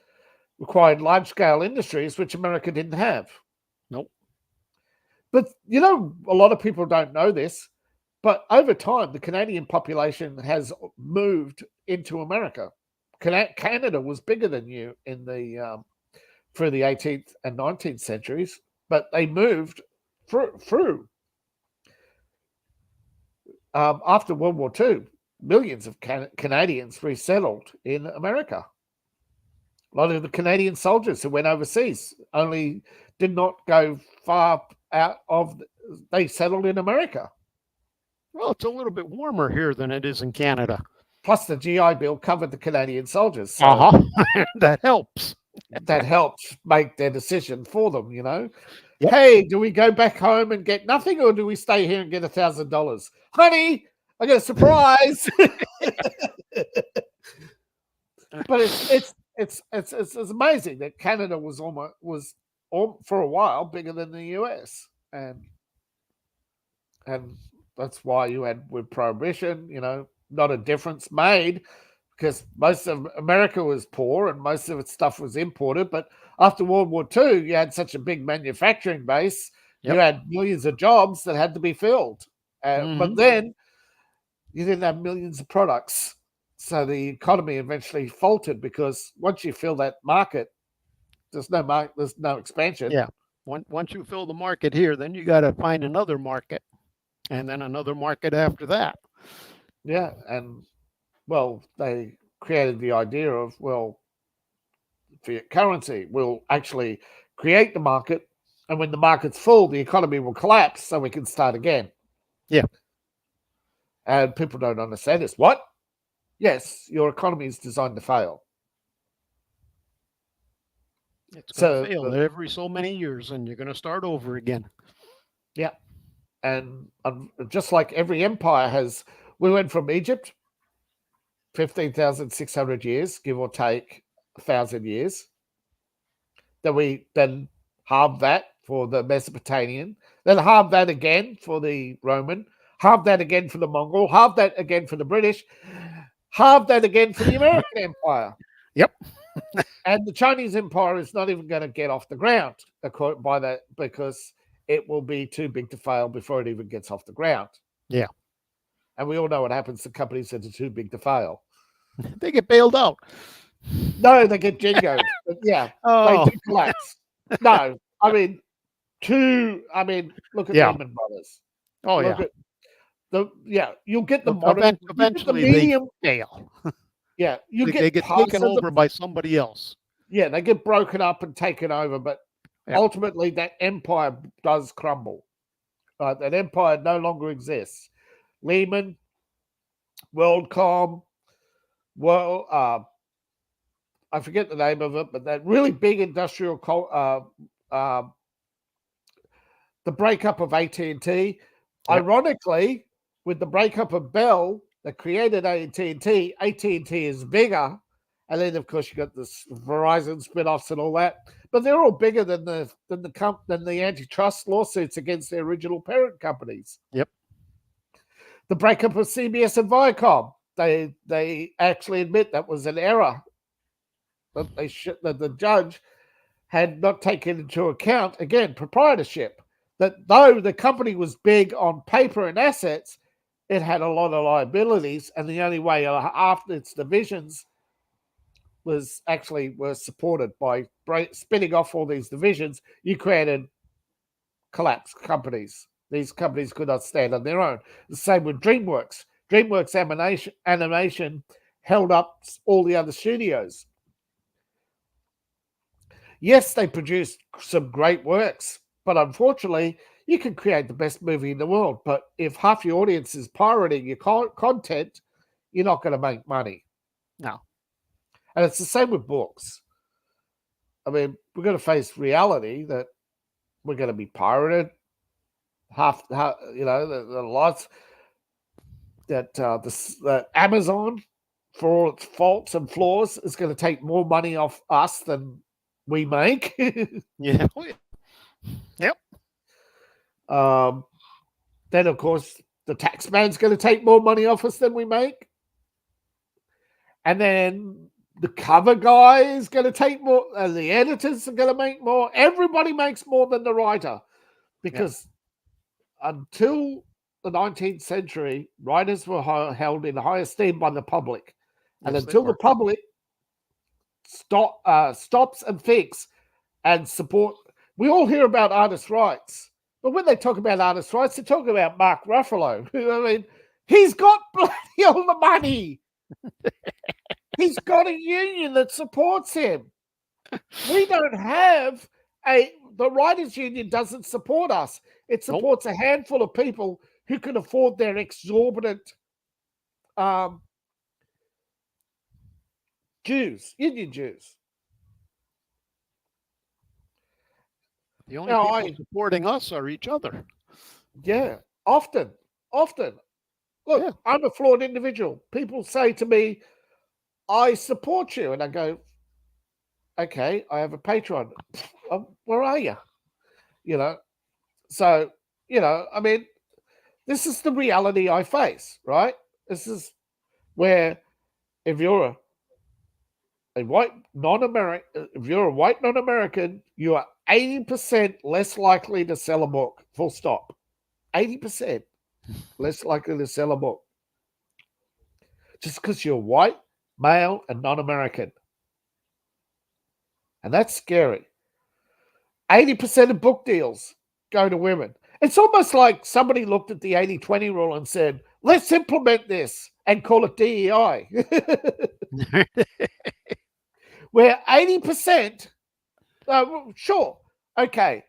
[SPEAKER 1] required large-scale industries, which America didn't have.
[SPEAKER 2] Nope.
[SPEAKER 1] But, a lot of people don't know this, but over time, the Canadian population has moved into America. Canada was bigger than you in through the 18th and 19th centuries, but they moved through. After World War II, millions of Canadians resettled in America. A lot of the Canadian soldiers who went overseas only did not go far out of. They settled in America.
[SPEAKER 2] Well, it's a little bit warmer here than it is in Canada.
[SPEAKER 1] Plus, the GI Bill covered the Canadian soldiers. So
[SPEAKER 2] that helps.
[SPEAKER 1] That helps make their decision for them, Yep.
[SPEAKER 2] Hey,
[SPEAKER 1] do we go back home and get nothing, or do we stay here and get $1,000? Honey, I got a surprise. But it's amazing that Canada was for a while bigger than the US, and that's why you had with Prohibition, not a difference made because most of America was poor and most of its stuff was imported. But after World War II, you had such a big manufacturing base, you had millions of jobs that had to be filled, but then you didn't have millions of products. So the economy eventually faltered because once you fill that market, there's no expansion.
[SPEAKER 2] Yeah. Once you fill the market here, then you got to find another market and then another market after that.
[SPEAKER 1] Yeah. And they created the idea of, fiat currency will actually create the market. And when the market's full, the economy will collapse so we can start again.
[SPEAKER 2] Yeah.
[SPEAKER 1] And people don't understand this. What? Yes, your economy is designed to fail.
[SPEAKER 2] It's going to fail every so many years, and you're going to start over again.
[SPEAKER 1] Yeah. And just like every empire we went from Egypt, 15,600 years, give or take 1,000 years. Then we halved that for the Mesopotamian, then halved that again for the Roman, halved that again for the Mongol, halved that again for the British. Halve that again for the American empire.
[SPEAKER 2] Yep.
[SPEAKER 1] And the Chinese empire is not even going to get off the ground by that, because it will be too big to fail before it even gets off the ground.
[SPEAKER 2] Yeah.
[SPEAKER 1] And we all know what happens to companies that are too big to fail.
[SPEAKER 2] They get bailed out.
[SPEAKER 1] No, they get jingoed. But yeah,
[SPEAKER 2] Oh.
[SPEAKER 1] they do collapse. No, I mean, look at
[SPEAKER 2] Yeah.
[SPEAKER 1] Lehman Brothers.
[SPEAKER 2] Oh,
[SPEAKER 1] Look
[SPEAKER 2] yeah.
[SPEAKER 1] at you'll get the modern,
[SPEAKER 2] Eventually,
[SPEAKER 1] you get the medium.
[SPEAKER 2] they fail.
[SPEAKER 1] Yeah, you
[SPEAKER 2] They get taken over by somebody else.
[SPEAKER 1] Yeah, they get broken up and taken over, but ultimately that empire does crumble. That empire no longer exists. Lehman, WorldCom, I forget the name of it, but that really big industrial, the breakup of AT&T. Ironically, with the breakup of Bell that created AT&T is bigger. And then, of course, you got this Verizon spin-offs and all that. But they're all bigger than the antitrust lawsuits against their original parent companies.
[SPEAKER 2] Yep.
[SPEAKER 1] The breakup of CBS and Viacom. They actually admit that was an error. That the judge had not taken into account, again, proprietorship. That though the company was big on paper and assets, it had a lot of liabilities, and the only way after its divisions was supported by spinning off all these divisions. You created collapsed companies. These companies could not stand on their own. The same with DreamWorks. DreamWorks Animation held up all the other studios. Yes, they produced some great works, but unfortunately, you can create the best movie in the world, but if half your audience is pirating your content, you're not going to make money.
[SPEAKER 2] No.
[SPEAKER 1] And it's the same with books. I mean, we're going to face reality that we're going to be pirated. The lots that Amazon, for all its faults and flaws, is going to take more money off us than we make.
[SPEAKER 2] Yeah. Yep.
[SPEAKER 1] Then, of course, the tax man's going to take more money off us than we make. And then the cover guy is going to take more, and the editors are going to make more. Everybody makes more than the writer, because until the 19th century, writers were held in high esteem by the public. And until the public stops and thinks and support, we all hear about artists' rights. But when they talk about artists' rights, they talk about Mark Ruffalo. I mean, he's got bloody all the money. He's got a union that supports him. We don't have the writers' union doesn't support us. It supports a handful of people who can afford their exorbitant union dues.
[SPEAKER 2] The only people supporting us are each other.
[SPEAKER 1] Yeah, often. Look, I'm a flawed individual. People say to me, I support you. And I go, okay, I have a Patreon. Where are you? So, I mean, this is the reality I face, right? This is where if you're a white non-American, you are 80% less likely to sell a book, full stop. 80% less likely to sell a book. Just because you're white, male, and non-American. And that's scary. 80% of book deals go to women. It's almost like somebody looked at the 80-20 rule and said, let's implement this and call it DEI. Where 80%, sure, okay,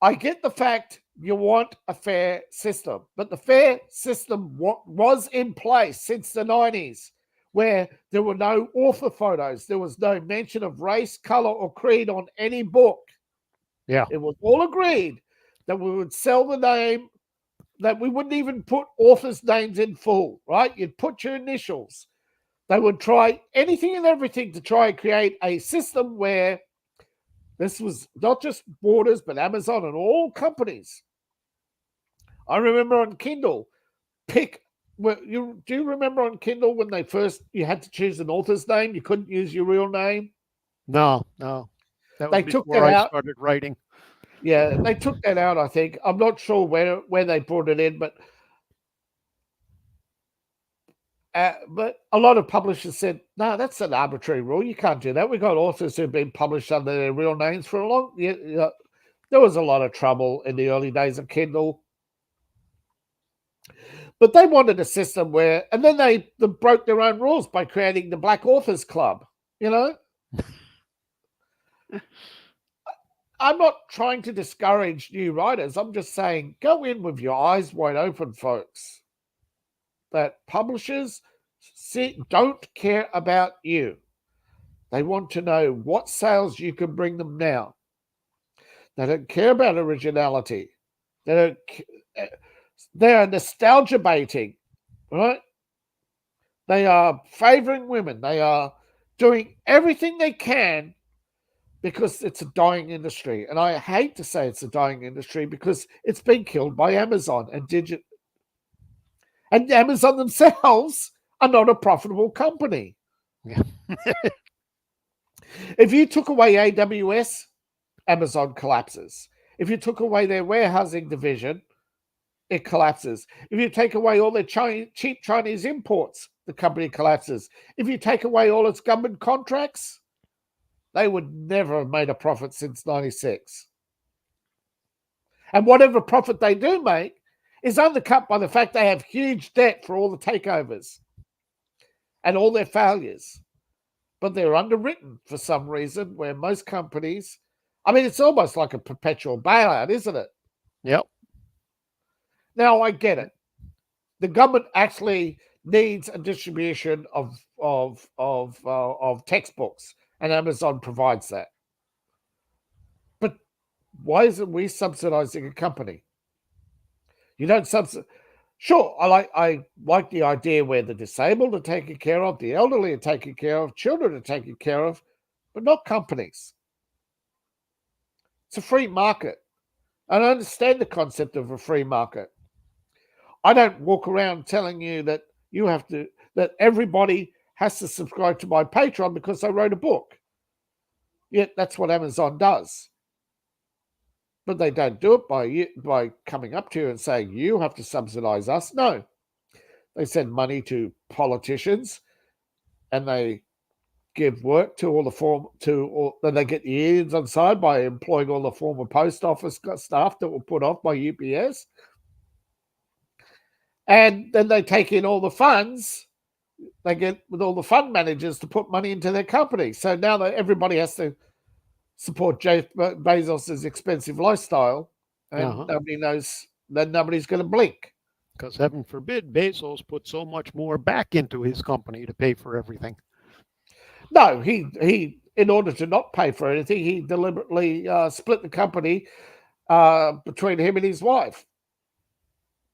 [SPEAKER 1] I get the fact you want a fair system, but the fair system was in place since the 90s, where there were no author photos. There was no mention of race, color, or creed on any book.
[SPEAKER 2] Yeah.
[SPEAKER 1] It was all agreed that we would sell the name, that we wouldn't even put authors' names in full, right? You'd put your initials. They would try anything and everything to try and create a system where this was not just Borders, but Amazon and all companies. I remember on Kindle, pick Well, do you remember on Kindle when you had to choose an author's name? You couldn't use your real name.
[SPEAKER 2] No. That was
[SPEAKER 1] They took
[SPEAKER 2] before
[SPEAKER 1] that
[SPEAKER 2] I
[SPEAKER 1] out.
[SPEAKER 2] started writing.
[SPEAKER 1] Yeah, they took that out, I think. I'm not sure where they brought it in, but a lot of publishers said, no, that's an arbitrary rule. You can't do that. We've got authors who've been published under their real names for a long. There was a lot of trouble in the early days of Kindle. But they wanted a system where, and then they broke their own rules by creating the Black Authors Club. I'm not trying to discourage new writers. I'm just saying, go in with your eyes wide open, folks. That publishers don't care about you. They want to know what sales you can bring them now. They don't care about originality. They are nostalgia baiting, right? They are favoring women. They are doing everything they can because it's a dying industry. And I hate to say it's a dying industry because it's been killed by Amazon and Amazon themselves are not a profitable company.
[SPEAKER 2] Yeah.
[SPEAKER 1] If you took away AWS, Amazon collapses. If you took away their warehousing division, it collapses. If you take away all their cheap Chinese imports, the company collapses. If you take away all its government contracts, they would never have made a profit since 96. And whatever profit they do make is undercut by the fact they have huge debt for all the takeovers and all their failures. But they're underwritten for some reason, where most companies, it's almost like a perpetual bailout, isn't it?
[SPEAKER 2] Yep.
[SPEAKER 1] Now, I get it. The government actually needs a distribution of textbooks, and Amazon provides that. But why isn't we subsidizing a company? You don't subsidize. Sure, I like the idea where the disabled are taken care of, the elderly are taken care of, children are taken care of, but not companies. It's a free market. And I understand the concept of a free market. I don't walk around telling you that that everybody has to subscribe to my Patreon because I wrote a book. Yet that's what Amazon does. But they don't do it by coming up to you and saying, you have to subsidize us. No. They send money to politicians and they give work to all the then they get the unions on side by employing all the former post office staff that were put off by UPS. And then they take in all the funds. They get with all the fund managers to put money into their company. So now that everybody has to support Jeff Bezos's expensive lifestyle, and nobody knows that nobody's going to blink.
[SPEAKER 2] Because heaven forbid Bezos put so much more back into his company to pay for everything.
[SPEAKER 1] No, he in order to not pay for anything, he deliberately split the company between him and his wife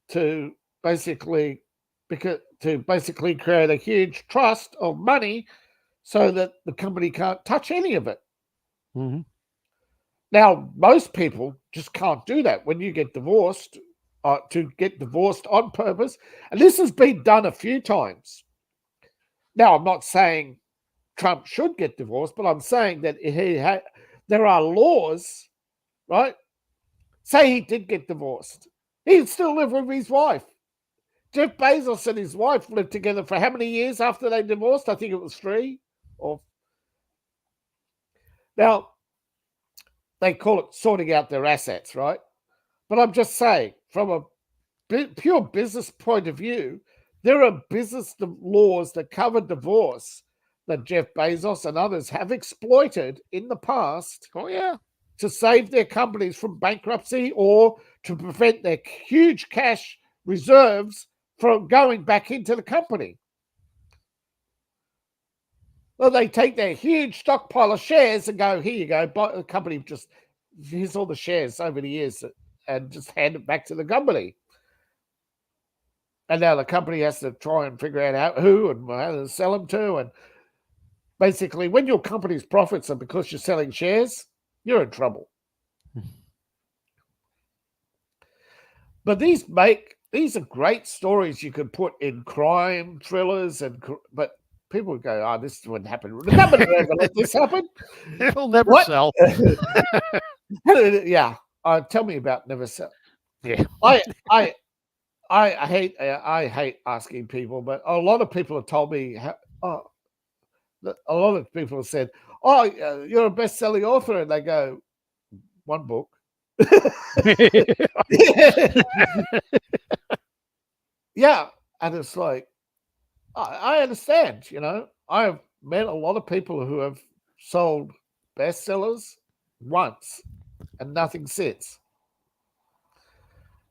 [SPEAKER 1] to basically create a huge trust of money so that the company can't touch any of it.
[SPEAKER 2] Mm-hmm.
[SPEAKER 1] Now, most people just can't do that when you get divorced, to get divorced on purpose. And this has been done a few times. Now, I'm not saying Trump should get divorced, but I'm saying that there are laws, right? Say he did get divorced. He'd still live with his wife. Jeff Bezos and his wife lived together for how many years after they divorced? I think it was 3. Now, they call it sorting out their assets, right? But I'm just saying, from a pure business point of view, there are business laws that cover divorce that Jeff Bezos and others have exploited in the past.
[SPEAKER 2] Oh, yeah.
[SPEAKER 1] To save their companies from bankruptcy or to prevent their huge cash reserves from going back into the company. Well, they take their huge stockpile of shares and go, here you go, buy the company, just here's all the shares over the years and just hand it back to the company. And now the company has to try and figure out who and how to sell them to. And basically, when your company's profits are because you're selling shares, you're in trouble. But these make these are great stories you could put in crime thrillers, but people would go, "Oh, this wouldn't happen. Nobody would ever let this happen."
[SPEAKER 2] It'll never
[SPEAKER 1] What?
[SPEAKER 2] sell.
[SPEAKER 1] Yeah, tell me about never sell.
[SPEAKER 2] Yeah.
[SPEAKER 1] I hate asking people, but a lot of people have told me. Oh, a lot of people have said, "Oh, you're a best-selling author," and they go, "One book." Yeah, and it's like, I understand. I have met a lot of people who have sold bestsellers once and nothing since,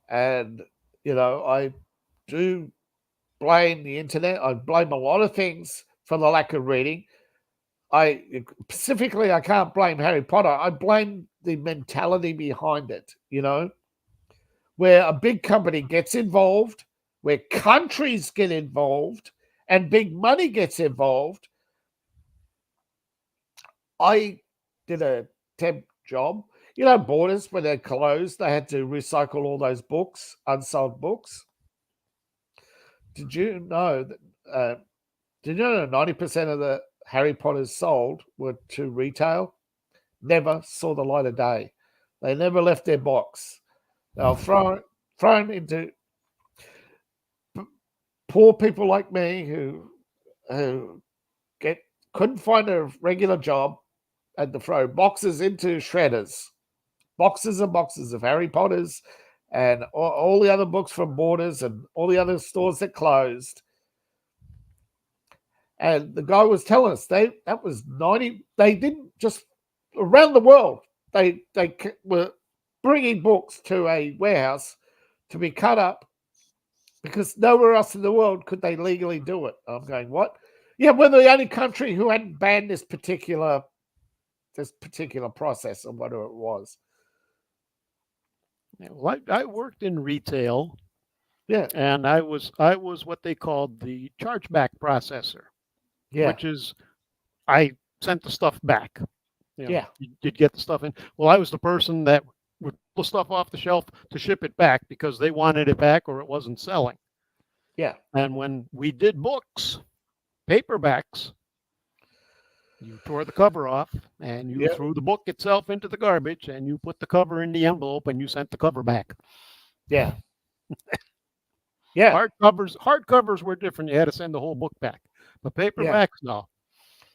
[SPEAKER 1] and I do blame the internet. I blame a lot of things for the lack of reading. I can't blame Harry Potter. I blame the mentality behind it, where a big company gets involved, where countries get involved, and big money gets involved. I did a temp job. Borders, when they closed, they had to recycle all those books, unsold books. Did you know that 90% of the Harry Potters sold were to retail? Never saw the light of day. They never left their box. They were thrown into poor people like me who couldn't find a regular job, had to throw boxes into shredders, boxes and boxes of Harry Potters and all the other books from Borders and all the other stores that closed. And the guy was telling us that was 90. They didn't just around the world. They were bringing books to a warehouse to be cut up because nowhere else in the world could they legally do it. I'm going, what? Yeah, we're the only country who hadn't banned this particular process or whatever it was.
[SPEAKER 2] Well, I worked in retail.
[SPEAKER 1] Yeah.
[SPEAKER 2] And I was what they called the chargeback processor.
[SPEAKER 1] Yeah.
[SPEAKER 2] Which is, I sent the stuff back.
[SPEAKER 1] Yeah.
[SPEAKER 2] You'd get the stuff in. Well, I was the person that would pull stuff off the shelf to ship it back because they wanted it back or it wasn't selling.
[SPEAKER 1] Yeah.
[SPEAKER 2] And when we did books, paperbacks, you tore the cover off and you threw the book itself into the garbage and you put the cover in the envelope and you sent the cover back.
[SPEAKER 1] Yeah. Yeah.
[SPEAKER 2] Hardcovers were different. You had to send the whole book back. But paperbacks, no.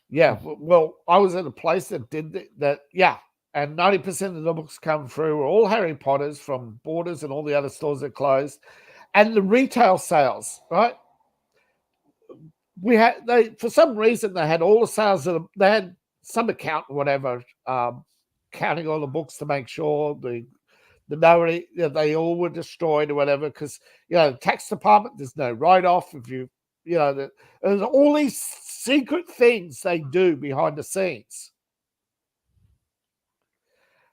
[SPEAKER 1] Yeah. Well, I was at a place that did that. Yeah. And 90% of the books come through were all Harry Potters from Borders and all the other stores that closed. And the retail sales, right? For some reason, they had all the sales. They had some account or whatever, counting all the books to make sure they all were destroyed or whatever. Because, the tax department, there's no write-off if there's all these secret things they do behind the scenes.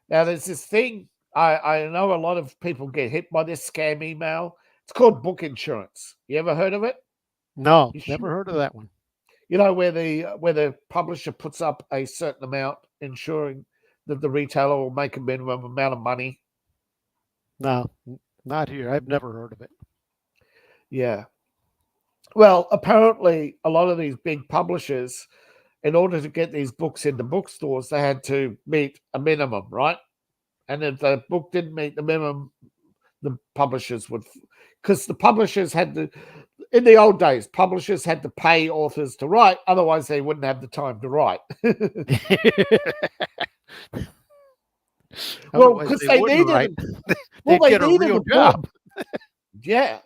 [SPEAKER 1] Now, there's this thing, I know a lot of people get hit by this scam email. It's called book insurance. You ever heard of it?
[SPEAKER 2] No, never heard of that one.
[SPEAKER 1] Where the publisher puts up a certain amount, ensuring that the retailer will make a minimum amount of money.
[SPEAKER 2] No, not here. I've never heard of it.
[SPEAKER 1] Yeah. Well, apparently, a lot of these big publishers, in order to get these books into bookstores, they had to meet a minimum, right? And if the book didn't meet the minimum, the publishers would, because the publishers had to, in the old days, publishers had to pay authors to write, otherwise they wouldn't have the time to write. Well, because they needed,
[SPEAKER 2] they'd get a real job.
[SPEAKER 1] Yeah.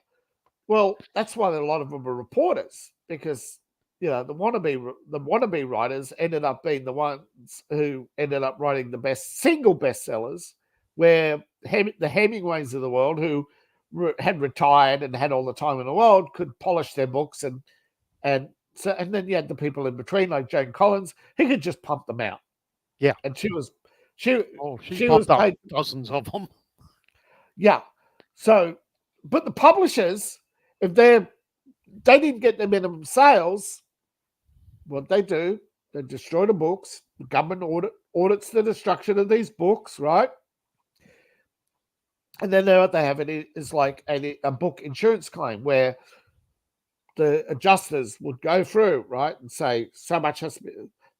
[SPEAKER 1] Well, that's why a lot of them were reporters, because the wannabe writers ended up being the ones who ended up writing the single bestsellers, where the Hemingways of the world, who had retired and had all the time in the world, could polish their books, and then you had the people in between, like Joan Collins, who could just pump them out.
[SPEAKER 2] Yeah,
[SPEAKER 1] and she
[SPEAKER 2] pumped out dozens of them.
[SPEAKER 1] Yeah, so, but the publishers, if they didn't get the minimum sales, what they do, they destroy the books. The government audits the destruction of these books, right? And then what they have it is like a book insurance claim where the adjusters would go through, right, and say so much has to be,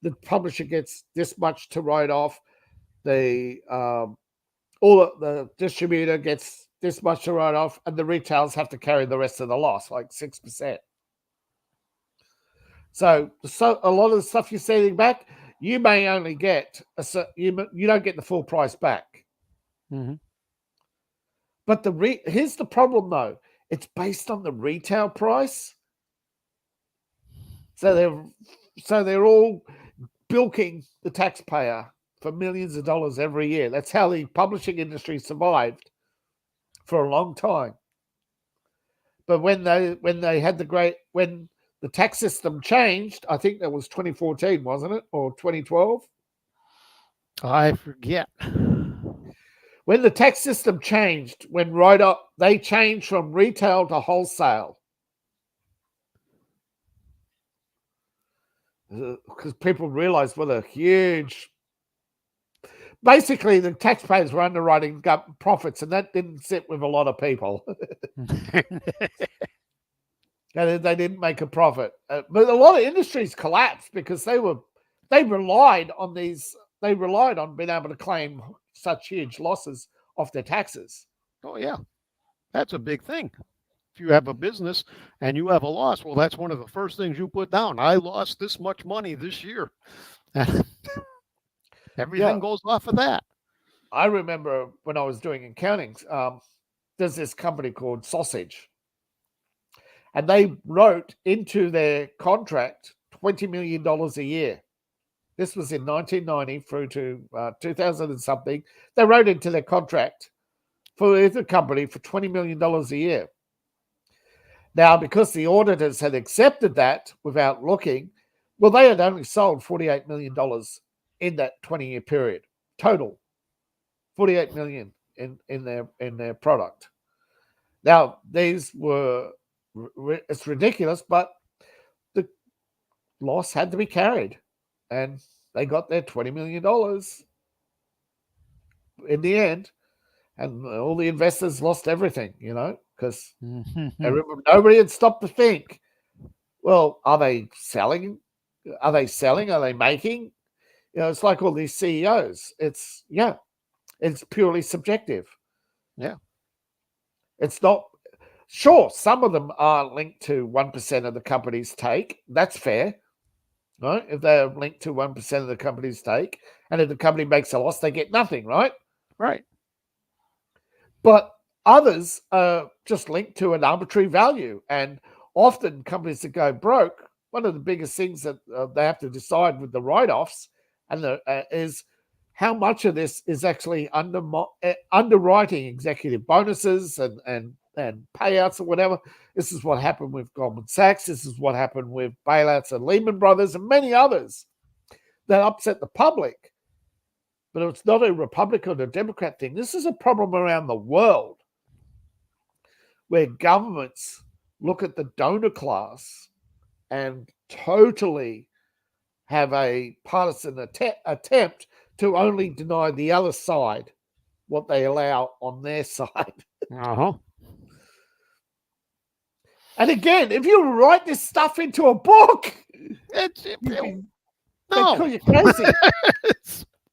[SPEAKER 1] the publisher gets this much to write off, the the distributor gets this much to write off, and the retailers have to carry the rest of the loss, like 6%. So a lot of the stuff you're sending back, you may only get you don't get the full price back.
[SPEAKER 2] Mm-hmm.
[SPEAKER 1] But here's the problem though: it's based on the retail price. So they're all bilking the taxpayer for millions of dollars every year. That's how the publishing industry survived for a long time. But when they had when the tax system changed, I think that was 2014, wasn't it? Or 2012?
[SPEAKER 2] I forget.
[SPEAKER 1] When the tax system changed, they changed from retail to wholesale. Because people realized what a huge... Basically, the taxpayers were underwriting profits, and that didn't sit with a lot of people. And they didn't make a profit. But a lot of industries collapsed because they relied on being able to claim such huge losses off their taxes.
[SPEAKER 2] Oh, yeah. That's a big thing. If you have a business and you have a loss, well, that's one of the first things you put down. I lost this much money this year. Everything goes off of that.
[SPEAKER 1] I remember when I was doing accounting, there's this company called Sausage. And they wrote into their contract $20 million a year. This was in 1990 through to 2000 and something. They wrote into their contract for the company for $20 million a year. Now, because the auditors had accepted that without looking, well, they had only sold $48 million in that 20-year period. Total. $48 million in their product. Now, these were... It's ridiculous, but the loss had to be carried, and they got their $20 million in the end, and all the investors lost everything, because nobody had stopped to think, well, are they selling? Are they making? It's like all these CEOs. It's purely subjective.
[SPEAKER 2] Yeah.
[SPEAKER 1] It's not. Sure, some of them are linked to 1% of the company's take. That's fair, right? If they're linked to 1% of the company's take, and if the company makes a loss, they get nothing, right?
[SPEAKER 2] Right.
[SPEAKER 1] But others are just linked to an arbitrary value. And often companies that go broke, one of the biggest things that they have to decide with the write-offs is how much of this is actually underwriting executive bonuses and payouts or whatever. This is what happened with Goldman Sachs. This is what happened with bailouts and Lehman Brothers and many others that upset the public. But it's not a Republican or Democrat thing. This is a problem around the world where governments look at the donor class and totally have a partisan attempt to only deny the other side what they allow on their side.
[SPEAKER 2] Uh-huh.
[SPEAKER 1] And again, if you write this stuff into a book,
[SPEAKER 2] No,
[SPEAKER 1] you're crazy.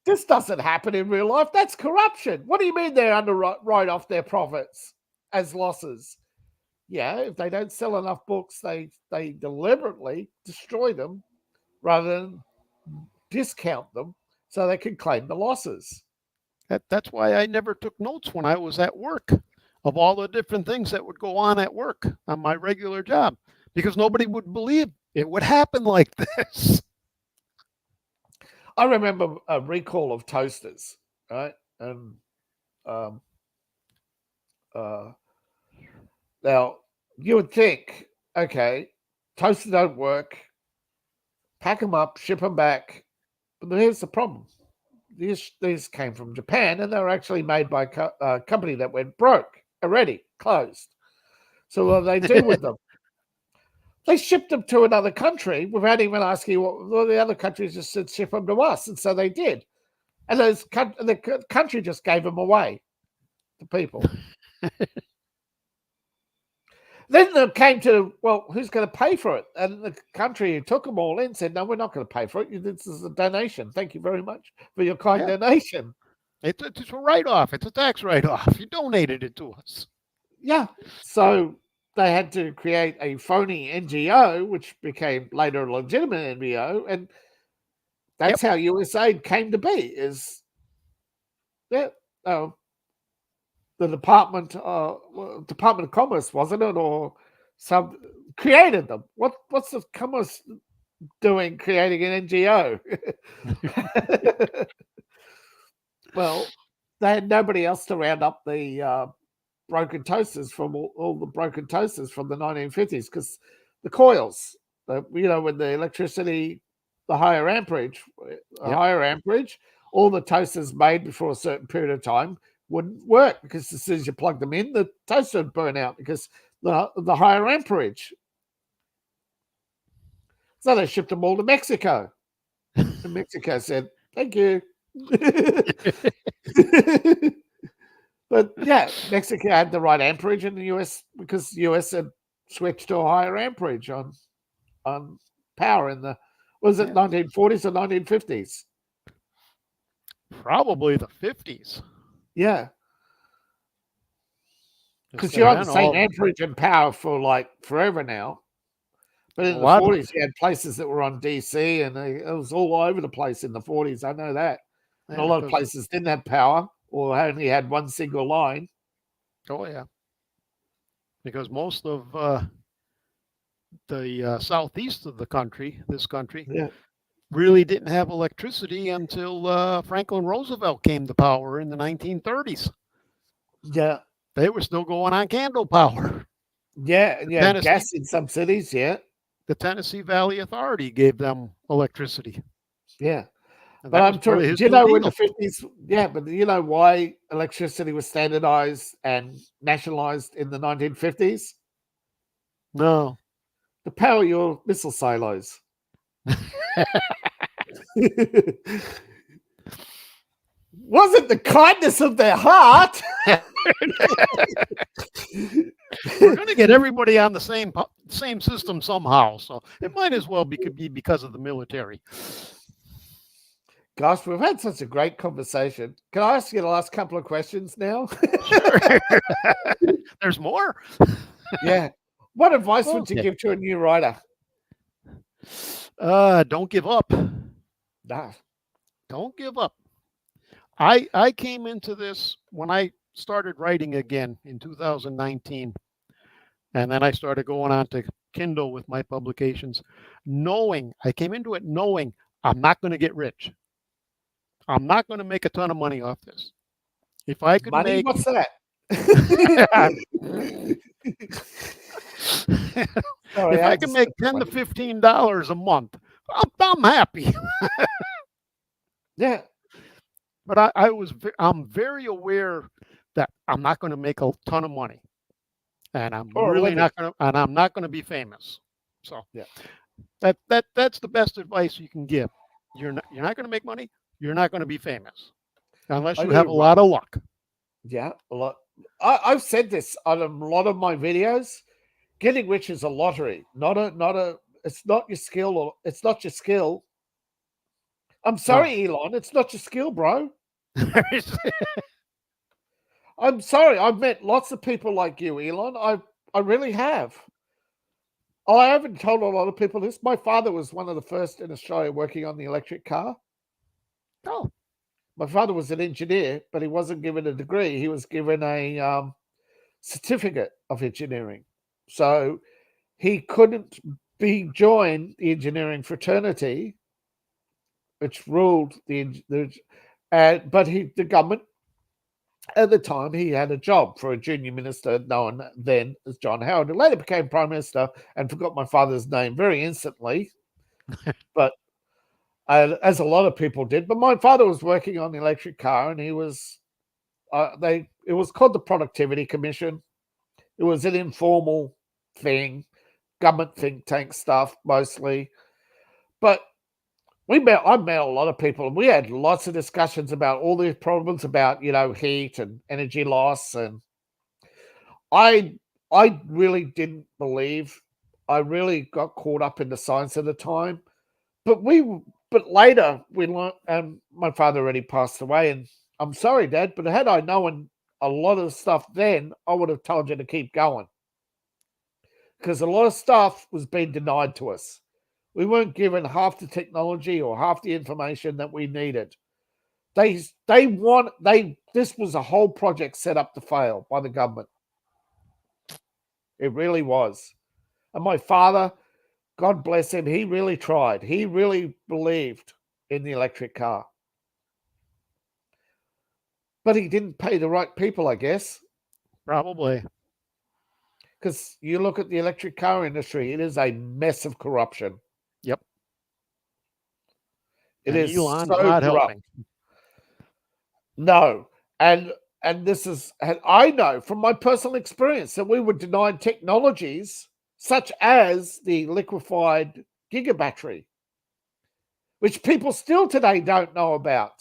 [SPEAKER 1] This doesn't happen in real life. That's corruption. What do you mean they write off their profits as losses? Yeah, if they don't sell enough books, they deliberately destroy them rather than discount them so they can claim the losses.
[SPEAKER 2] That's why I never took notes when I was at work of all the different things that would go on at work on my regular job, because nobody would believe it would happen like this.
[SPEAKER 1] I remember a recall of toasters, right? And now you would think, okay, toasters don't work, pack them up, ship them back. But here's the problem. These came from Japan, and they were actually made by a company that went broke already, closed. So what do they do with them? They shipped them to another country without even asking what the other countries just said, ship them to us. And so they did. And the country just gave them away the people. Then it came to, well, who's going to pay for it? And the country who took them all in said, no, we're not going to pay for it. This is a donation. Thank you very much for your kind donation.
[SPEAKER 2] It's a write-off. It's a tax write-off. You donated it to us.
[SPEAKER 1] Yeah. So they had to create a phony NGO, which became later a legitimate NGO. And that's how USAID came to be, is that the Department of Commerce, wasn't it, or some created them? What's the Commerce doing creating an NGO? Well, they had nobody else to round up the broken toasters from all the broken toasters from the 1950s, because the coils, when the electricity, the higher amperage, all the toasters made before a certain period of time wouldn't work, because as soon as you plug them in, the toaster would burn out because the higher amperage. So they shipped them all to Mexico. And Mexico said, thank you. But yeah, Mexico had the right amperage in the US, because the US had switched to a higher amperage on power in the, was it 1940s or 1950s?
[SPEAKER 2] Probably the 50s.
[SPEAKER 1] Yeah. Because you're on the same amperage and power for like forever now. But in the 40s, you had places that were on DC, and it was all over the place in the 40s. I know that. And a lot of places didn't have power or only had one single line.
[SPEAKER 2] Oh, yeah. Because most of the southeast of this country, really didn't have electricity until Franklin Roosevelt came to power in the 1930s.
[SPEAKER 1] Yeah.
[SPEAKER 2] They were still going on candle power.
[SPEAKER 1] Yeah, and yeah, gas in some cities, yeah.
[SPEAKER 2] The Tennessee Valley Authority gave them electricity.
[SPEAKER 1] Yeah. But I'm sure, do you know, in the 50s, but you know why electricity was standardized and nationalized in the 1950s?
[SPEAKER 2] No.
[SPEAKER 1] To power your missile silos. Wasn't the kindness of their heart.
[SPEAKER 2] We're going to get everybody on the same system somehow, so it might as well be because of the military.
[SPEAKER 1] Gosh, we've had such a great conversation. Can I ask you the last couple of questions now?
[SPEAKER 2] Sure. There's more?
[SPEAKER 1] Yeah. What advice would you give to a new writer?
[SPEAKER 2] Don't give up.
[SPEAKER 1] Nah.
[SPEAKER 2] Don't give up. I came into this when I started writing again in 2019, and then I started going on to Kindle with my publications, I came into it knowing I'm not going to get rich. I'm not going to make a ton of money off this. If I could
[SPEAKER 1] money, what's that?
[SPEAKER 2] If I can make $10 to $15 a month, I'm happy.
[SPEAKER 1] Yeah.
[SPEAKER 2] But I'm very aware that I'm not going to make a ton of money, and I'm not going to be famous. So that's the best advice you can give. You're not going to make money. You're not going to be famous unless you have a lot of luck.
[SPEAKER 1] Yeah, a lot. I've said this on a lot of my videos. Getting rich is a lottery, it's not your skill, it's not your skill. I'm sorry, Elon, it's not your skill, bro. I'm sorry. I've met lots of people like you, Elon. I really have. I haven't told a lot of people this. My father was one of the first in Australia working on the electric car.
[SPEAKER 2] Oh.
[SPEAKER 1] My father was an engineer, but he wasn't given a degree. He was given a certificate of engineering. So he couldn't join the engineering fraternity, which ruled but the government at the time, he had a job for a junior minister known then as John Howard, who later became Prime Minister and forgot my father's name very instantly. But as a lot of people did. But my father was working on the electric car, and he was it was called the Productivity Commission. It was an informal thing, government think tank stuff mostly. But I met a lot of people, and we had lots of discussions about all these problems about, heat and energy loss. And I really didn't believe. I really got caught up in the science at the time. But later we learned, and my father already passed away, and I'm sorry, Dad, but had I known a lot of the stuff then, I would have told you to keep going. Because a lot of stuff was being denied to us. We weren't given half the technology or half the information that we needed. This was a whole project set up to fail by the government. It really was. And my father, God bless him, he really tried. He really believed in the electric car. But he didn't pay the right people, I guess.
[SPEAKER 2] Probably.
[SPEAKER 1] Because you look at the electric car industry, it is a mess of corruption.
[SPEAKER 2] Yep.
[SPEAKER 1] It
[SPEAKER 2] and
[SPEAKER 1] is
[SPEAKER 2] Elon's
[SPEAKER 1] so
[SPEAKER 2] not
[SPEAKER 1] corrupt.
[SPEAKER 2] helping.
[SPEAKER 1] No. And this is, I know from my personal experience that we were denied technologies such as the liquefied gigabattery, which people still today don't know about.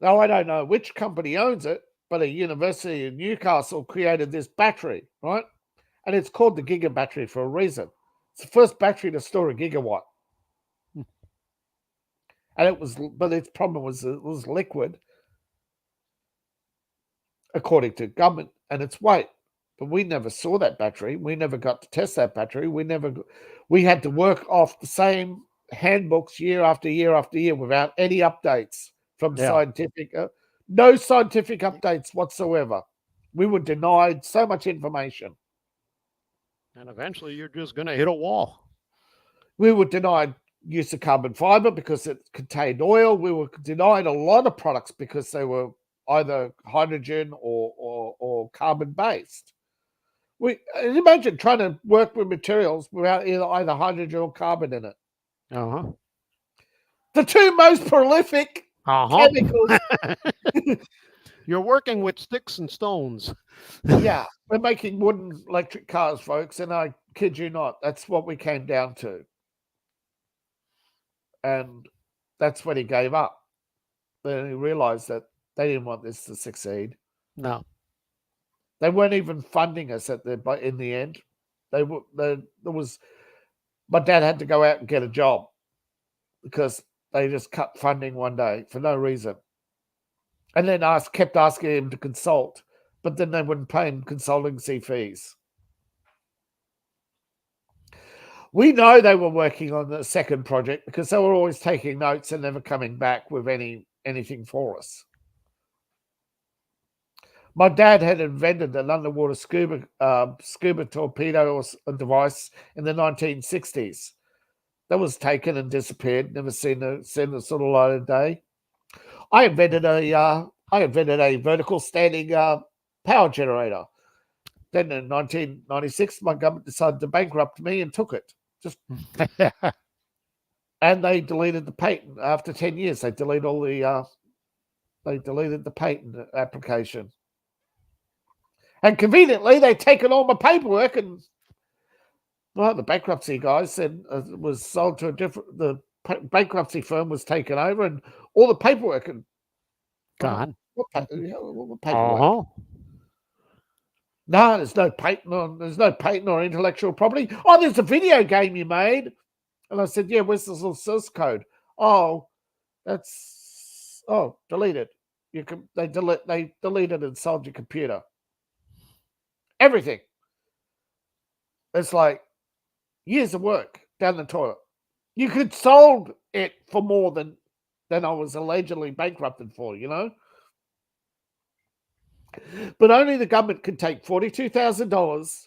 [SPEAKER 1] Now, I don't know which company owns it, but a university in Newcastle created this battery, right? And it's called the gigabattery for a reason. It's the first battery to store a gigawatt. And but its problem was it was liquid, according to government, and its weight. But we never saw that battery. We never got to test that battery. We had to work off the same handbooks year after year after year without any updates from scientific, no scientific updates whatsoever. We were denied so much information.
[SPEAKER 2] And eventually you're just going to hit a wall.
[SPEAKER 1] We were denied use of carbon fiber because it contained oil. We were denied a lot of products because they were either hydrogen or carbon based. Imagine trying to work with materials without either hydrogen or carbon in it.
[SPEAKER 2] Uh-huh.
[SPEAKER 1] The two most prolific chemicals.
[SPEAKER 2] You're working with sticks and stones.
[SPEAKER 1] Yeah, we're making wooden electric cars, folks, and I kid you not, that's what we came down to. And that's when he gave up. Then he realized that they didn't want this to succeed.
[SPEAKER 2] No.
[SPEAKER 1] They weren't even funding us in the end. My dad had to go out and get a job because they just cut funding one day for no reason. And then kept asking him to consult, but then they wouldn't pay him consultancy fees. We know they were working on the second project because they were always taking notes and never coming back with anything for us. My dad had invented an underwater scuba torpedo device in the 1960s. That was taken and disappeared. Never seen the sort of light of day. I invented a vertical standing power generator. Then in 1996, my government decided to bankrupt me and took it. And they deleted the patent after 10 years. They deleted the patent application. And conveniently, they'd taken all my paperwork, and the bankruptcy guys said it was sold to the bankruptcy firm was taken over, and all the paperwork had
[SPEAKER 2] gone.
[SPEAKER 1] What paperwork?
[SPEAKER 2] Uh-huh.
[SPEAKER 1] No, there's no patent or intellectual property. Oh, there's a video game you made. And I said, yeah, where's this little source code? Oh, deleted. They deleted and sold your computer. Everything. It's like years of work down the toilet. You could sold it for more than I was allegedly bankrupted for, But only the government could take $42,000,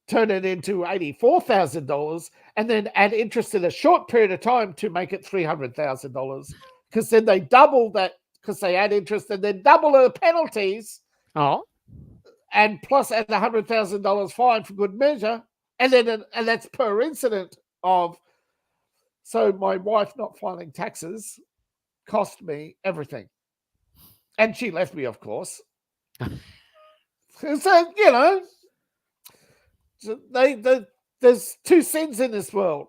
[SPEAKER 1] turn it into $84,000, and then add interest in a short period of time to make it $300,000. Because then they double that, because they add interest and then double the penalties.
[SPEAKER 2] Oh.
[SPEAKER 1] And plus add $100,000 fine for good measure. And that's per incident of. So my wife not filing taxes cost me everything. And she left me, of course. So, there's two sins in this world.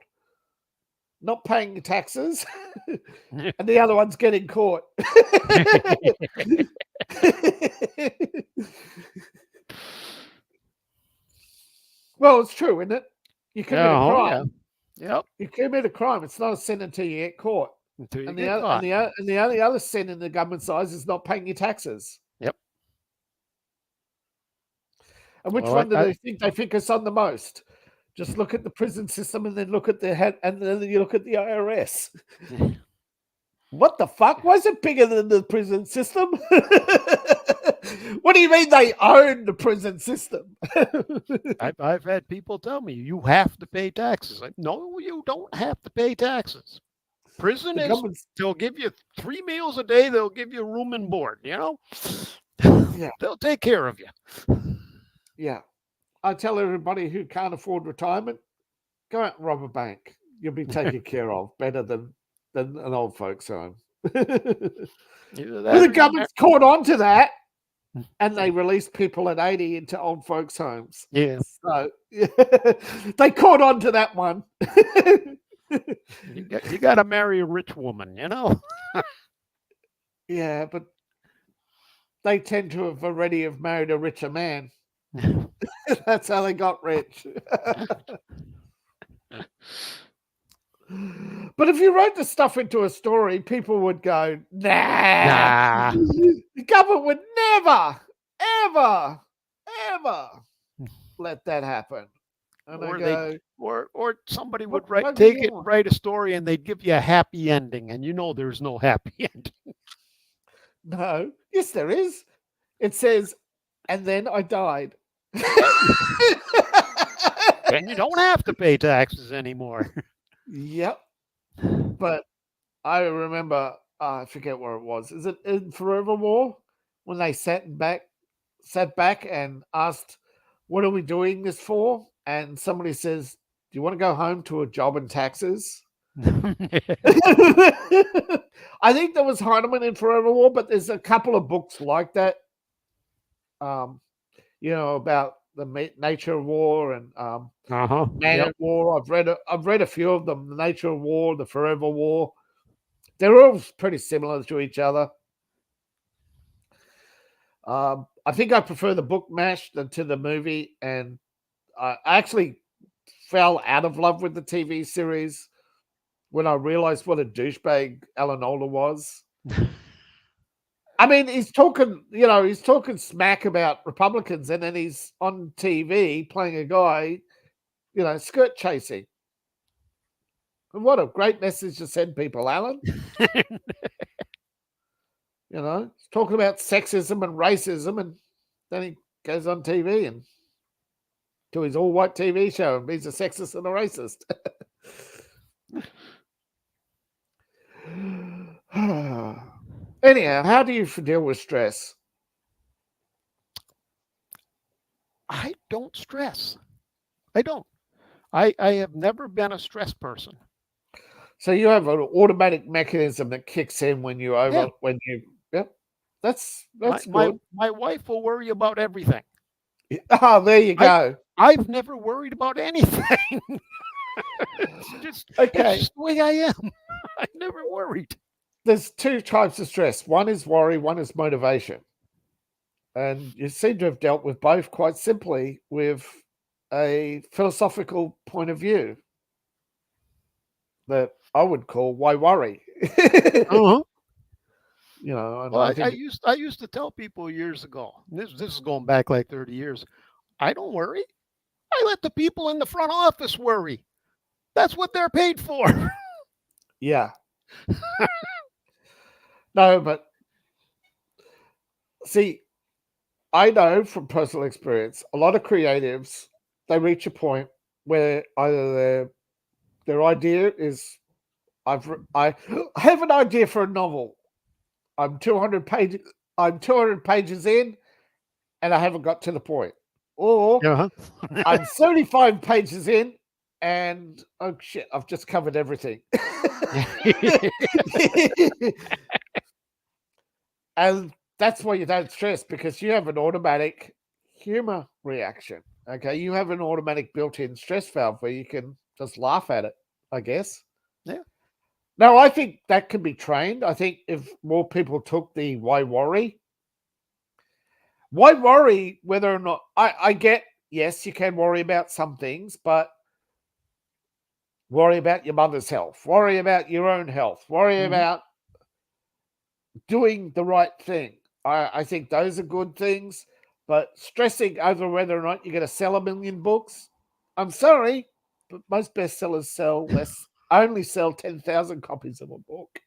[SPEAKER 1] not paying your taxes, and the other one's getting caught. Well, it's true, isn't it? You commit a crime.
[SPEAKER 2] Yep.
[SPEAKER 1] You commit a crime. It's not a sin until you get caught.
[SPEAKER 2] Until you
[SPEAKER 1] And
[SPEAKER 2] get caught.
[SPEAKER 1] the only other sin in the government's eyes is not paying your taxes.
[SPEAKER 2] Yep.
[SPEAKER 1] And which one do they think they focus on the most? Just look at the prison system, and then look at the head, and then you look at the IRS. What the fuck? Why is it bigger than the prison system? What do you mean they own the prison system?
[SPEAKER 2] I've had people tell me you have to pay taxes. Like, no, you don't have to pay taxes. Prison is, they'll give you 3 meals a day. They'll give you room and board, you know?
[SPEAKER 1] Yeah.
[SPEAKER 2] They'll take care of you.
[SPEAKER 1] Yeah. I tell everybody who can't afford retirement, go out and rob a bank. You'll be taken care of better than an old folks' home. The government's caught on to that, and they release people at 80 into old folks' homes.
[SPEAKER 2] Yeah.
[SPEAKER 1] So they caught on to that one.
[SPEAKER 2] You got to marry a rich woman, you know?
[SPEAKER 1] Yeah, but they tend to have already married a richer man. That's how they got rich. But if you wrote the stuff into a story, people would go, nah. The government would never, ever, ever let that happen. And
[SPEAKER 2] or somebody would write a story, and they'd give you a happy ending, and you know there's no happy ending.
[SPEAKER 1] No. Yes, there is. It says, and then I died.
[SPEAKER 2] And you don't have to pay taxes anymore.
[SPEAKER 1] Yep. But I remember, I forget where it was. Is it in Forever War? When they sat back and asked, what are we doing this for? And somebody says, do you want to go home to a job and taxes? I think there was Heinemann in Forever War, but there's a couple of books like that. You know, about the nature of war and man at war. I've read a few of them. The Nature of War, the Forever War. They're all pretty similar to each other. I think I prefer the book MASH than to the movie, and I actually fell out of love with the TV series when I realized what a douchebag Alan Alda was. I mean, he's talking smack about Republicans, and then he's on TV playing a guy, skirt chasing. And what a great message to send people, Alan. He's talking about sexism and racism, and then he goes on TV and to his all-white TV show, and he's a sexist and a racist. Anyhow, how do you deal with stress?
[SPEAKER 2] I don't stress. I don't. I have never been a stress person.
[SPEAKER 1] So you have an automatic mechanism that kicks in when you that's good.
[SPEAKER 2] My wife will worry about everything.
[SPEAKER 1] Oh, there you go.
[SPEAKER 2] I've never worried about anything. It's just the way I am. I never worried.
[SPEAKER 1] There's two types of stress. One is worry, one is motivation. And you seem to have dealt with both quite simply with a philosophical point of view that I would call why worry.
[SPEAKER 2] I used to tell people years ago, this is going back like 30 years, I don't worry. I let the people in the front office worry. That's what they're paid for.
[SPEAKER 1] Yeah. No, but see, I know from personal experience, a lot of creatives, they reach a point where either their idea is, I have an idea for a novel. I'm 200 pages in, and I haven't got to the point. Or I'm 35 pages in, and oh shit, I've just covered everything. And that's why you don't stress, because you have an automatic humor reaction. Okay, you have an automatic built-in stress valve where you can just laugh at it, I guess.
[SPEAKER 2] Yeah.
[SPEAKER 1] Now, I think that can be trained. I think if more people took the why worry whether or not I get, yes, you can worry about some things, but worry about your mother's health, worry about your own health, worry about doing the right thing. I think those are good things, but stressing over whether or not you're going to sell 1 million books, I'm sorry, but most bestsellers only sell 10,000 copies of a book.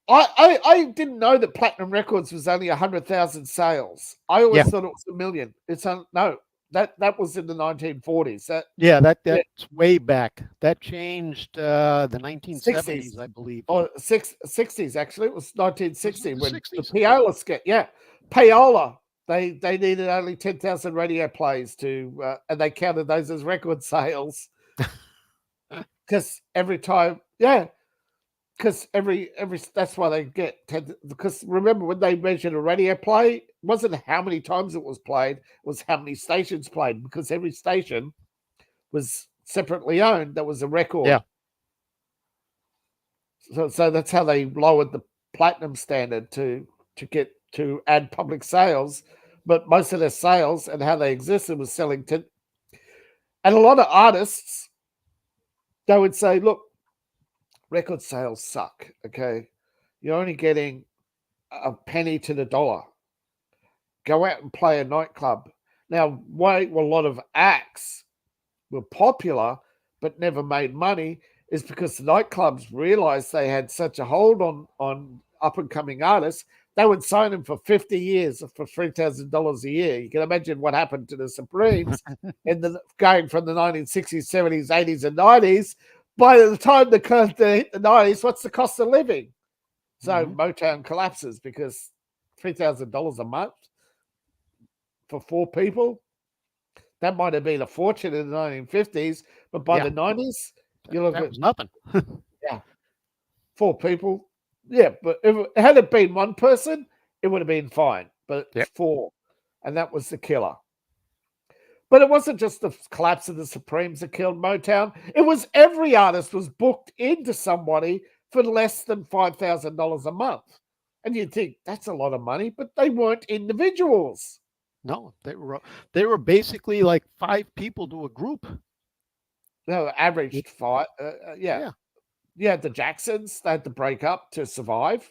[SPEAKER 1] I didn't know that Platinum Records was only 100,000 sales. I always thought it was 1 million. No, that was in the 1940s.
[SPEAKER 2] That's way back. That changed the 1970s, I believe.
[SPEAKER 1] Or 60s, actually. It was 1960 when the Payola Payola, they needed only 10,000 radio plays to, and they counted those as record sales. Because every time, because every that's why they get 10, because remember when they measured a radio play, it wasn't how many times it was played, it was how many stations played, because every station was separately owned. That was a record.
[SPEAKER 2] Yeah.
[SPEAKER 1] So that's how they lowered the platinum standard to add public sales. But most of their sales and how they existed was selling to, and a lot of artists, they would say, look, record sales suck, okay? You're only getting a penny to the dollar. Go out and play a nightclub. Now, why a lot of acts were popular but never made money is because the nightclubs realized they had such a hold on up-and-coming artists, they would sign them for 50 years for $3,000 a year. You can imagine what happened to the Supremes going from the 1960s, 70s, 80s, and 90s. By the time they hit the 90s, what's the cost of living? So Motown collapses because $3,000 a month for 4 people, that might have been a fortune in the 1950s, but by the 90s,
[SPEAKER 2] that was nothing.
[SPEAKER 1] 4 people. Yeah, but had it been 1 person, it would have been fine. But 4, and that was the killer. But it wasn't just the collapse of the Supremes that killed Motown. It was every artist was booked into somebody for less than $5,000 a month. And you'd think, that's a lot of money, but they weren't individuals.
[SPEAKER 2] No, they were basically like 5 people to a group.
[SPEAKER 1] No, averaged 5. You had the Jacksons. They had to break up to survive.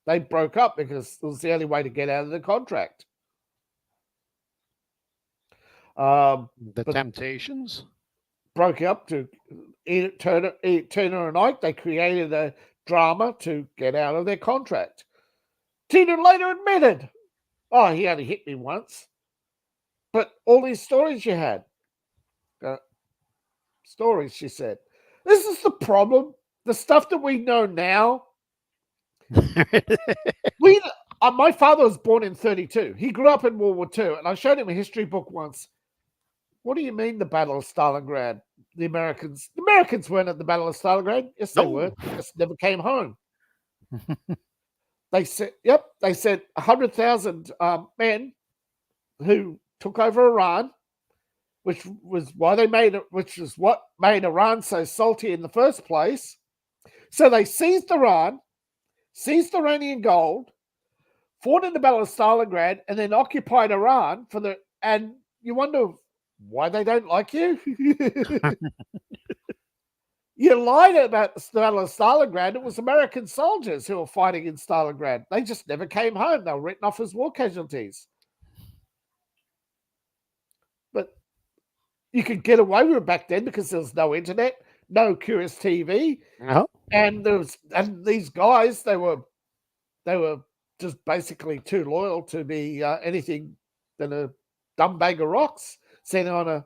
[SPEAKER 1] They broke up because it was the only way to get out of the contract.
[SPEAKER 2] The Temptations
[SPEAKER 1] broke up to Turner and Ike. They created a drama to get out of their contract. Tina later admitted, "Oh, he only hit me once." But all these stories you had, stories, she said. This is the problem. The stuff that we know now. My father was born in 1932. He grew up in World War II, and I showed him a history book once. What do you mean the Battle of Stalingrad? The Americans weren't at the Battle of Stalingrad. Yes, they were. They just never came home. They said, they said 100,000 men who took over Iran, which was what made Iran so salty in the first place. So they seized Iran, seized Iranian gold, fought in the Battle of Stalingrad, and then occupied Iran and you wonder why they don't like you. You lied about the Battle of Stalingrad. It was American soldiers who were fighting in Stalingrad. They just never came home. They were written off as war casualties. But you could get away with it back then because there was no internet, no Curious TV, and these guys they were just basically too loyal to be anything than a dumb bag of rocks thinking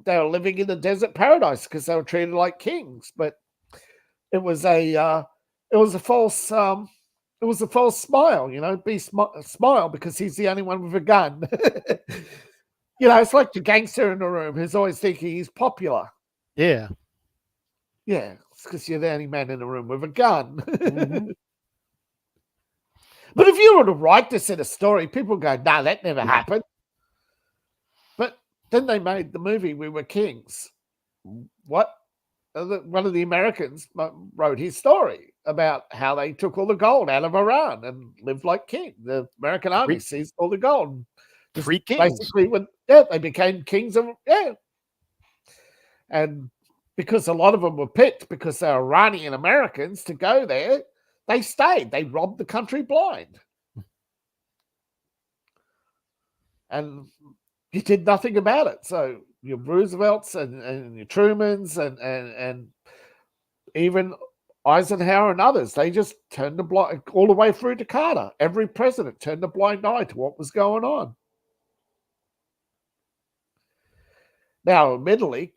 [SPEAKER 1] they were living in the desert paradise because they were treated like kings. But it was a false smile, smile because he's the only one with a gun. It's like the gangster in the room who's always thinking he's popular.
[SPEAKER 2] Yeah,
[SPEAKER 1] it's because you're the only man in the room with a gun. But if you were to write this in a story, people go, "No, that never happened." But then they made the movie We Were Kings. What? one of the Americans wrote his story about how they took all the gold out of Iran and lived like king. The American army seized all the gold.
[SPEAKER 2] Three kings.
[SPEAKER 1] Basically, they became kings of, And because a lot of them were picked because they were Iranian Americans to go there, they stayed. They robbed the country blind. And you did nothing about it. So your Roosevelts and your Trumans and even Eisenhower and others, they just turned all the way through to Carter. Every president turned a blind eye to what was going on. Now, admittedly,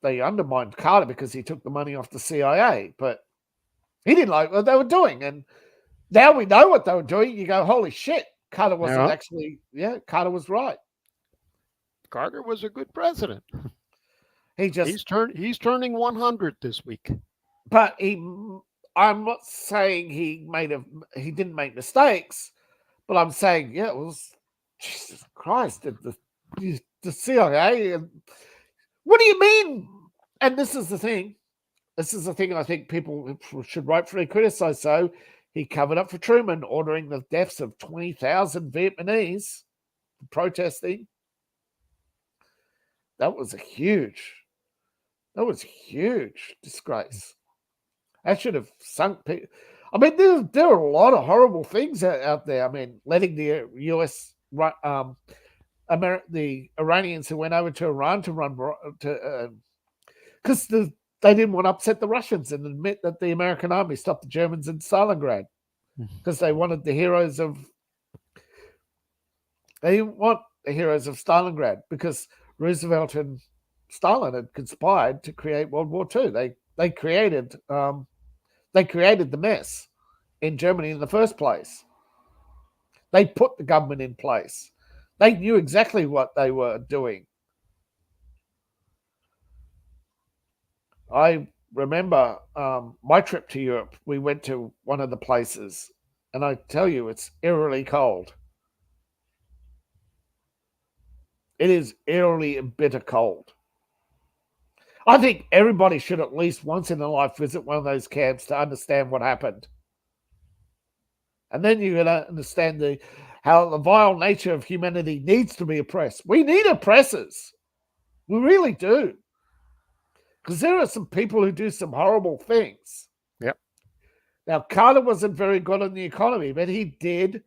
[SPEAKER 1] they undermined Carter because he took the money off the CIA, but he didn't like what they were doing. And now we know what they were doing. You go, holy shit, Carter wasn't actually, Carter was right.
[SPEAKER 2] Carter was a good president.
[SPEAKER 1] He's
[SPEAKER 2] turning 100 this week.
[SPEAKER 1] But I'm not saying he didn't make mistakes, but I'm saying, it was, Jesus Christ, the CIA. What do you mean? And this is the thing. This is the thing I think people should rightfully criticize. So he covered up for Truman, ordering the deaths of 20,000 Vietnamese protesting. That was a huge disgrace. That should have sunk people. I mean, there are a lot of horrible things out there. I mean, letting the US, the Iranians who went over to Iran to run, because they didn't want to upset the Russians and admit that the American army stopped the Germans in Stalingrad, because they wanted the heroes of. They didn't want the heroes of Stalingrad because Roosevelt and Stalin had conspired to create World War II. They created the mess in Germany in the first place. They put the government in place. They knew exactly what they were doing. I remember my trip to Europe. We went to one of the places, and I tell you, it's eerily cold. It is eerily and bitter cold. I think everybody should at least once in their life visit one of those camps to understand what happened. And then you're going to understand how the vile nature of humanity needs to be oppressed. We need oppressors. We really do. Because there are some people who do some horrible things.
[SPEAKER 2] Yep.
[SPEAKER 1] Now, Carter wasn't very good on the economy, but he did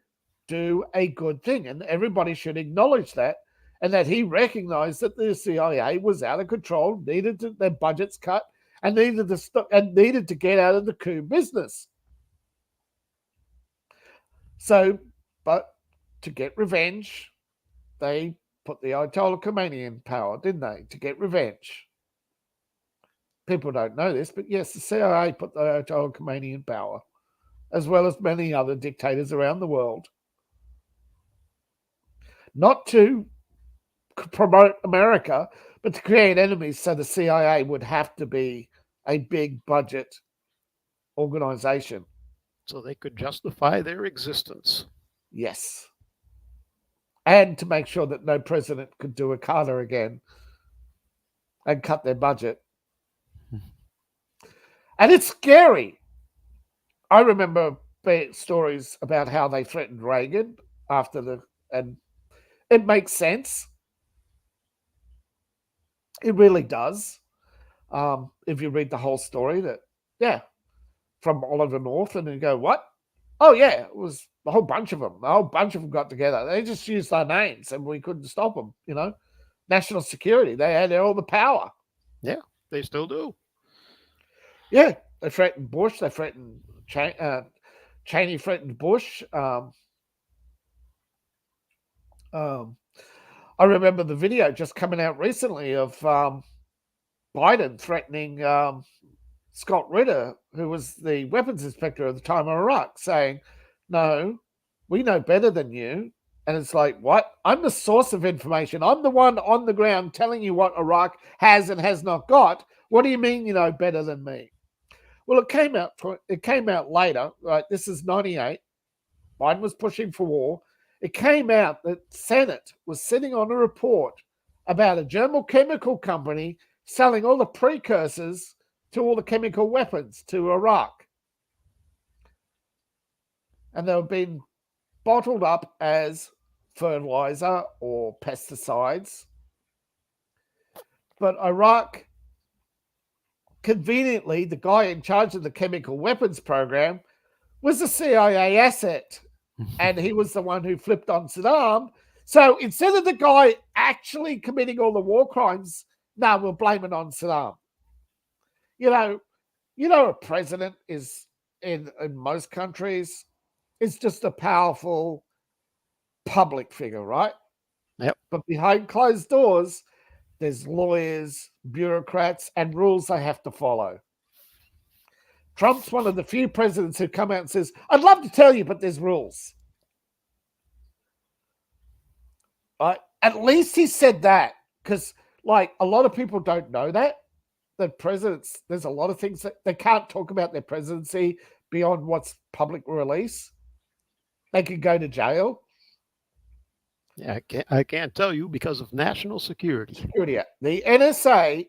[SPEAKER 1] do a good thing. And everybody should acknowledge that. And that he recognized that the CIA was out of control, needed their budgets cut, and needed to get out of the coup business. So, but to get revenge, they put the Ayatollah Khomeini in power, didn't they? To get revenge. People don't know this, but yes, the CIA put the Ayatollah Khomeini in power, as well as many other dictators around the world. Not to promote America, but to create enemies, so the CIA would have to be a big budget organization.
[SPEAKER 2] So they could justify their existence.
[SPEAKER 1] Yes. And to make sure that no president could do a Carter again and cut their budget. And it's scary. I remember stories about how they threatened Reagan and it makes sense. It really does. If you read the whole story, from Oliver North, and you go, what? Oh, yeah, it was a whole bunch of them. A whole bunch of them got together. They just used our names, and we couldn't stop them, National security. They had all the power.
[SPEAKER 2] Yeah, they still do.
[SPEAKER 1] Yeah, they threatened Bush. They threatened Cheney threatened Bush. I remember the video just coming out recently of Biden threatening Scott Ritter, who was the weapons inspector at the time of Iraq, saying, no, we know better than you. And it's like, what? I'm the source of information. I'm the one on the ground telling you what Iraq has and has not got. What do you mean you know better than me? Well, it came out later, right? This is 98. Biden was pushing for war. It came out that Senate was sitting on a report about a German chemical company selling all the precursors to all the chemical weapons to Iraq. And they were being bottled up as fertilizer or pesticides. But Iraq, conveniently, the guy in charge of the chemical weapons program was a CIA asset. And he was the one who flipped on Saddam. So instead of the guy actually committing all the war crimes, no, we'll blame it on Saddam. You know, a president is in most countries is just a powerful public figure, right?
[SPEAKER 2] Yep.
[SPEAKER 1] But behind closed doors, there's lawyers, bureaucrats, and rules they have to follow. Trump's one of the few presidents who come out and says, I'd love to tell you, but there's rules. At least he said that, because like a lot of people don't know that presidents, there's a lot of things that they can't talk about their presidency beyond what's public release. They could go to jail.
[SPEAKER 2] Yeah, I can't tell you because of national security.
[SPEAKER 1] The NSA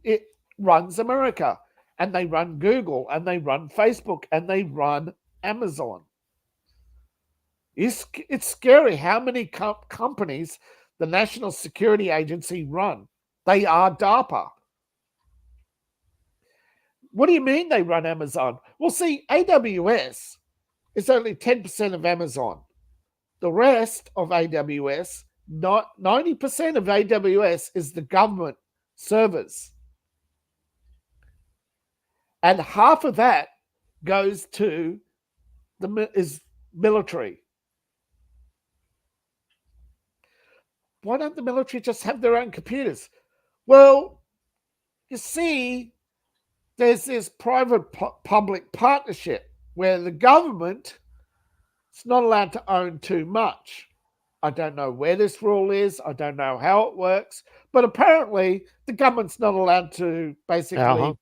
[SPEAKER 1] it runs America, and they run Google, and they run Facebook, and they run Amazon. It's scary how many companies the National Security Agency run. They are DARPA. What do you mean they run Amazon? Well, see, AWS is only 10% of Amazon. The rest of AWS, 90% of AWS is the government servers. And half of that goes to is military. Why don't the military just have their own computers? Well, you see, there's this private-public partnership where the government is not allowed to own too much. I don't know where this rule is. I don't know how it works. But apparently, the government's not allowed to basically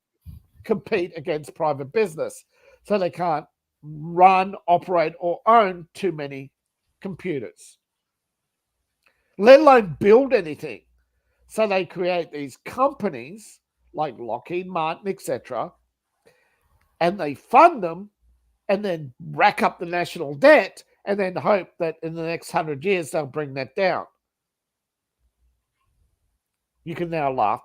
[SPEAKER 1] compete against private business. So they can't run, operate, or own too many computers, let alone build anything. So they create these companies like Lockheed Martin, etc., and they fund them and then rack up the national debt and then hope that in the next 100 years they'll bring that down. You can now laugh.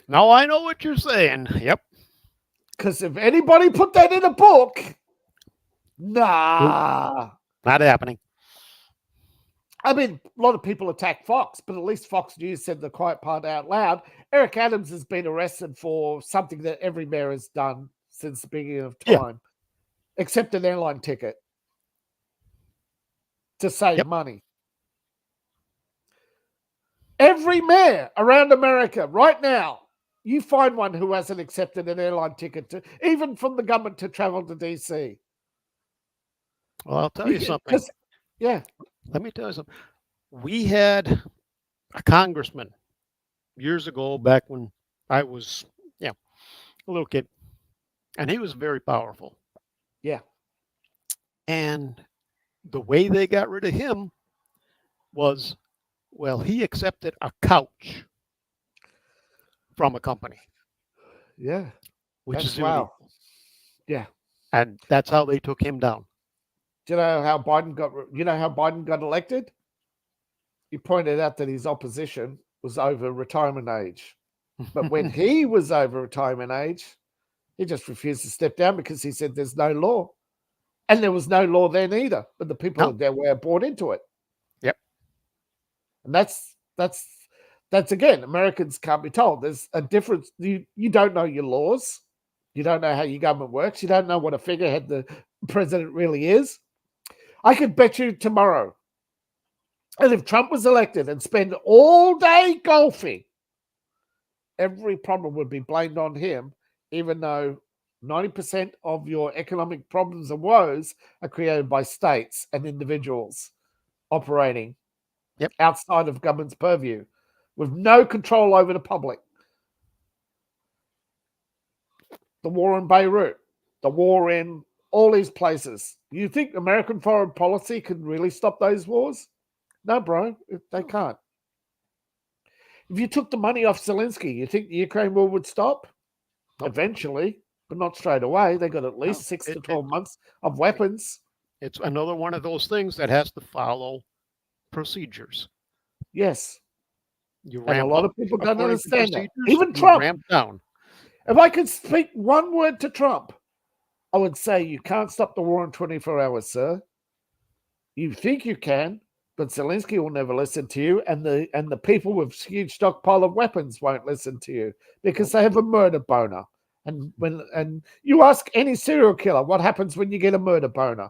[SPEAKER 2] Now I know what you're saying. Yep.
[SPEAKER 1] Because if anybody put that in a book, nah.
[SPEAKER 2] Not happening.
[SPEAKER 1] I mean, a lot of people attack Fox, but at least Fox News said the quiet part out loud. Eric Adams has been arrested for something that every mayor has done since the beginning of time, except an airline ticket to save money. Every mayor around America right now, you find one who hasn't accepted an airline ticket, even from the government, to travel to DC.
[SPEAKER 2] Well, I'll tell you something.
[SPEAKER 1] Yeah.
[SPEAKER 2] Let me tell you something. We had a congressman years ago, back when I was, a little kid, and he was very powerful.
[SPEAKER 1] Yeah.
[SPEAKER 2] And the way they got rid of him was, well, he accepted a couch from a company.
[SPEAKER 1] Yeah.
[SPEAKER 2] Which is
[SPEAKER 1] wow. Yeah.
[SPEAKER 2] And that's how they took him down.
[SPEAKER 1] Do you know how Biden got elected? He pointed out that his opposition was over retirement age. But when he was over retirement age, he just refused to step down because he said there's no law. And there was no law then either. But the people there were bought into it.
[SPEAKER 2] Yep.
[SPEAKER 1] And that's again, Americans can't be told. There's a difference. You don't know your laws. You don't know how your government works. You don't know what a figurehead the president really is. I could bet you tomorrow, and if Trump was elected and spent all day golfing, every problem would be blamed on him, even though 90% of your economic problems and woes are created by states and individuals operating outside of government's purview with no control over the public. The war in Beirut, the war in all these places. You think American foreign policy can really stop those wars? No, bro, they can't. If you took the money off Zelensky, you think the Ukraine war would stop?
[SPEAKER 2] Nope.
[SPEAKER 1] Eventually, but not straight away. They got at least 6 to 12 months of weapons.
[SPEAKER 2] It's another one of those things that has to follow procedures.
[SPEAKER 1] Yes.
[SPEAKER 2] You
[SPEAKER 1] And
[SPEAKER 2] ramp
[SPEAKER 1] a lot
[SPEAKER 2] up
[SPEAKER 1] of people don't
[SPEAKER 2] according to
[SPEAKER 1] understand that.
[SPEAKER 2] procedures,
[SPEAKER 1] Even
[SPEAKER 2] you
[SPEAKER 1] Trump.
[SPEAKER 2] ramp down.
[SPEAKER 1] If I could speak one word to Trump, I would say you can't stop the war in 24 hours, sir. You think you can, but Zelensky will never listen to you, and the people with huge stockpile of weapons won't listen to you because they have a murder boner. And you ask any serial killer what happens when you get a murder boner.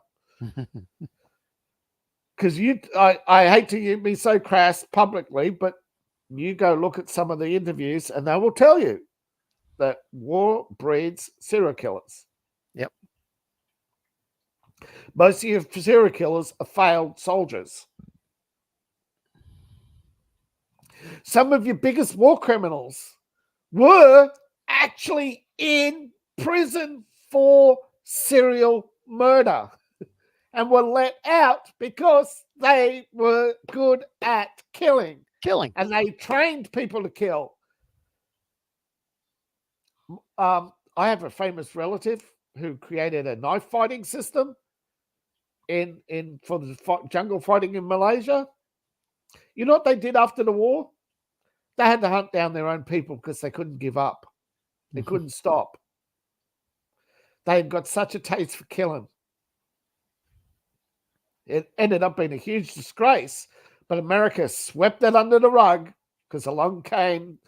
[SPEAKER 1] Because I hate to be so crass publicly, but you go look at some of the interviews and they will tell you that war breeds serial killers.
[SPEAKER 2] Yep.
[SPEAKER 1] Most of your serial killers are failed soldiers. Some of your biggest war criminals were actually in prison for serial murder and were let out because they were good at killing. And they trained people to kill. I have a famous relative who created a knife fighting system for the jungle fighting in Malaysia. You know what they did after the war? They had to hunt down their own people because they couldn't give up. They couldn't stop. They had got such a taste for killing. It ended up being a huge disgrace, but America swept that under the rug because along came,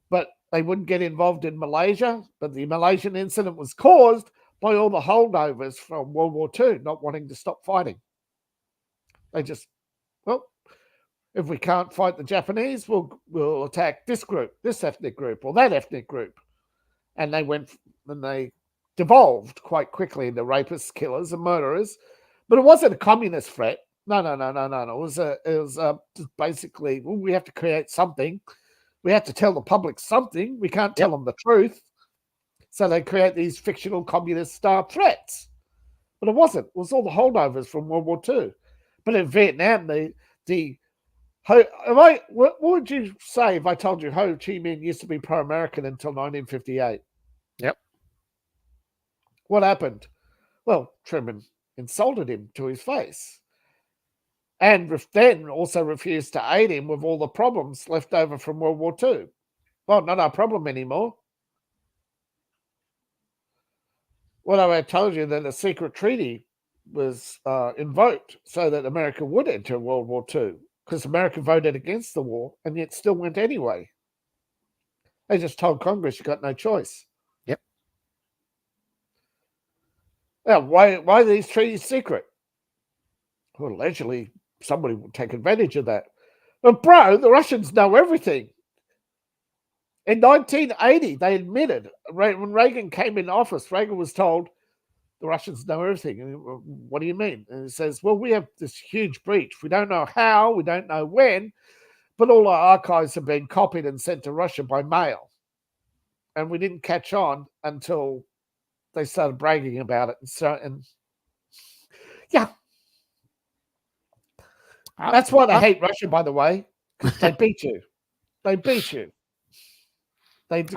[SPEAKER 1] but they wouldn't get involved in Malaysia. But the Malaysian incident was caused by all the holdovers from World War II not wanting to stop fighting. They just, well, if we can't fight the Japanese, we'll attack this group, this ethnic group, or that ethnic group. And they devolved quite quickly into rapists, killers, and murderers. But it wasn't a communist threat. No. It was just basically, well, we have to create something. We have to tell the public something. We can't tell them the truth. So they create these fictional communist-style threats. But it wasn't. It was all the holdovers from World War II. But in Vietnam, what would you say if I told you Ho Chi Minh used to be pro-American until 1958?
[SPEAKER 2] Yep.
[SPEAKER 1] What happened? Well, Truman insulted him to his face. And then also refused to aid him with all the problems left over from World War II. Well, not our problem anymore. Well, I told you that a secret treaty was invoked so that America would enter World War II because America voted against the war and yet still went anyway. They just told Congress you got no choice.
[SPEAKER 2] Yep.
[SPEAKER 1] Now, why are these treaties secret? Well, allegedly, somebody will take advantage of that. But, bro, the Russians know everything. In 1980, they admitted, when Reagan came in office, Reagan was told, the Russians know everything. And, what do you mean? And he says, well, we have this huge breach. We don't know how, we don't know when, but all our archives have been copied and sent to Russia by mail. And we didn't catch on until they started bragging about it. Yeah. That's why they hate Russia, by the way, because they beat you. They beat you. I'm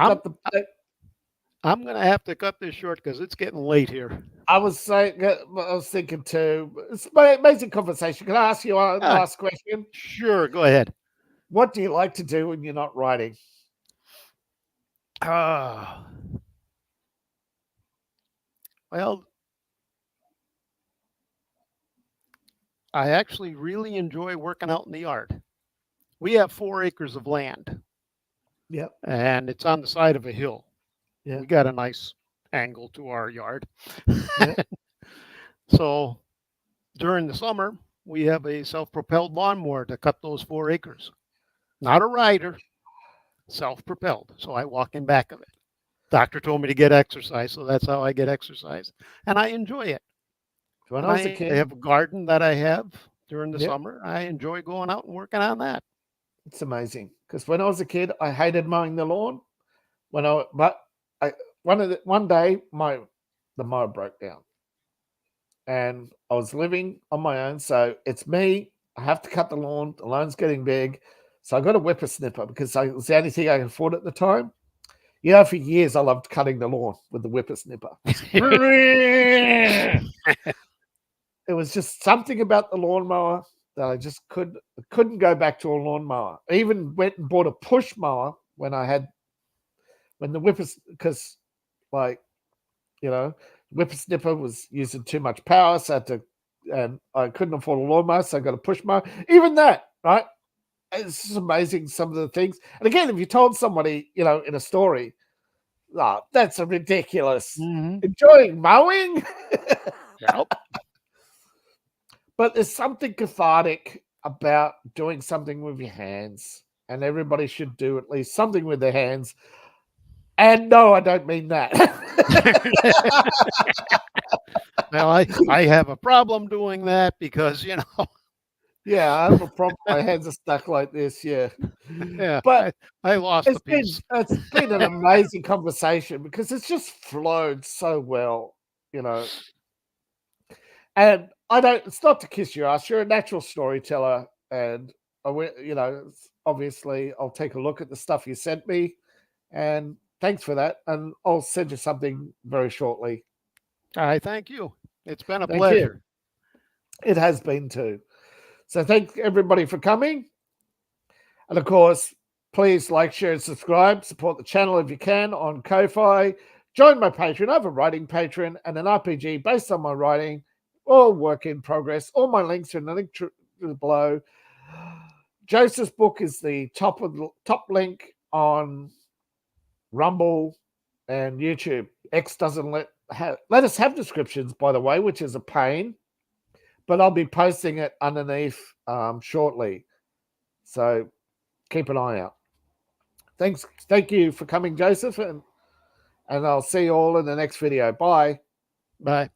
[SPEAKER 2] going to have to cut this short because it's getting late here.
[SPEAKER 1] I was thinking too. It's an amazing conversation. Can I ask you a last question?
[SPEAKER 2] Sure, go ahead.
[SPEAKER 1] What do you like to do when you're not writing?
[SPEAKER 2] Well, I actually really enjoy working out in the yard. We have 4 acres of land.
[SPEAKER 1] Yep.
[SPEAKER 2] And it's on the side of a hill.
[SPEAKER 1] Yeah.
[SPEAKER 2] We got a nice angle to our yard.
[SPEAKER 1] Yep.
[SPEAKER 2] So during the summer, we have a self-propelled lawnmower to cut those 4 acres. Not a rider, self-propelled. So I walk in back of it. Doctor told me to get exercise, so that's how I get exercise. And I enjoy it.
[SPEAKER 1] When I was a kid,
[SPEAKER 2] I have a garden that I have during the summer. I enjoy going out and working on that.
[SPEAKER 1] It's amazing because when I was a kid, I hated mowing the lawn. One day the mower broke down, and I was living on my own. So it's me. I have to cut the lawn. The lawn's getting big, So I got a whippersnipper because it was the only thing I could afford at the time. You know, for years I loved cutting the lawn with the whippersnipper. It was just something about the lawnmower that I just couldn't go back to a lawnmower. I even went and bought a push mower when the because like, you know, whippersnipper was using too much power, so I couldn't afford a lawnmower, so I got a push mower. Even that, right? It's just amazing, some of the things. And again, if you told somebody, you know, in a story, oh, that's a ridiculous. Enjoying mowing.
[SPEAKER 2] Yep.
[SPEAKER 1] But there's something cathartic about doing something with your hands, and everybody should do at least something with their hands. And no, I don't mean that.
[SPEAKER 2] Well, I have a problem doing that because, you know.
[SPEAKER 1] Yeah, I have a problem. My hands are stuck like this. Yeah.
[SPEAKER 2] Yeah,
[SPEAKER 1] But
[SPEAKER 2] I lost a piece.
[SPEAKER 1] it's been an amazing conversation because it's just flowed so well, you know. And it's not to kiss your ass. You're a natural storyteller, and you know, obviously I'll take a look at the stuff you sent me, and thanks for that. And I'll send you something very shortly.
[SPEAKER 2] I thank you. It's been a
[SPEAKER 1] Thank
[SPEAKER 2] pleasure.
[SPEAKER 1] You. It has been too. So thank everybody for coming. And of course, please like, share, and subscribe. Support the channel if you can on Ko-Fi. Join my Patreon. I have a writing Patreon and an RPG based on my writing. All work in progress. All my links are in the link below. Joseph's book is the top link on Rumble and YouTube. X doesn't let us have descriptions, by the way, which is a pain. But I'll be posting it underneath shortly. So keep an eye out. Thank you for coming, Joseph, and I'll see you all in the next video. Bye.
[SPEAKER 2] Bye.